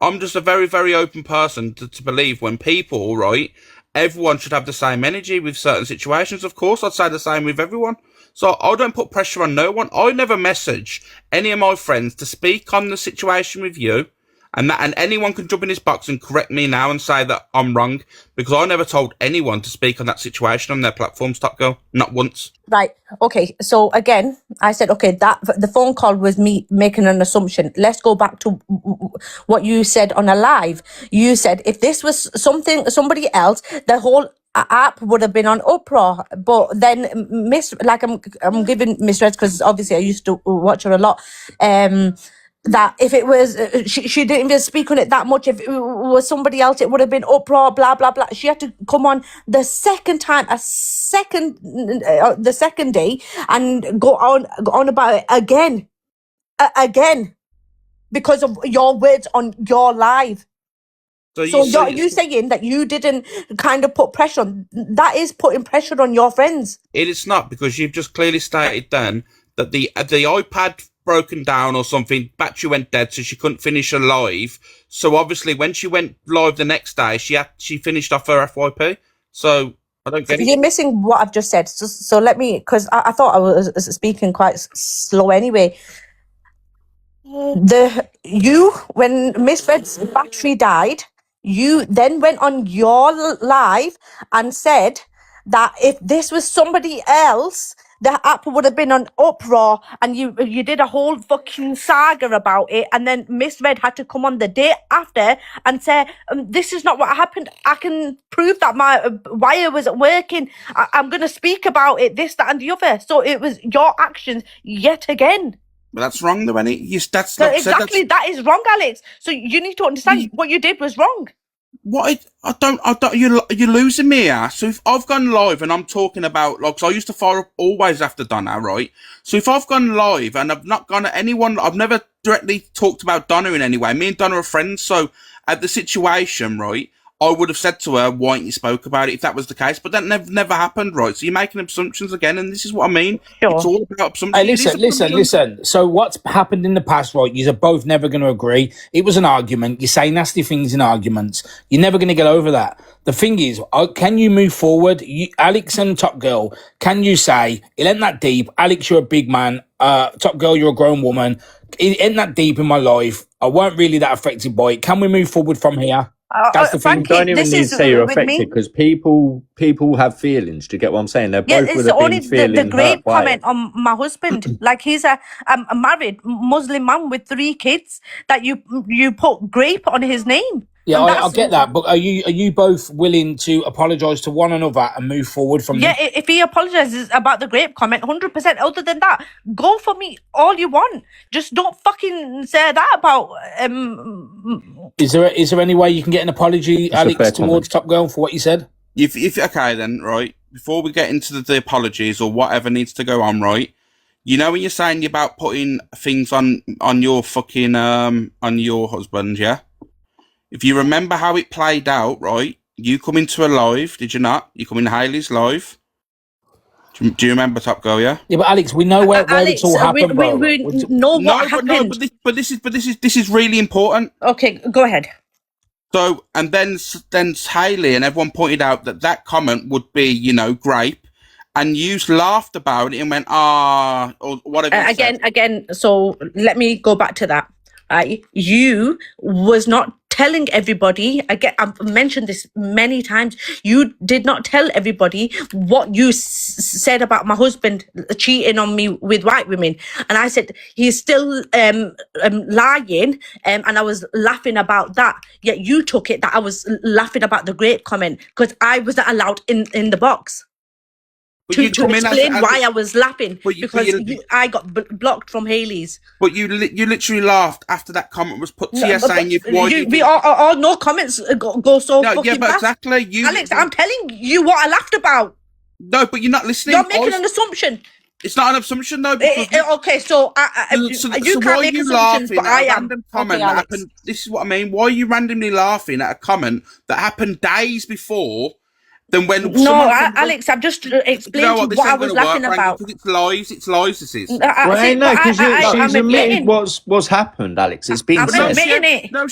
I'm just a very, very open person to believe when people, right, everyone should have the same energy with certain situations. Of course, I'd say the same with everyone. So I don't put pressure on no one. I never message any of my friends to speak on the situation with you. And anyone can jump in this box and correct me now and say that I'm wrong, because I never told anyone to speak on that situation on their platforms, Top Girl. Not once. Right. Okay. So again, I said, okay, that the phone call was me making an assumption. Let's go back to what you said on a live. You said if this was somebody else, the whole app would have been on uproar. But then I'm giving Miss Reds because obviously I used to watch her a lot. That if it was, she didn't even speak on it that much. If it was somebody else, it would have been uproar, blah, blah, blah. She had to come on the second time, the second day and go on about it again, because of your words on your live. So you saying that you didn't kind of put pressure on, that is putting pressure on your friends. It is not, because you've just clearly stated then that the iPad broken down or something, battery went dead, so she couldn't finish her live. So obviously when she went live the next day, she finished off her FYP. So I don't get it. You're missing what I've just said. So let me, because I thought I was speaking quite slow anyway. When Miss Red's battery died, you then went on your live and said that if this was somebody else, the app would have been on uproar, and you did a whole fucking saga about it, and then Miss Red had to come on the day after and say, this is not what happened. I can prove that my wire wasn't working. I'm going to speak about it, this, that, and the other. So it was your actions yet again. But that's wrong, though, Annie. That's not exactly, that is wrong, Alex. So you need to understand what you did was wrong. What I don't. You're losing me here. So if I've gone live and I'm talking about, like, 'cause I used to fire up always after Donna, right? So if I've gone live and I've not gone at anyone, I've never directly talked about Donna in any way. Me and Donna are friends, so at the situation, right, I would have said to her, why ain't you spoke about it if that was the case? But that never happened, right? So you're making assumptions again, and this is what I mean. Sure. It's all about assumptions. Hey, listen. So what's happened in the past, right, you're both never going to agree. It was an argument. You say nasty things in arguments. You're never going to get over that. The thing is, can you move forward? Alex and Top Girl, can you say, it ain't that deep. Alex, you're a big man. Top Girl, you're a grown woman. It ain't that deep in my life. I weren't really that affected by it. Can we move forward from here? That's the thing. You don't even need to say you're affected, because people have feelings. Do you get what I'm saying? They're both it's would have only been feeling the great hurt by comment it. on my husband. Like, he's a married Muslim man with 3 kids that you put grape on his name. Yeah, I get that, but are you both willing to apologise to one another and move forward from there? Yeah, if he apologises about the grape comment, 100%. Other than that, go for me all you want. Just don't fucking say that about. Is there any way you can get an apology, Alex, towards Top Girl for what you said? If okay, then right. before we get into the apologies or whatever needs to go on, right? You know when you're saying about putting things on your fucking on your husband, yeah? If you remember how it played out, right? You come into a live, did you not? You come in Hayley's live. Do you remember, Top Girl? Yeah. Yeah, but Alex, we know where Alex, it's all happened, bro. we know what happened. But this is really important. Okay, go ahead. So, and then Hayley and everyone pointed out that comment would be, you know, grape, and you laughed about it and went, or whatever. Again. So let me go back to that. You was not telling everybody. Again, I've mentioned this many times. You did not tell everybody what you said about my husband cheating on me with white women, and I said he's still lying, and I was laughing about that. Yet you took it that I was laughing about the grape comment because I wasn't allowed in the box. To explain why I was laughing, because I got blocked from Hayley's. But you literally laughed after that comment was put to you, saying no comments go so fucking fast. Exactly. Alex, I'm telling you what I laughed about. No, but you're not listening. You're making an assumption. It's not an assumption, though. Okay, so you can't make assumptions, but I am. Comment that happened. This is what I mean. Why are you randomly laughing at a comment that happened days before? Then when Alex, I've just explained what I was laughing about. It's lies. This is. Because she's admitted what's happened, Alex. It's been said. I'm admitting it. I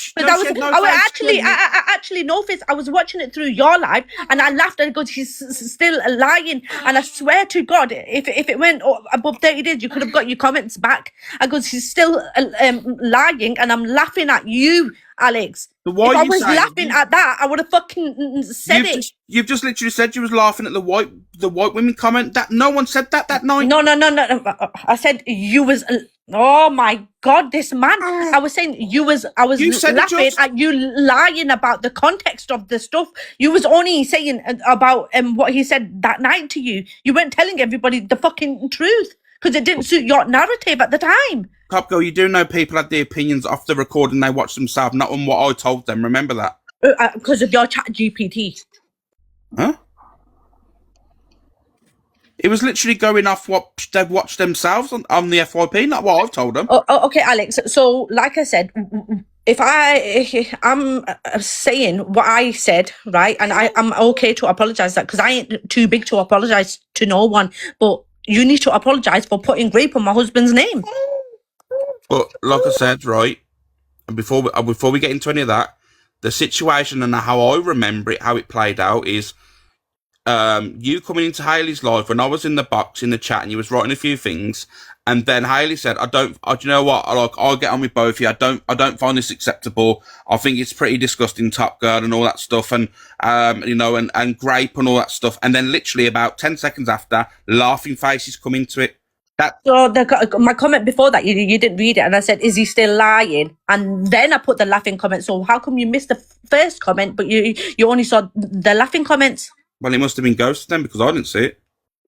actually know this. I was watching it through your live, and I laughed and goes, "He's still lying." And I swear to God, if it went above 30 days, you could have got your comments back. I goes, "He's still lying," and I'm laughing at you, Alex. If I was laughing at that, I would have fucking said it. You've just literally said you was laughing at the white women comment. That no one said that night. No. I said you was. Oh my God, this man! I was saying I was laughing at you lying about the context of the stuff. You was only saying about what he said that night to you. You weren't telling everybody the fucking truth because it didn't suit your narrative at the time. Top Girl, you do know people had the opinions off the recording they watched themselves, not on what I told them. Remember that? Because of your chat GPT. Huh? It was literally going off what they've watched themselves on the FYP, not what I've told them. Okay, Alex. So, like I said, if I'm saying what I said, right, and I'm okay to apologise that because I ain't too big to apologise to no one, but you need to apologise for putting grape on my husband's name. But like I said, right, and before we get into any of that, the situation and how I remember it, how it played out is you coming into Hayley's live when I was in the box in the chat and you was writing a few things, and then Hayley said, do you know what? I'll get on with both of you. I don't find this acceptable. I think it's pretty disgusting, Top Girl and all that stuff, and you know, and grape and all that stuff. And then literally about 10 seconds after, laughing faces come into it. So my comment before that, you didn't read it, and I said, "Is he still lying?" And then I put the laughing comment. So how come you missed the first comment, but you only saw the laughing comments? Well, it must have been ghosted then because I didn't see it.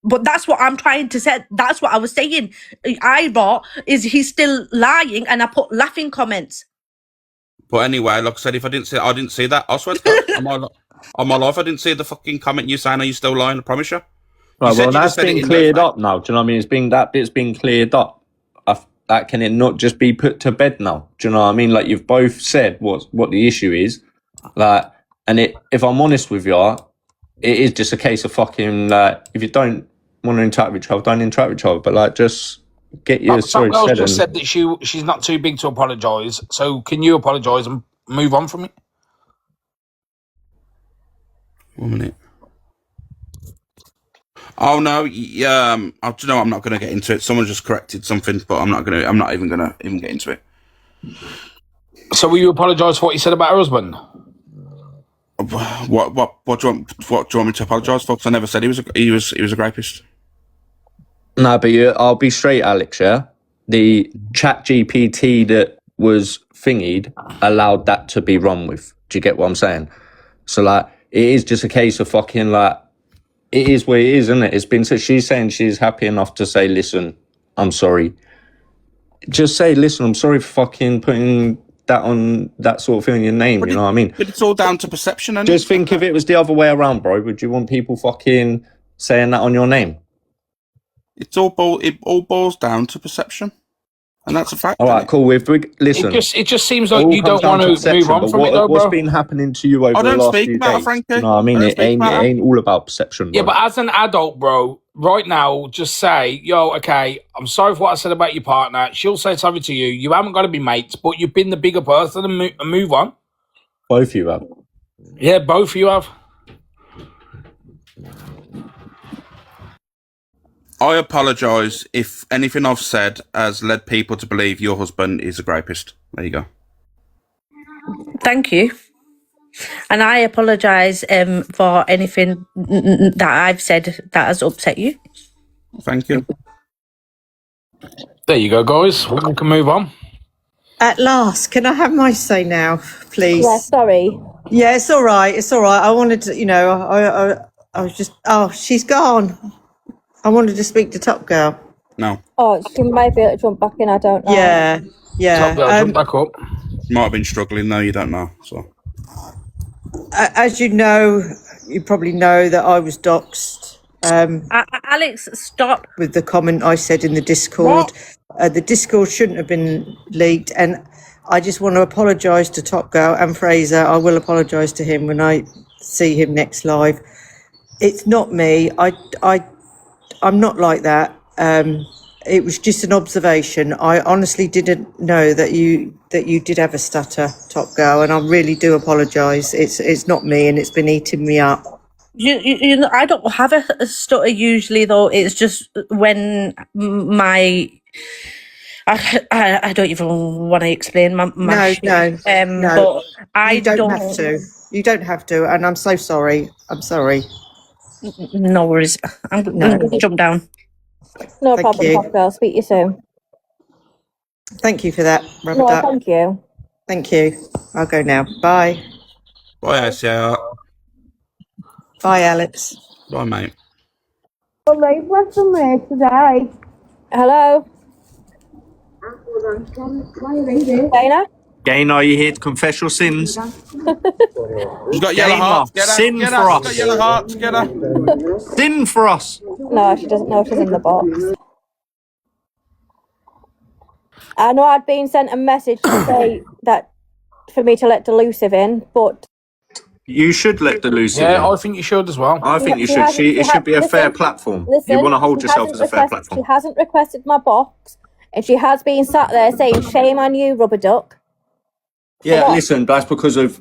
But that's what I'm trying to say. That's what I was saying. I wrote, "Is he still lying?" And I put laughing comments. But anyway, like I said, if I didn't see that. I swear to God, on my life, I didn't see the fucking comment you saying, "Are you still lying?" I promise you. Right, well, that's been cleared up now. Do you know what I mean? That bit's been cleared up. That can it not just be put to bed now? Do you know what I mean? Like, you've both said what the issue is. Like, and if I'm honest with you, it is just a case of fucking if you don't want to interact with each other, don't interact with each other. But like, just get your story said. Someone just said that she's not too big to apologise. So can you apologise and move on from it? 1 minute. Oh no, I don't know. I'm not going to get into it. Someone just corrected something, but I'm not even going to get into it. So will you apologise for what you said about her husband? What do you want me to apologise for? Because I never said he was a rapist. No, but I'll be straight, Alex. Yeah, the chat GPT that was thingied allowed that to be run with. Do you get what I'm saying? So like, it is just a case of fucking like. It is what it is, isn't it? It's been so. She's saying she's happy enough to say, "Listen, I'm sorry." Just say, "Listen, I'm sorry for fucking putting that on that sort of thing in your name." But you know what I mean? But it's all down to perception. Just think if it was the other way around, bro. Would you want people fucking saying that on your name? It all boils down to perception, and that's a fact. All right, cool. Listen, it just seems like all you don't comes down want to move perception, on but from it, though, what's bro. been happening to you over the last few days? You know what I mean? It ain't all about perception, bro. Yeah, but as an adult, bro, right now, just say, yo, okay, I'm sorry for what I said about your partner. She'll say something to you. You haven't got to be mates, but you've been the bigger person and move on. Both of you have. Yeah, both of you have. I apologise if anything I've said has led people to believe your husband is a rapist. There you go. Thank you. And I apologise for anything that I've said that has upset you. Thank you. There you go, guys. We can move on. At last, can I have my say now, please? Yeah, sorry. Yeah, it's all right. It's all right. I wanted to, I was just, she's gone. I wanted to speak to Top Girl. No. Oh, she might be able to jump back in, I don't know. Yeah. Top Girl, jump back up. Might have been struggling, though, you don't know. So, as you know, you probably know that I was doxxed. Alex, stop. With the comment I said in the Discord. The Discord shouldn't have been leaked, and I just want to apologise to Top Girl and Fraser. I will apologise to him when I see him next live. It's not me. I'm not like that. It was just an observation. I honestly didn't know that you did have a stutter, Top Girl, and I really do apologise. It's not me, and it's been eating me up. You know, I don't have a stutter usually, though. It's just when I don't even want to explain my No. but I don't have to. You don't have to, and I'm so sorry. I'm sorry. No worries. I'm going to jump down. No Thank problem, you. Top Girl. Speak to you soon. Thank you for that, Rubber No, Duck. thank you. Thank you. I'll go now. Bye. bye, Asia. Bye, Alex. Bye, mate. What's from there today? Hello? Dana? Gaynor, are you here to confess your sins? You got yellow hearts. Get her. Sin Get for her. us. Got yellow hearts. Get her. Sin for us. No, she doesn't know she's in the box. I know I'd been sent a message to say that for me to let Delusive in, but You should let Delusive Yeah, in. I think you should as well. I think you should. It should be a fair platform. listen, You want to hold she yourself as hasn't a fair requested- platform. She hasn't requested my box, and she has been sat there saying, "Shame on you, Rubber Duck." Yeah, listen, that's because of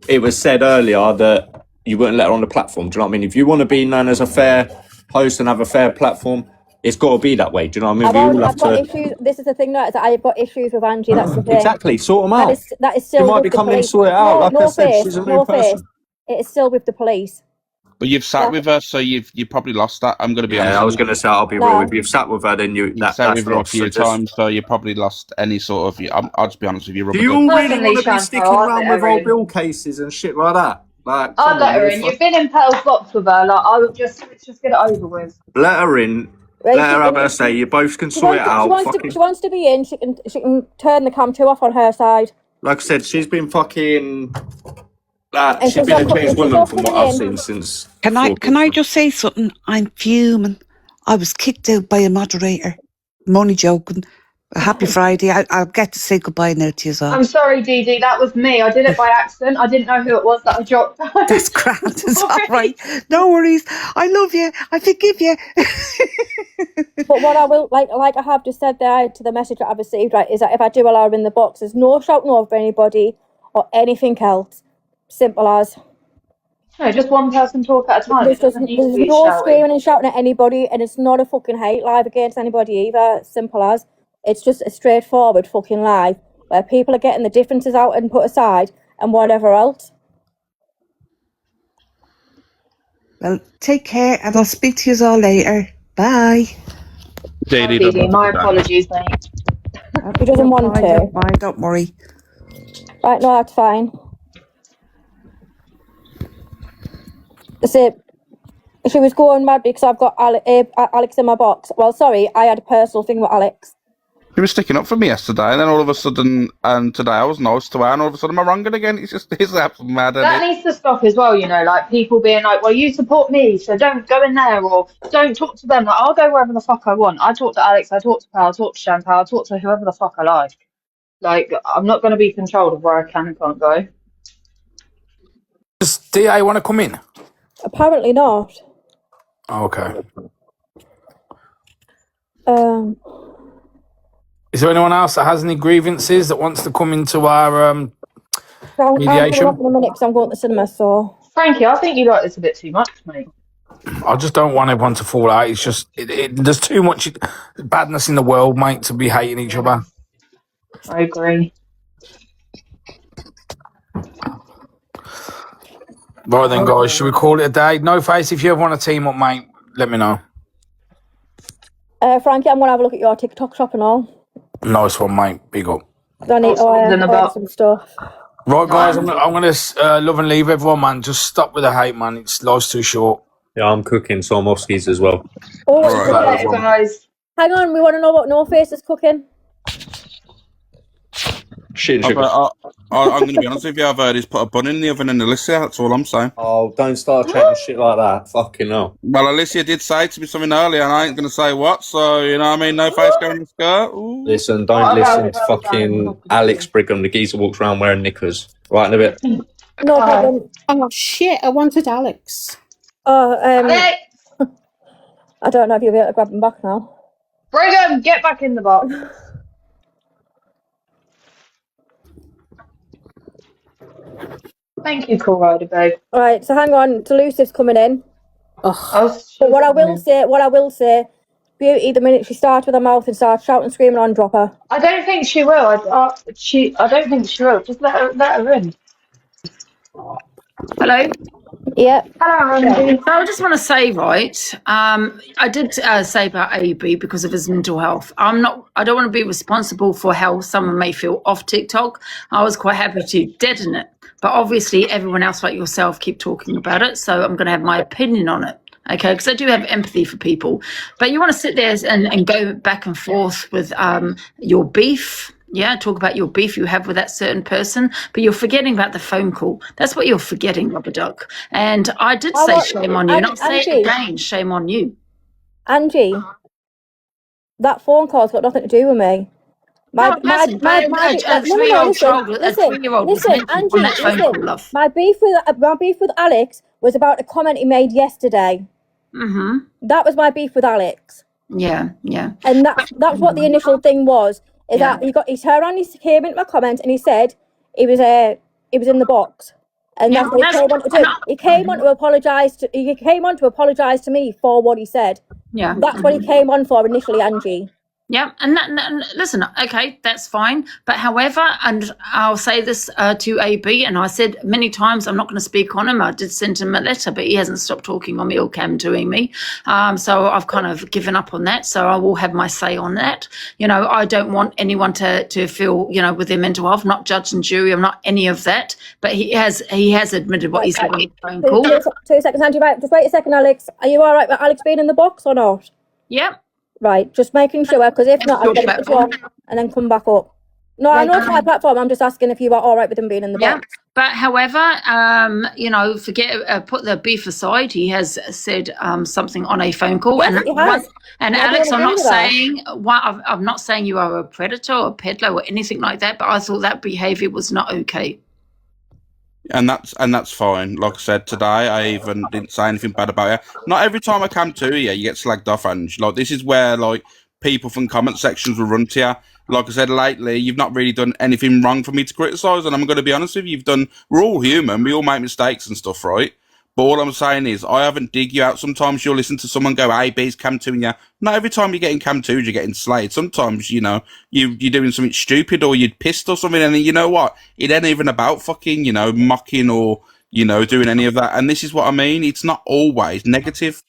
it was said earlier that you wouldn't let her on the platform. Do you know what I mean? If you want to be known as a fair host and have a fair platform, it's got to be that way. Do you know what I mean? We all have I've got to. issues. This is the thing, that is that I've got issues with Angie. That's the thing. Exactly, sort them out. That is still. You might with be the coming in, police. sort it out. No, Like no I said, face, she's a new no person. face. It is still with the police. But you've sat with her, so you've probably lost that. I'm going to be honest. Yeah, I was going to say, I'll be real. If you've sat with her, then You've sat with her a few times, so you probably lost any sort of. I'll just be honest with you. Do you all really want to be sticking around with old bill cases and shit like that? Like, I'd let her in. You've been in Pearl's box with her. Like, I would let's just get it over with. let her in. Right, Let her she- have her say. You both can She sort wants, it out. she wants to be in. She can turn the cam 2 off on her side. Like I said, she's been fucking. Like, And she's she's been a not changed coming- woman she's from not what I've coming seen in. since. Can I just say something? I'm fuming. I was kicked out by a moderator. I'm only joking. Happy Friday. I'll get to say goodbye now to you all. I'm sorry, Dee Dee. That was me. I did it by accident. I didn't know who it was that I dropped. That's grand. It's all right. No worries. I love you. I forgive you. But what I will, like I have just said there to the message that I've received, right, is that if I do allow her in the box, there's no shouting over anybody or anything else. Simple as. No, just one person talk at a time. There's, It doesn't need to there's be no shouting. screaming and shouting at anybody, and it's not a fucking hate live against anybody either. Simple as. It's just a straightforward fucking live where people are getting the differences out and put aside and whatever else. Well, take care and I'll speak to you all later. Bye. Dee Dee Dee, my apologies, mate. He doesn't want to. Don't worry. Right, no, that's fine. So, she was going mad because I've got Alex in my box. Well, sorry, I had a personal thing with Alex. She was sticking up for me yesterday, and then all of a sudden, and today I was nice to her, and all of a sudden I'm wrong again. It's absolutely mad. That needs to stop as well, you know, like people being like, well, you support me, so don't go in there, or don't talk to them. Like, I'll go wherever the fuck I want. I talk to Alex, I talk to Pal, I talk to Chantal, I talk to whoever the fuck I like. Like, I'm not going to be controlled of where I can and can't go. Does DA want to come in? Apparently not. Okay. Is Is there anyone else that has any grievances that wants to come into our mediation? I'm in a minute because I'm going to the cinema, so... Frankie, I think you like this a bit too much, mate. I just don't want everyone to fall out. It's just, there's too much badness in the world, mate, to be hating each other. I agree. Right then, guys, should we call it a day? No Face, if you ever want to team up, mate, let me know. Frankie, I'm going to have a look at your TikTok shop and all. Nice one, mate. Big up. I need some stuff. Right, guys, I'm going to love and leave everyone, man. Just stop with the hate, man. Life's too short. Yeah, I'm cooking, so I'm off skis as well. Oh, Right. Guys. Hang on, we want to know what No Face is cooking. Shit and sugar. I'm going to be honest with you. I've heard he's put a bun in the oven and Alicia. That's all I'm saying. Oh, don't start chatting shit like that. Fucking hell. Well, Alicia did say to me something earlier, and I ain't going to say what. So you know what I mean. No Face going in the skirt. Ooh. Listen, don't listen to fucking Alex Brigham. The geezer walks around wearing knickers. Right in a bit. No problem. Oh shit! I wanted Alex. Oh, I don't know if you'll be able to grab him back now. Brigham, get back in the box. Thank you, Cool Rider, babe. Right, so hang on. Delusive's coming in. But what I will say, Beauty, the minute she starts with her mouth and starts shouting and screaming on, drop her. I don't think she will. I don't think she will. Just let her in. Hello? Yeah. Hello, Andy. I just want to say, right, I did say about AB because of his mental health. I don't want to be responsible for how someone may feel off TikTok. I was quite happy to deaden it. But obviously everyone else like yourself keep talking about it. So I'm going to have my opinion on it. Okay, because I do have empathy for people. But you want to sit there and go back and forth with your beef. Yeah, talk about your beef you have with that certain person, but you're forgetting about the phone call. That's what you're forgetting, Rubber Duck. And I did say shame on you, and I'll say it again, shame on you. Angie, that phone call's got nothing to do with me. A 3-year-old child was meant to be on that phone call, love. My beef with Alex was about a comment he made yesterday. Mm-hmm. That was my beef with Alex. Yeah. And that's what the initial thing was. That he turned around, he came into my comment and he said he was in the box. And that's what he came on to do. He came on to apologise to me for what he said. Yeah. That's what he came on for initially, Angie. Yeah, and listen, okay, that's fine. But however, and I'll say this to AB, and I said many times I'm not going to speak on him. I did send him a letter, but he hasn't stopped talking on me or doing me. So I've kind of given up on that. So I will have my say on that. You know, I don't want anyone to feel, you know, with their mental health. I'm not judge and jury. I'm not any of that. But he has admitted what he said on the phone call. 2 seconds, Angie. Right, just wait a second, Alex. Are you all right with Alex being in the box or not? Yeah. Right, just making sure, because if not, I'll get it wrong and then come back up. No, I know it's my platform. I'm just asking if you are all right with him being in the box. But however, you know, put the beef aside. He has said something on a phone call, Yes, he has. and Alex, I'm not saying you are a predator or a peddler or anything like that. But I thought that behaviour was not okay. And that's fine. Like I said today, I even didn't say anything bad about you. Not every time I come to you, you get slagged off, and like this is where like people from comment sections will run to you. Like I said lately, you've not really done anything wrong for me to criticise, and I'm going to be honest with you. We're all human. We all make mistakes and stuff, right? But all I'm saying is, I haven't dig you out. Sometimes you'll listen to someone go, AB's cam 2 and you. Not every time you're getting cam 2s, you're getting slayed. Sometimes, you know, you're doing something stupid or you're pissed or something. And you know what? It ain't even about fucking, you know, mocking or, you know, doing any of that. And this is what I mean. It's not always negative.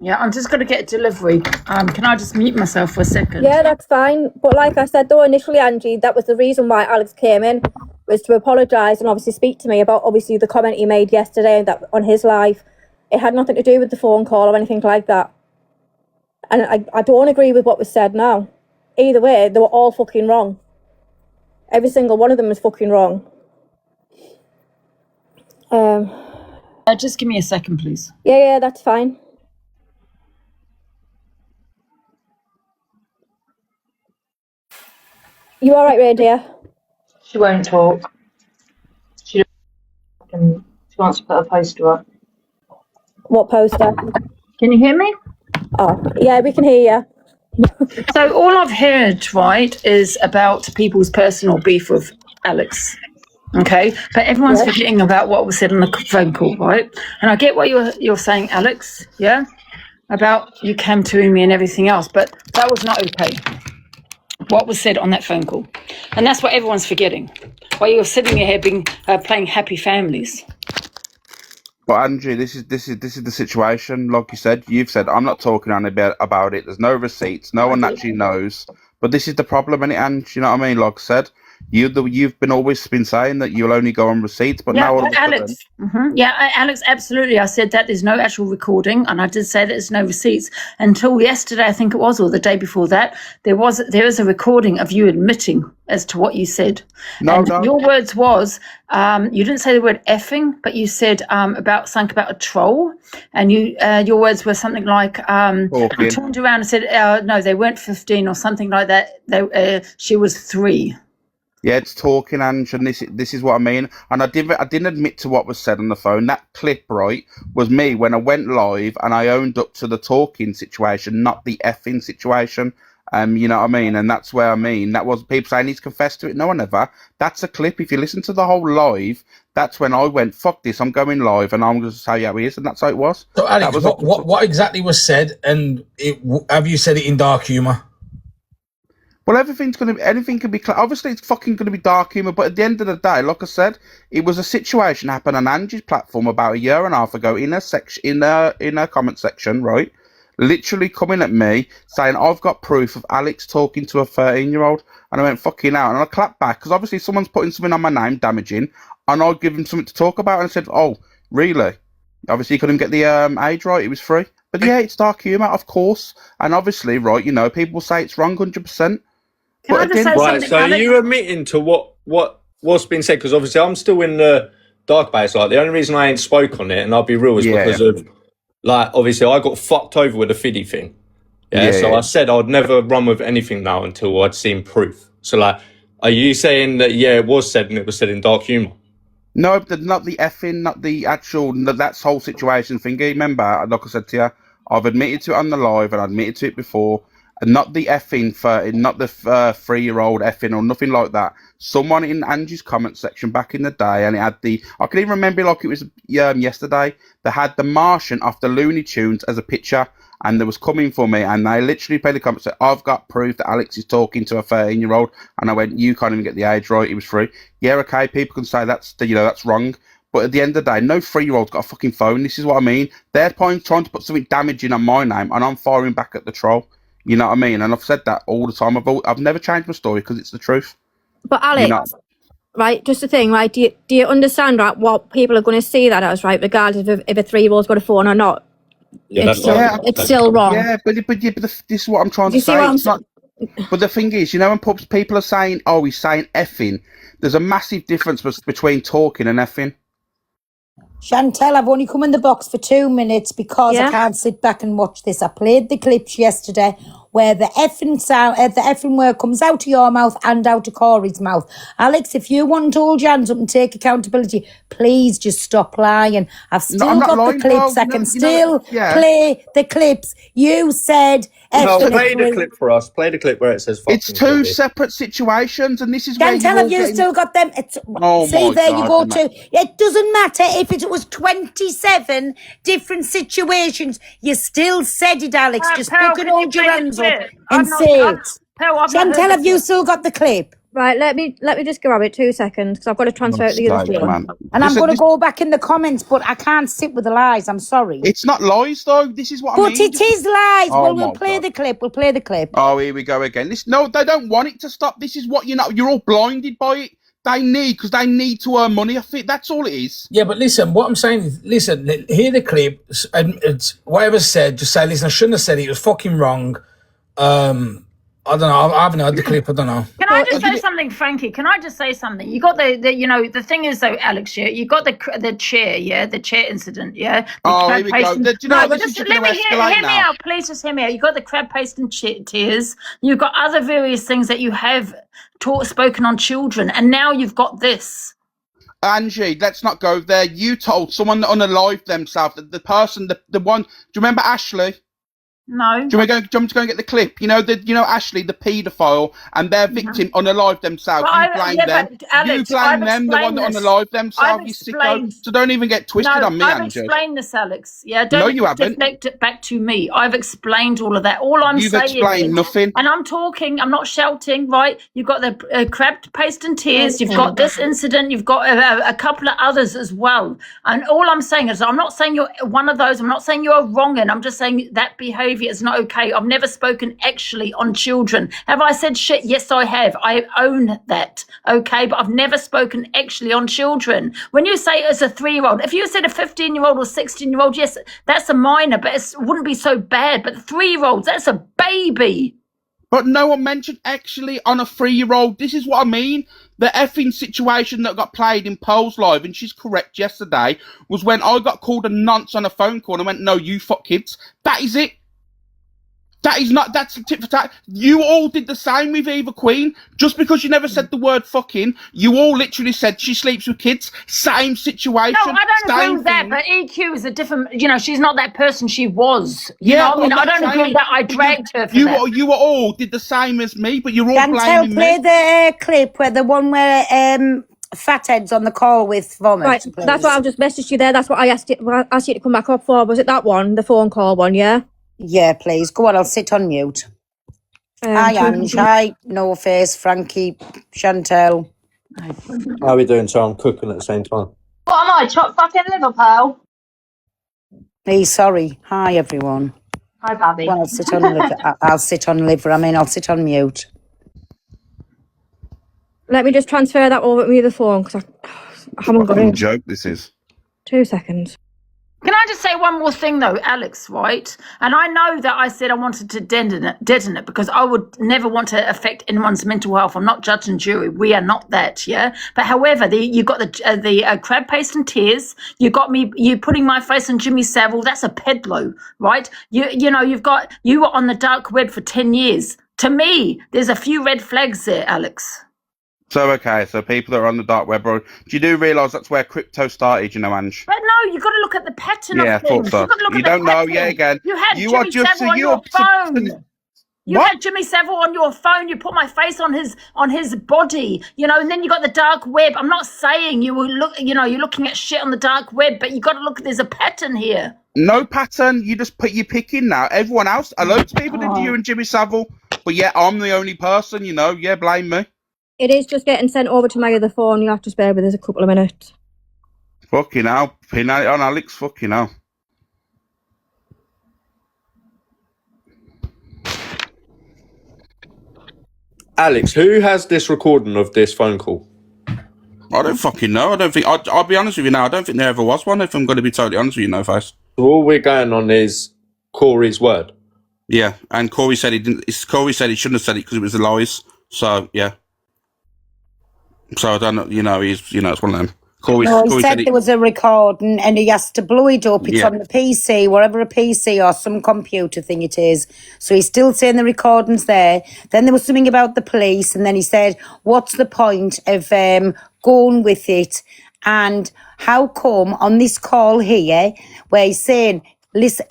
Yeah, I'm just going to get a delivery. Can I just mute myself for a second? Yeah, that's fine. But like I said, though, initially, Angie, that was the reason why Alex came in, was to apologise and obviously speak to me about obviously the comment he made yesterday that on his live. It had nothing to do with the phone call or anything like that. And I don't agree with what was said now. either way, they were all fucking wrong. Every single one of them was fucking wrong. Just give me a second, please. Yeah, that's fine. You all right, Ray, dear? She won't talk. She wants to put a poster up. What poster? Can you hear me? Oh, yeah, we can hear you. So all I've heard, right, is about people's personal beef with Alex. Okay, but everyone's forgetting about what was said on the phone call, right? And I get what you're saying, Alex, yeah, about you came to me and everything else, but that was not okay. What was said on that phone call, and that's what everyone's forgetting. While you're sitting here being playing happy families. But Andrew, this is the situation. Like you said, you've said I'm not talking on about it. There's no receipts. No one actually knows. But this is the problem, innit, Andrew? You know what I mean? Like I said, you've always been saying that you'll only go on receipts, but now all of a Alex. sudden, Alex, absolutely. I said that there's no actual recording, and I did say that there's no receipts until yesterday, I think it was, or the day before that. There is a recording of you admitting as to what you said. No. Your words was you didn't say the word effing, but you said about a troll, and your words were something like you turned around and said no, they weren't 15 or something like that. She was 3. Yeah, it's talking, Ange, and this is what I mean. And I didn't admit to what was said on the phone. That clip, right, was me when I went live and I owned up to the talking situation, not the effing situation. You know what I mean? And that's where I mean. That was people saying he's confessed to it. No one ever. That's a clip. If you listen to the whole live, that's when I went, fuck this, I'm going live and I'm going to say how he is. And that's how it was. So, Alex, what exactly was said? And have you said it in dark humour? Well, anything can be, obviously it's fucking going to be dark humour, but at the end of the day, like I said, it was a situation happened on Angie's platform about a year and a half ago in her comment section, right? Literally coming at me saying, I've got proof of Alex talking to a 13-year-old. And I went, fucking out. And I clapped back because obviously someone's putting something on my name, damaging, and I'd give him something to talk about. And I said, oh, really? Obviously he couldn't get the age right, it was free. But yeah, it's dark humour, of course. And obviously, right, you know, people say it's wrong 100%. Right, so are you admitting to what's been said? Because obviously I'm still in the dark base. Like, the only reason I ain't spoke on it, and I'll be real, is because of, like, obviously I got fucked over with the Fiddy thing. So I said I'd never run with anything now until I'd seen proof. So, like, are you saying that, it was said and it was said in dark humour? No, not the effing, not the actual, that whole situation thing. Remember, like I said to you, I've admitted to it on the live and I admitted to it before. And not the effing, not the 3-year-old effing or nothing like that. Someone in Angie's comment section back in the day, and it had I can even remember like it was yesterday, they had the Martian off the Looney Tunes as a picture, and they was coming for me, and they literally played the comment and said, I've got proof that Alex is talking to a 13-year-old, and I went, you can't even get the age right, it was free. Yeah, okay, people can say that's wrong. But at the end of the day, no 3-year-old's got a fucking phone. This is what I mean. They're trying to put something damaging on my name, and I'm firing back at the troll. You know what I mean? And I've said that all the time. I've never changed my story because it's the truth. But Alex, right, just the thing, right, do you understand, right, what people are going to see that as, right, regardless of if a 3-year-old's got a phone or not? It's still wrong. Yeah, but this is what I'm trying to say. But the thing is, you know, when people are saying, oh, he's saying effing, there's a massive difference between talking and effing. Chantel, I've only come in the box for 2 minutes because I can't sit back and watch this. I played the clips yesterday where the effing sound, the effing word comes out of your mouth and out of Corey's mouth. Alex, if you want to hold your hands up and take accountability, please just stop lying. I've still got the clips. I can still play the clips. You said effing. Play the clip for us. Play the clip where it says it's 2 separate situations, and this is where Chantel, have you still got them? See, there you go too. It doesn't matter if it was 27 different situations. You still said it, Alex. Just fucking hold your hands up and say it. Chantel, have you still got the clip? Right, let me just grab it 2 seconds because I've got to transfer it to the other phone. And I'm going to go back in the comments, but I can't sit with the lies. I'm sorry. It's not lies, though. This is what I mean. But it is lies. We'll play the clip. We'll play the clip. Oh, here we go again. No, they don't want it to stop. This is what you're all blinded by it. They need to earn money. I think that's all it is. Yeah, but listen, what I'm saying is, listen, hear the clip, and it's whatever's said, just say, listen, I shouldn't have said it. It was fucking wrong. I don't know. I haven't heard the clip. I don't know. Can I just say something, Frankie? Can I just say something? You got the thing is though, Alex, yeah, you got the chair, yeah, the chair incident, yeah. Here we go. Do you know what, this is Let me hear me now. out, please. Just hear me out. You got the crab paste and tears. You've got other various things that you have spoken on children, and now you've got this. Angie, let's not go there. You told someone that unalived themselves, the person, the one. Do you remember Ashley? No. Do you want to go and get the clip? You know Ashley, the paedophile, and their victim unalived themselves. But you blame them. Alex, you blame them, the one that unalived themselves. You sicko. So don't even get twisted on me, I've Angie. explained this, Alex. Yeah, don't you haven't. deflect it back to me. I've explained all of that. All You've explained nothing. And I'm talking. I'm not shouting. Right? You've got the crab paste and tears. You've got this incident. You've got a couple of others as well. And all I'm saying is, I'm not saying you're one of those. I'm not saying you're wrong. And I'm just saying that behaviour is not okay. I've never spoken actually on children. Have I said shit? Yes, I have. I own that. Okay, but I've never spoken actually on children. When you say it's a 3-year-old, if you said a 15-year-old or 16-year-old, yes, that's a minor, but it wouldn't be so bad. But 3-year-olds, that's a baby. But no one mentioned actually on a 3-year-old. This is what I mean. The effing situation that got played in Pearl's live, and she's correct yesterday, was when I got called a nonce on a phone call and I went, no, you fuck kids. That is it. That's a tit for tat. You all did the same with Eva Queen. Just because you never said the word fucking, you all literally said she sleeps with kids. Same situation. No, I don't agree with that, but EQ is a different, she's not that person she was. You know what I mean? I don't agree with that. I dragged her for that. You all did the same as me, but you're all Chantel, blaming play me. the clip where the one where Fathead's on the call with Vomit. Right, please. that's what I've just messaged you there. That's what I asked you to come back up for. Was it that one, the phone call one, yeah? Yeah, please. Go on, I'll sit on mute. Hi, Ange. Hi, No Face, Frankie, Chantel. How are we doing? So I'm cooking at the same time. What am I, chop fucking Liverpool? Hey, sorry. Hi, everyone. Hi, Babby. Well, I'll sit on I'll sit on mute. Let me just transfer that over to the other phone because I haven't got it. Joke this is. 2 seconds. Can I just say one more thing though, Alex, right? And I know that I said I wanted to deaden it because I would never want to affect anyone's mental health. I'm not judge and jury. We are not that, yeah? But however, you got the crab paste and tears. You got you putting my face on Jimmy Savile. That's a pedlo, right? You were on the dark web for 10 years. To me, there's a few red flags there, Alex. So, okay, so people that are on the dark web, do you realise that's where crypto started, Ange? But no, you've got to look at the pattern of things. So. You don't know, again. You had Jimmy Savile on your phone. You had Jimmy Savile on your phone. You put my face on his body, and then you got the dark web. I'm not saying you're looking at shit on the dark web, but you got to look. There's a pattern here. No pattern. You just put your pick in now. Everyone else, loads of people did you and Jimmy Savile, but yeah, I'm the only person. Yeah, blame me. It is just getting sent over to my other phone. You have to spare with us a couple of minutes. Fucking hell. Pin it on Alex. Fucking hell. Alex, who has this recording of this phone call? I don't fucking know. I don't think... I'll be honest with you now. I don't think there ever was one, if I'm going to be totally honest with you, No Face. So all we're going on is Corey's word. Yeah, and Corey said he didn't... Corey said he shouldn't have said it because it was the lies. So, yeah. So I don't know, he's, it's one of them. Corey said there was a recording and he has to blow it up. It's on the PC, whatever a PC or some computer thing it is. So he's still saying the recording's there. Then there was something about the police and then he said, what's the point of going with it? And how come on this call here where he's saying, listen,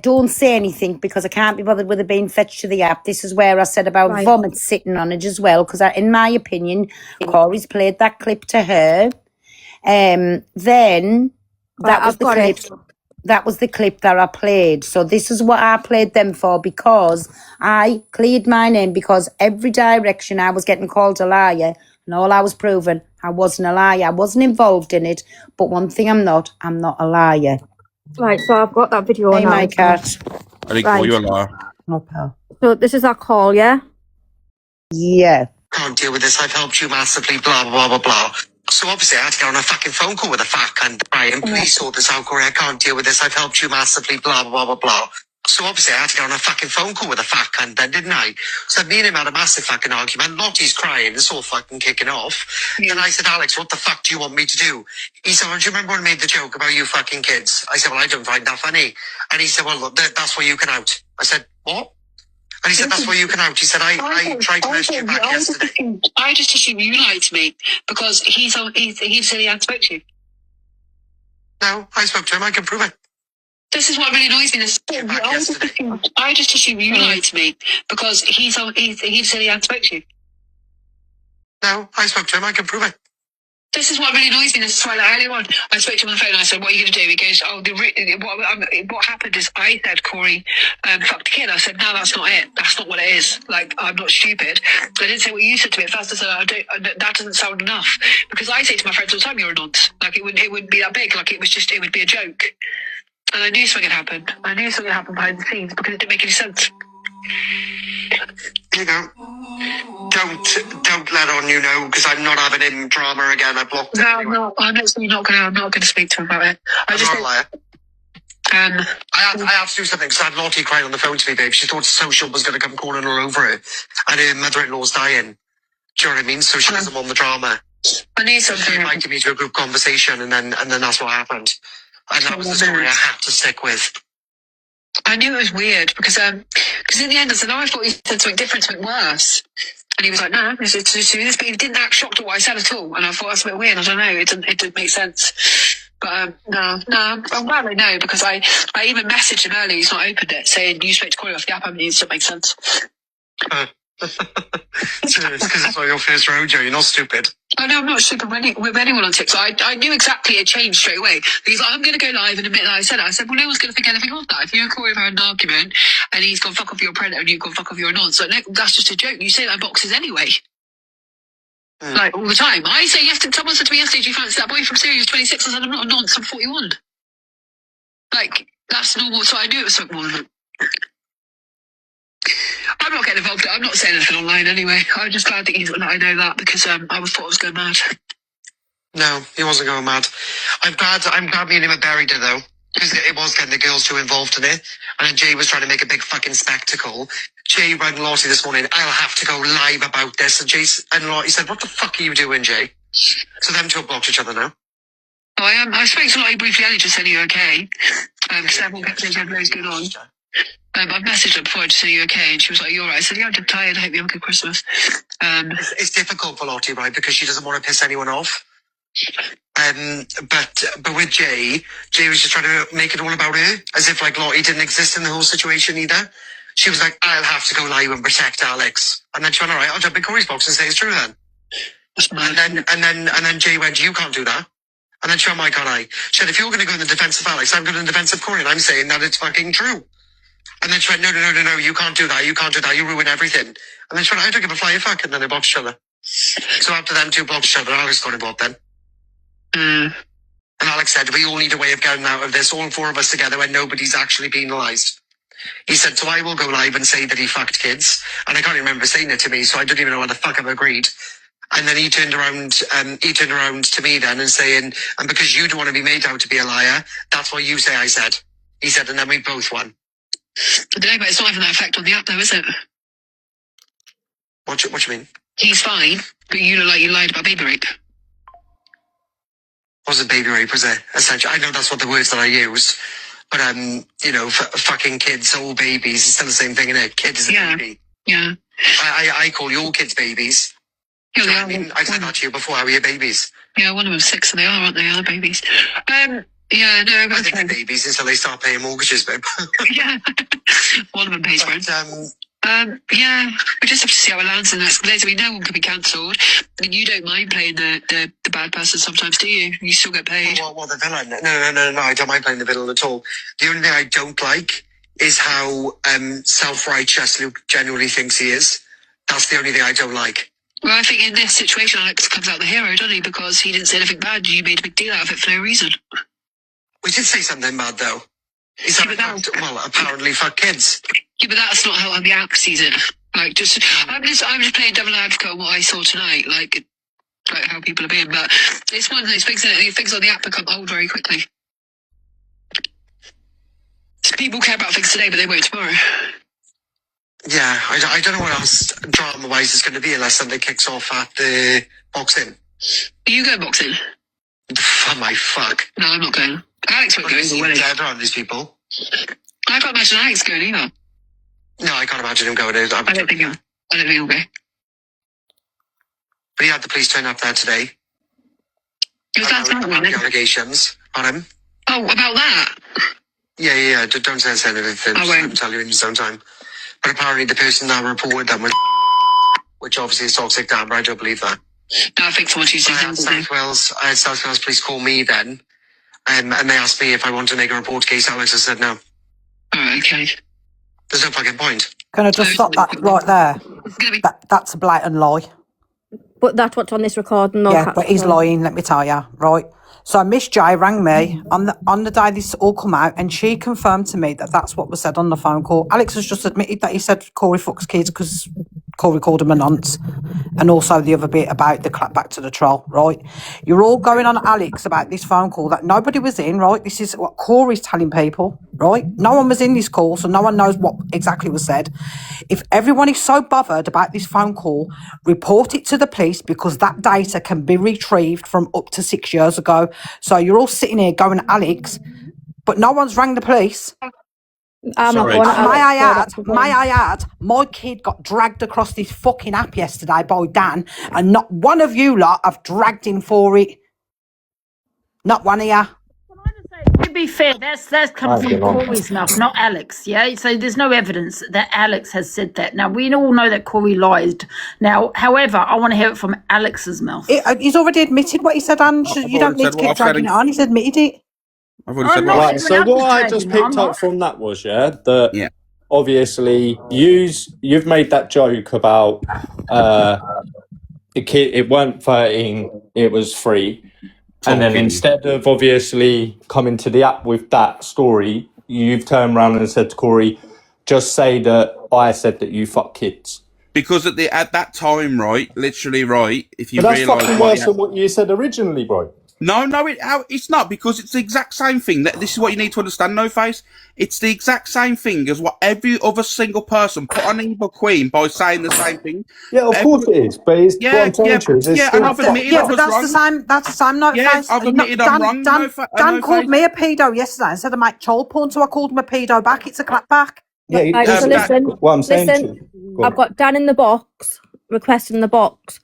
don't say anything because I can't be bothered with it being fetched to the app. This is where I said about Vomit sitting on it as well because in my opinion, Corey's played that clip to her. Then that was the clip. That was the clip that I played. So this is what I played them for because I cleared my name because every direction I was getting called a liar and all I was proving I wasn't a liar. I wasn't involved in it. But one thing I'm not a liar. Right, so I've got that video now. my cat. I didn't call you a liar. No, pal. So this is our call, yeah? Yeah. Can't deal with this. I've helped you massively, blah, blah, blah, blah. So obviously I had to get on a fucking phone call with a fat cunt. Brian, please sort this out, Corey. I can't deal with this. I've helped you massively, blah, blah, blah, blah. So obviously I had to get on a fucking phone call with a fat cunt then, didn't I? So me and him had a massive fucking argument. Lottie's crying. It's all fucking kicking off. And I said, Alex, what the fuck do you want me to do? He said, well, do you remember when I made the joke about you fucking kids? I said, well, I don't find that funny. And he said, well, look, that's where you can out. I said, what? And he said, that's where you can out. He said, I tried to message you back yesterday. I just assume you lied to me because he said he hadn't spoke to you. No, I spoke to him. I can prove it. This is what really annoys me. I just assume you lied to me because he said he hadn't spoke to you. No, I spoke to him. I can prove it. This is what really annoys me. This is why earlier on I spoke to him on the phone and I said, what are you going to do? He goes, oh, what happened is I said Corey fucked a kid. I said, no, that's not it. That's not what it is. Like, I'm not stupid. I didn't say what you said to me. At first I said, that doesn't sound enough. Because I say to my friends all the time, you're a nonce. Like, it wouldn't be that big. Like, it would be a joke. And I knew something had happened. I knew something happened behind the scenes because it didn't make any sense. Here you go. Don't let on, because I'm not having him drama again. I blocked him. No, I'm not going to speak to him about it. I'm not a liar. I have to do something because I had Lottie crying on the phone to me, babe. She thought social was going to come calling her over her, and her mother-in-law's dying. Do you know what I mean? So she doesn't want the drama. I need something. She invited me to a group conversation, and then that's what happened. And that was the story I had to stick with. I knew it was weird because in the end I said, I thought he said something different, something worse. And he was like, no, it's this, but he didn't act shocked at what I said at all. And I thought that's a bit weird. I don't know. It didn't make sense. But no, I'm glad I know because I even messaged him earlier. He's not opened it, saying you spoke to Corey off the app. I mean, it doesn't make sense. It's because it's not your first rodeo. You're not stupid. I know I'm not stupid with anyone on TikTok. I knew exactly it changed straight away. He's like, I'm going to go live and admit that I said it. I said, well, no one's going to think anything of that. If you and Corey have had an argument and he's gone fuck off your predator and you've gone fuck off your nonce, like, no, that's just a joke. You say that in boxes anyway. Like, all the time. I say, someone said to me yesterday, do you fancy that boy from Syria who's 26? I said, I'm not a nonce, I'm 41. Like, that's normal. So I knew it was something more than that. I'm not getting involved. I'm not saying anything online anyway. I'm just glad that I know that because I thought I was going mad. No, he wasn't going mad. I'm glad me and him had buried it though, because it was getting the girls too involved in it. And then Jay was trying to make a big fucking spectacle. Jay rang Lottie this morning, I'll have to go live about this. And Lottie said, what the fuck are you doing, Jay? So them two have blocked each other now. Oh, I spoke to Lottie briefly earlier, just saying, are you okay? Because everyone kept saying everything's good on. I messaged her before to say, are you okay? And she was like, you all right? I said, yeah, I'm just tired. I hope you have a good Christmas. It's difficult for Lottie, right? Because she doesn't want to piss anyone off. But with Jay was just trying to make it all about her, as if like Lottie didn't exist in the whole situation either. She was like, I'll have to go live and protect Alex. And then she went, all right, I'll jump in Corey's box and say it's true then. And then Jay went, you can't do that. And then she went, why can't I? She said, if you're going to go in the defense of Alex, I'm going in the defense of Corey, and I'm saying that it's fucking true. And then she went, no, you can't do that, you ruin everything. And then she went, I don't give a flying fuck, and then they blocked each other. So after them two blocked each other, Alex got involved then. And Alex said, we all need a way of getting out of this, all four of us together, when nobody's actually penalised. He said, so I will go live and say that he fucked kids. And I can't remember saying it to me, so I don't even know what the fuck I've agreed. And then he turned around to me then and saying, and because you don't want to be made out to be a liar, that's what you say I said. He said, and then we both won. I don't know, but it's not having that effect on the app though, is it? What do you mean? He's fine, but you look like you lied about baby rape. Wasn't baby rape, was it? Essentially, I know that's what the words that I used. But, fucking kids, all babies, it's still the same thing, isn't it? Kid is a baby. Yeah. I call your kids babies. Yeah, so, I mean, I've said that to you before, how are your babies? Yeah, one of them's 6 and they are, aren't they? Are babies. Yeah, no. I think they're babies until they start paying mortgages, babe. Yeah. One of them pays rent. Yeah, we just have to see how it lands in the next couple of days. I mean, no one can be cancelled. I mean, you don't mind playing the bad person sometimes, do you? You still get paid. Well, the villain. No, I don't mind playing the villain at all. The only thing I don't like is how self-righteous Luke genuinely thinks he is. That's the only thing I don't like. Well, I think in this situation, Alex comes out the hero, doesn't he? Because he didn't say anything bad. You made a big deal out of it for no reason. We did say something bad, though. He said, apparently fuck kids. Yeah, but that's not how the app sees it. Like, I'm just playing devil advocate on what I saw tonight, like how people are being. But it's one of those things that things on the app become old very quickly. People care about things today, but they won't tomorrow. Yeah, I don't know what else drama-wise is going to be unless something kicks off at the boxing. Are you going boxing? For my fuck. No, I'm not going. Alex won't go either way. Dead around these people. I can't imagine Alex going either. No, I can't imagine him going either. I don't think he'll go. But he had the police turn up there today. Was that About the allegations on him. Oh, about that? Yeah. Don't say anything. I won't. I'll tell you in his own time. But apparently the person that reported them was, which obviously is toxic, Dan, but I don't believe that. No, I think someone Tuesday. I had South Wales police call me then, and they asked me if I wanted to make a report to case Alex. I said no. Oh, okay. There's no fucking point. Can I just stop that right there? That's a blatant lie. But that's what's on this recording. No, Yeah, but he's lying, let me tell you, right? So Miss J rang me on the day this all come out, and she confirmed to me that that's what was said on the phone call. Alex has just admitted that he said Corey fucks kids because Corey called him a nonce, and also the other bit about the clap back to the troll, right? You're all going on Alex about this phone call that nobody was in, right? This is what Corey's telling people, right? No one was in this call, so no one knows what exactly was said. If everyone is so bothered about this phone call, report it to the police, because that data can be retrieved from up to 6 years ago. So you're all sitting here going Alex, but no one's rang the police. I'm not going May I add, my kid got dragged across this fucking app yesterday by Dan, and not one of you lot have dragged him for it. Not one of you. To be fair, that's coming from Corey's mouth, not Alex. Yeah, so there's no evidence that Alex has said that. Now we all know that Corey lied. Now, however, I want to hear it from Alex's mouth. He's already admitted what he said, and you don't need to keep dragging it on. He's admitted it. Right, so what I just picked up from that was, that obviously you've made that joke about the kid, it weren't 13, it was 3. And then instead of obviously coming to the app with that story, you've turned around and said to Corey, just say that I said that you fuck kids. Because at that time, right, literally, right, if you But that's realise fucking worse than what you said originally, bro. No, it's not, because it's the exact same thing. This is what you need to understand, No Face. It's the exact same thing as what every other single person put on Evil Queen by saying the same thing. Yeah, of course it is, but it's what I'm telling you. And I've admitted I was wrong. That's the same, No Face. I've admitted I'm wrong. Dan called me a pedo yesterday and said I make child porn, so I called him a pedo back. It's a clap back. So listen, what I'm saying I've got Dan in the box, requesting the box.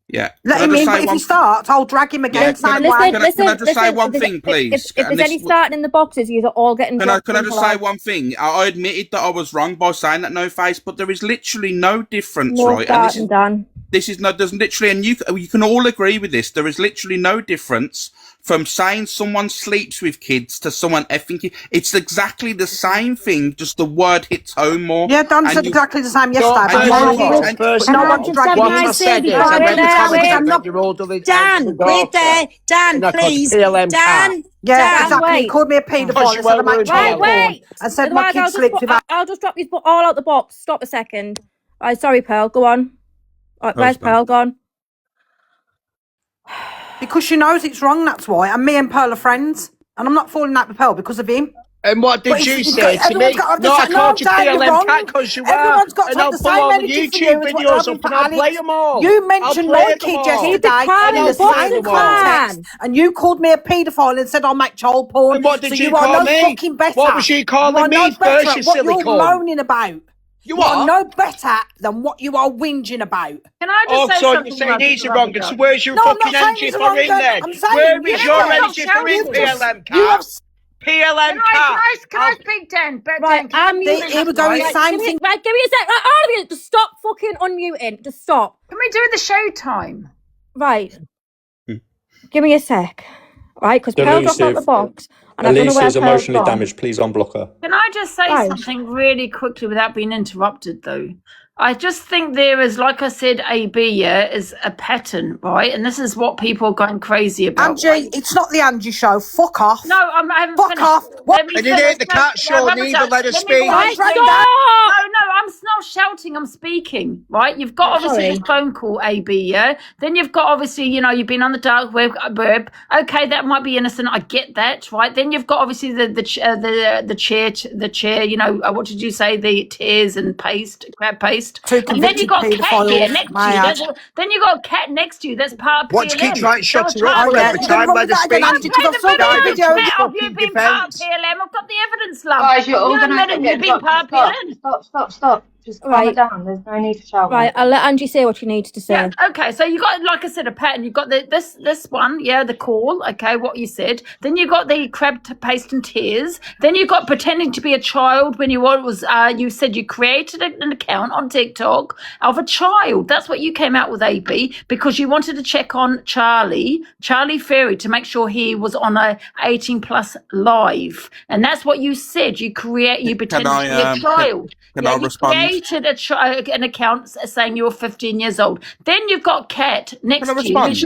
Yeah. Let him in, but if he starts, I'll drag him again. Can I just say one thing, please? If there's any starting in the boxes, you're all getting. Can I just say one thing? I admitted that I was wrong by saying that, No Face, but there is literally no difference, right? And there's literally, and you can all agree with this. There is literally no difference from saying someone sleeps with kids to someone effing kids. It's exactly the same thing, just the word hits home more. Yeah, Dan said exactly the same yesterday. No one's dragging Dan, wait there. Dan, please. Dan. Yeah, exactly. He called me a paedophile and said I make child porn. And said my kid sleeps with that. I'll just drop these all out the box. Stop a second. Right, sorry, Pearl. Go on. Right, where's Pearl gone? Because she knows it's wrong, that's why. And me and Pearl are friends. And I'm not falling out with Pearl because of him. And what did you say to me? No, I called you PLM cat because you were. Everyone's got to and have the same energy for you as what you're having for Alex. You mentioned my kid yesterday in the same context. And you called me a paedophile and said I'll make child porn. And what did so you are call no me? fucking better. What was you calling me first, you silly cunt? What you're moaning about. You what? are no better than what you are whinging about. Can I just say so something? you're saying these are wrong. So where's your fucking energy for in then? Where is your energy for in, PLM cat? PLM cat. Can I speak, Dan? Right, I'm muting. Here we go. Same thing. Right, give me a sec. Right, all of you, just stop fucking unmuting. Just stop. Can we do the show time? Right. Give me a sec. Right, because Pearl dropped out the box. And Alicia's emotionally damaged. Please unblock her. Can I just say something really quickly without being interrupted, though? I just think there is, like I said, AB, is a pattern, right? And this is what people are going crazy about. Angie, it's not the Angie show. Fuck off. No, I haven't Fuck finished. off. And it ain't the cat show, neither let us speak. No, I'm not. I'm shouting, I'm speaking, right? You've got obviously this phone call, AB, yeah? Then you've got obviously, you know, you've been on the dark web. Okay, that might be innocent. I get that, right? Then you've got obviously the chair, you know, what did you say? The tears and crab paste. And then you've got Cat here next to you. Then you've got Cat next to you. That's part of Watch PLM. keep trying to shut her up Oh, every time by the speech. I've got the video of you being part of PLM. I've got the evidence, love. Guys, you're all You going admitted you've been part of PLM. Stop. Just calm it down. There's no need to shout. Right, I'll let Angie say what she needs to say. Yeah, okay, so you got, like I said, a pattern. You got this one, yeah, the call, okay, what you said. Then you got the crab paste and tears. Then you got pretending to be a child when you said you created an account on TikTok of a child. That's what you came out with, AB, because you wanted to check on Charlie Ferry, to make sure he was on a 18 plus live, and that's what you said. You pretended to be a child. Can I respond? Created an account saying you're 15 years old. Then you've got Kat next to you, who's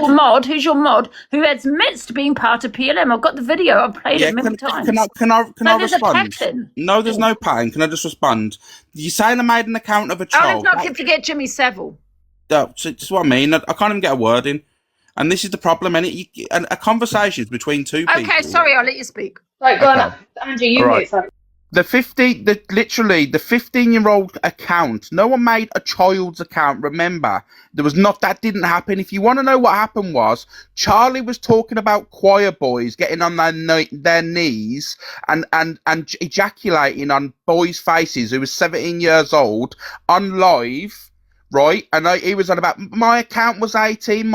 your mod, who admits to being part of PLM. I've got the video. I've played it many times. Can I there's a respond? pattern. No, there's no pattern. Can I just respond? You're saying I made an account of a child. Let's not forget Jimmy Savile. That's what I mean. I can't even get a word in. And this is the problem. And a conversation is between two people. Okay, sorry, I'll let you speak. Right, go on, Andrew, you mute. Sorry. The 15-year-old account. No one made a child's account. Remember, that didn't happen. If you want to know what happened, was Charlie was talking about choir boys getting on their knees and ejaculating on boys' faces who was 17 years old on live. Right, and he was on about my account was 18,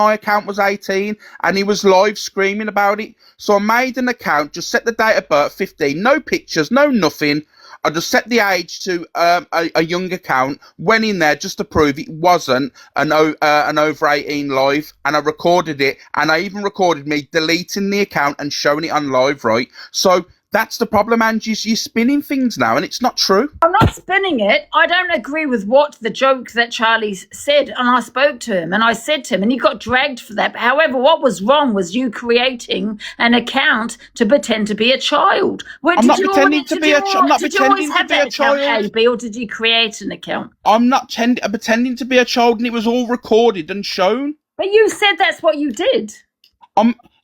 and he was live screaming about it. So I made an account, just set the date of birth 15, no pictures, no nothing. I just set the age to a young account, went in there just to prove it wasn't an over 18 live, and I recorded it, and I even recorded me deleting the account and showing it on live, right? So that's the problem, Angie. You're spinning things now, and it's not true. I'm not spinning it. I don't agree with what the joke that Charlie said, and I spoke to him, and I said to him, and he got dragged for that. However, what was wrong was you creating an account to pretend to be a child. I'm not pretending to be a child. Did you always have that account, AB, or did you create an account? I'm not pretending to be a child, and it was all recorded and shown. But you said that's what you did.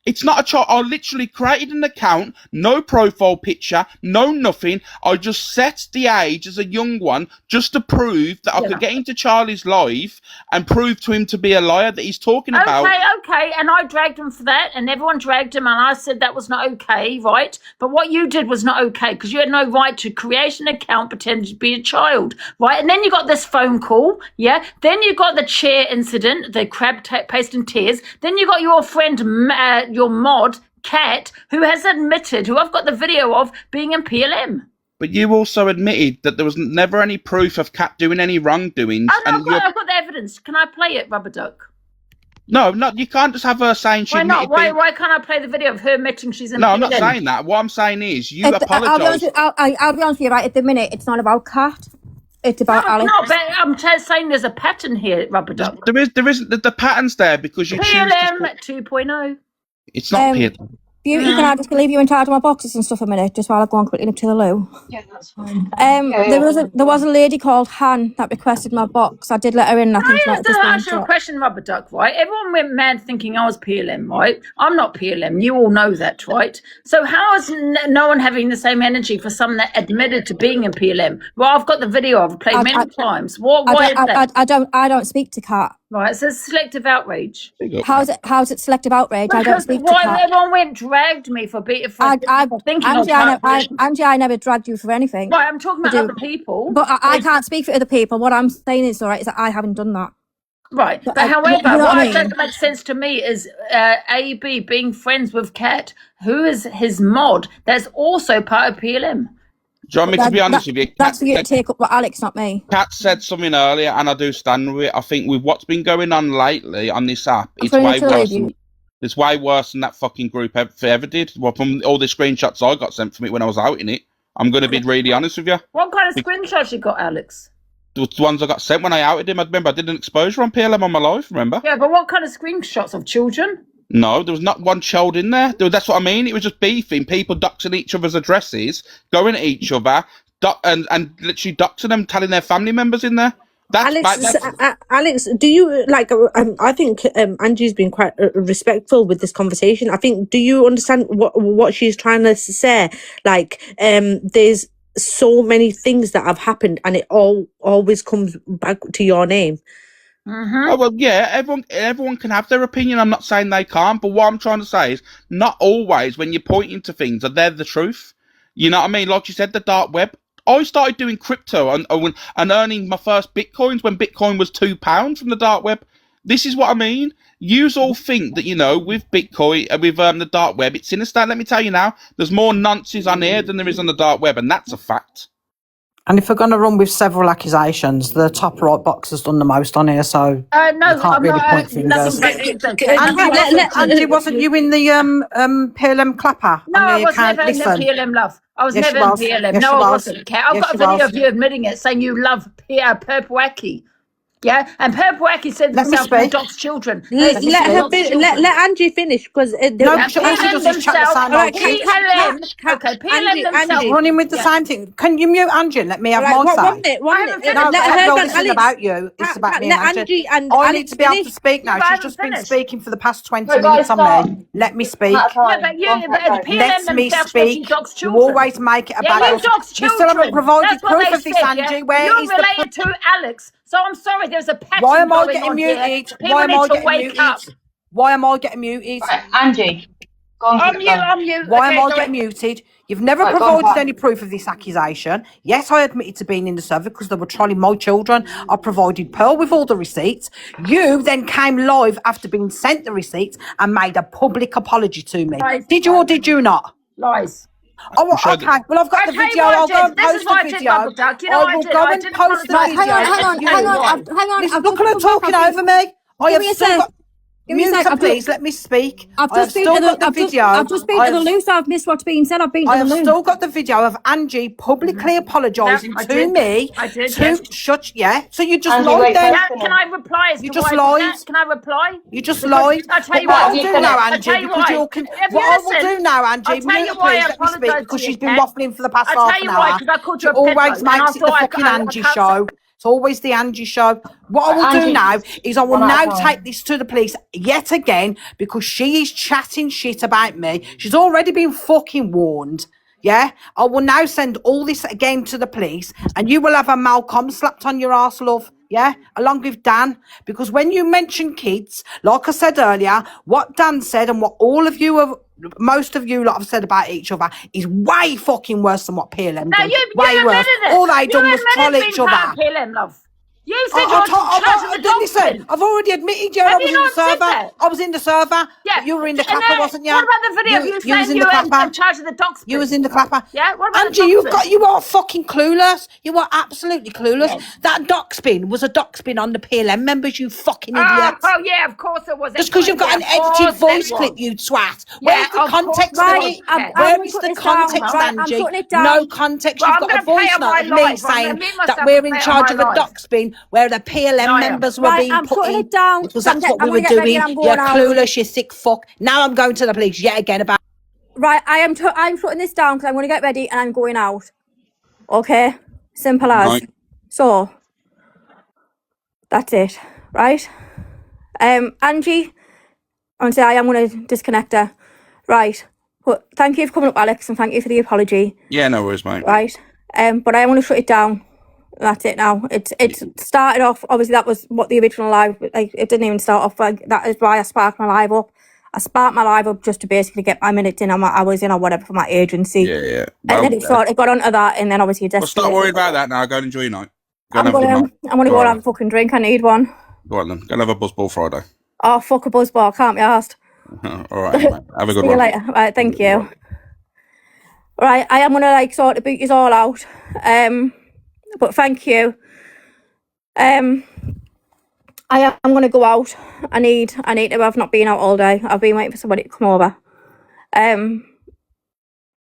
It's not a child. I literally created an account, no profile picture, no nothing. I just set the age as a young one just to prove that I could get into Charlie's live and prove to him to be a liar that he's talking about. Okay, and I dragged him for that, and everyone dragged him, and I said that was not okay, right? But what you did was not okay, because you had no right to create an account pretending to be a child, right? And then you got this phone call, yeah? Then you got the chair incident, the crab paste and tears. Then you got your friend, your mod, Kat, who has admitted, who I've got the video of, being in PLM. But you also admitted that there was never any proof of Kat doing any wrongdoings. I've got the evidence. Can I play it, Rubber Duck? No, you can't just have her saying she admitted. Why not? Why can't I play the video of her admitting she's in PLM? No, I'm not saying that. What I'm saying is you apologise. I'll be honest with you, right? At the minute, it's not about Kat. It's about Alex. No, but I'm saying there's a pattern here, Rubber Duck. There isn't. The pattern's there because you PLM 2.0. It's not PLM. Beauty, can I just leave you in charge of my boxes and stuff a minute, just while I go on quickly up to the loo? Yeah, that's fine. There was a lady called Han that requested my box. I did let her in. I think to answer your question, Rubber Duck, right? Everyone went mad thinking I was PLM, right? I'm not PLM. You all know that, right? So how is no one having the same energy for someone that admitted to being in PLM? Well, I've got the video. I've played many times. Why is that? I don't speak to Kat. Right, it says selective outrage. How's it selective outrage? I don't speak to Kat. Kat. Everyone dragged me for thinking Angie, I never dragged you for anything. Right, I'm talking about other people. But I can't speak for other people. What I'm saying is, all right, is that I haven't done that. Right, but however, what doesn't make sense to me is AB being friends with Kat, who is his mod, that's also part of PLM. Do you want me to be honest with you? That's for you to take up with Alex, not me. Kat said something earlier, and I do stand with it. I think with what's been going on lately on this app, it's way worse than that fucking group ever did. Well, from all the screenshots I got sent from it when I was out in it, I'm going to be really honest with you. What kind of screenshots you got, Alex? The ones I got sent when I outed him. I remember I did an exposure on PLM on my life, remember? Yeah, but what kind of screenshots of children? No, there was not one child in there. That's what I mean. It was just beefing, people doxing each other's addresses, going at each other, and literally doxing them, telling their family members in there. Alex, do you like? I think Angie's been quite respectful with this conversation. I think. Do you understand what she's trying to say? Like, there's so many things that have happened, and it always comes back to your name. Oh, well, yeah, everyone can have their opinion. I'm not saying they can't, but what I'm trying to say is not always when you're pointing to things are they the truth. You know what I mean? Like you said, the dark web. I started doing crypto and earning my first bitcoins when Bitcoin was £2 from the dark web. This is what I mean. Yous all think that, you know, with Bitcoin, with the dark web, it's sinister. Let me tell you now, there's more nonsense on here than there is on the dark web, and that's a fact. And if we're going to run with several accusations, the top right box has done the most on here, so No, you can't I'm really not. point fingers. Angie, Angie, wasn't you in the PLM clapper? No, on the I was account? never in the Listen. PLM, love. I was Yes, never you in was. PLM. Yes, No, you I was. wasn't. Okay, I've Yes, got a you video was. of you admitting it, saying you love Purple Wacky. Yeah, and Purple Wacky said Let me himself, "You speak. dox children." Let Angie finish because No, she does this chat the same like PLM, okay, PLM themselves. Stop running with the same thing. Can you mute Angie and let me have my say? One minute. No, Let this isn't about you. It's about me and Angie. I need to be able to speak now. She's just been speaking for the past 20 minutes on me. Let me speak. Yeah, but the PLM Let me themselves said you speak. dox You children. always make it about you us. dox You children. still haven't provided That's what proof they of this, said, Angie. yeah? Where You're is the related to Alex. So I'm sorry, there's a pattern Why am I going getting on here. muted? People Why am need I to getting wake muted? up. Why am I getting muted? Angie, go on. I'm you. Why Okay, am I go getting on. muted? You've never Right, go on, provided Pat. any proof of this accusation. Yes, I admitted to being in the server because they were trolling my children. I provided Pearl with all the receipts. You then came live after being sent the receipts and made a public apology to me. Lies. Did you or did you not? Lies. Oh, well, okay. Well, I've got the tell you video. what I I'll go did. and This post is what the I did, video. Bubble Duck. You know what I will did? go I and didn't post the apologise. video. Hang on. Listen, look at her talking over me. I have still got... Mute her, please. Let me speak. I've I have just been still to the, got the I've just, video. I've just been to the loo, so I've missed what's being said. I've been to I the have loo. still got the video of Angie publicly apologising I to did. me. I did, To yes. shut. Yeah. So you just Angie, lied wait, then. Yeah, can I reply as You to just why I did lied. that? Can I reply? You just Because lied. I tell But you what what. I'll do now, I Angie, tell you because why. you're Have what you I will listened? do now, Angie, I'll tell mute you her, why please, I let me speak, apologise because to she's you, been Kat. waffling for the past I'll half tell an you why, hour. because I called She you a always pedo, and I makes it the thought fucking I Angie can't show. It's always the Angie show. What I will do Angie, now is I will one at a now time. take this to the police yet again because she is chatting shit about me. She's already been fucking warned. Yeah, I will now send all this again to the police, and you will have a Malcolm slapped on your arse, love. Yeah, along with Dan, because when you mention kids, like I said earlier, what Dan said and what all of you have, most of you lot have said about each other is way fucking worse than what PLM No, did. you Way worse. admitted it. All they You done was troll admitted each being part other. of PLM, love. You said you're in charge of the dog Listen, spin. I've already admitted you. I Have was you in the not said server. that? I was in the server. Yeah. But you were in the And clapper, then, wasn't you? what about the video of you was saying in you the were in clapper. charge of the dog spin? You was in the clapper. Yeah, what about Angie, the dog spin? you are fucking clueless. You are absolutely clueless. Yes. That dock spin was a dock spin on the PLM members, you fucking Oh, idiot. oh, yeah, of course it was. Just because you've got an edited voice clip, you twat. Where's the context of it? Where is the context, Angie? No context. Well, You've I'm got a gonna play voice on my note of me live. I'm gonna saying mute that myself we're and in play on charge my of a live. dock spin where the PLM Liar. members were Right, being I'm put putting in. it down, Because so I'm that's what we I'm were gonna get ready doing. and I'm You're going out. clueless, you sick fuck. Now I'm going to the police yet again about... Right, I'm putting this down because I'm going to get ready and I'm going out. Okay? Simple as. Right. So, that's it. Right? Angie, honestly, I am going to disconnect her. Right. But thank you for coming up, Alex, and thank you for the apology. Yeah, no worries, mate. Right? But I am going to shut it down. That's it now. It started off, obviously that was what the original live, like, it didn't even start off like, that is why I sparked my live up. I sparked my live up just to basically get my minutes in or my hours in or whatever for my agency. Yeah, yeah. And then it got onto that, and then obviously Well, stop worrying about that now. Go and enjoy your night. Go and I'm have a good night. gonna go and have a fucking drink. I need one. Go on then. Go and have a Buzzball Friday. Oh, fuck a buzzball, can't be asked. All right, mate. Have a good See one. you later. Right, thank you. Right, I am gonna like sort of boot you all out. But thank you. I am gonna go out. I need to. I've not been out all day. I've been waiting for somebody to come over.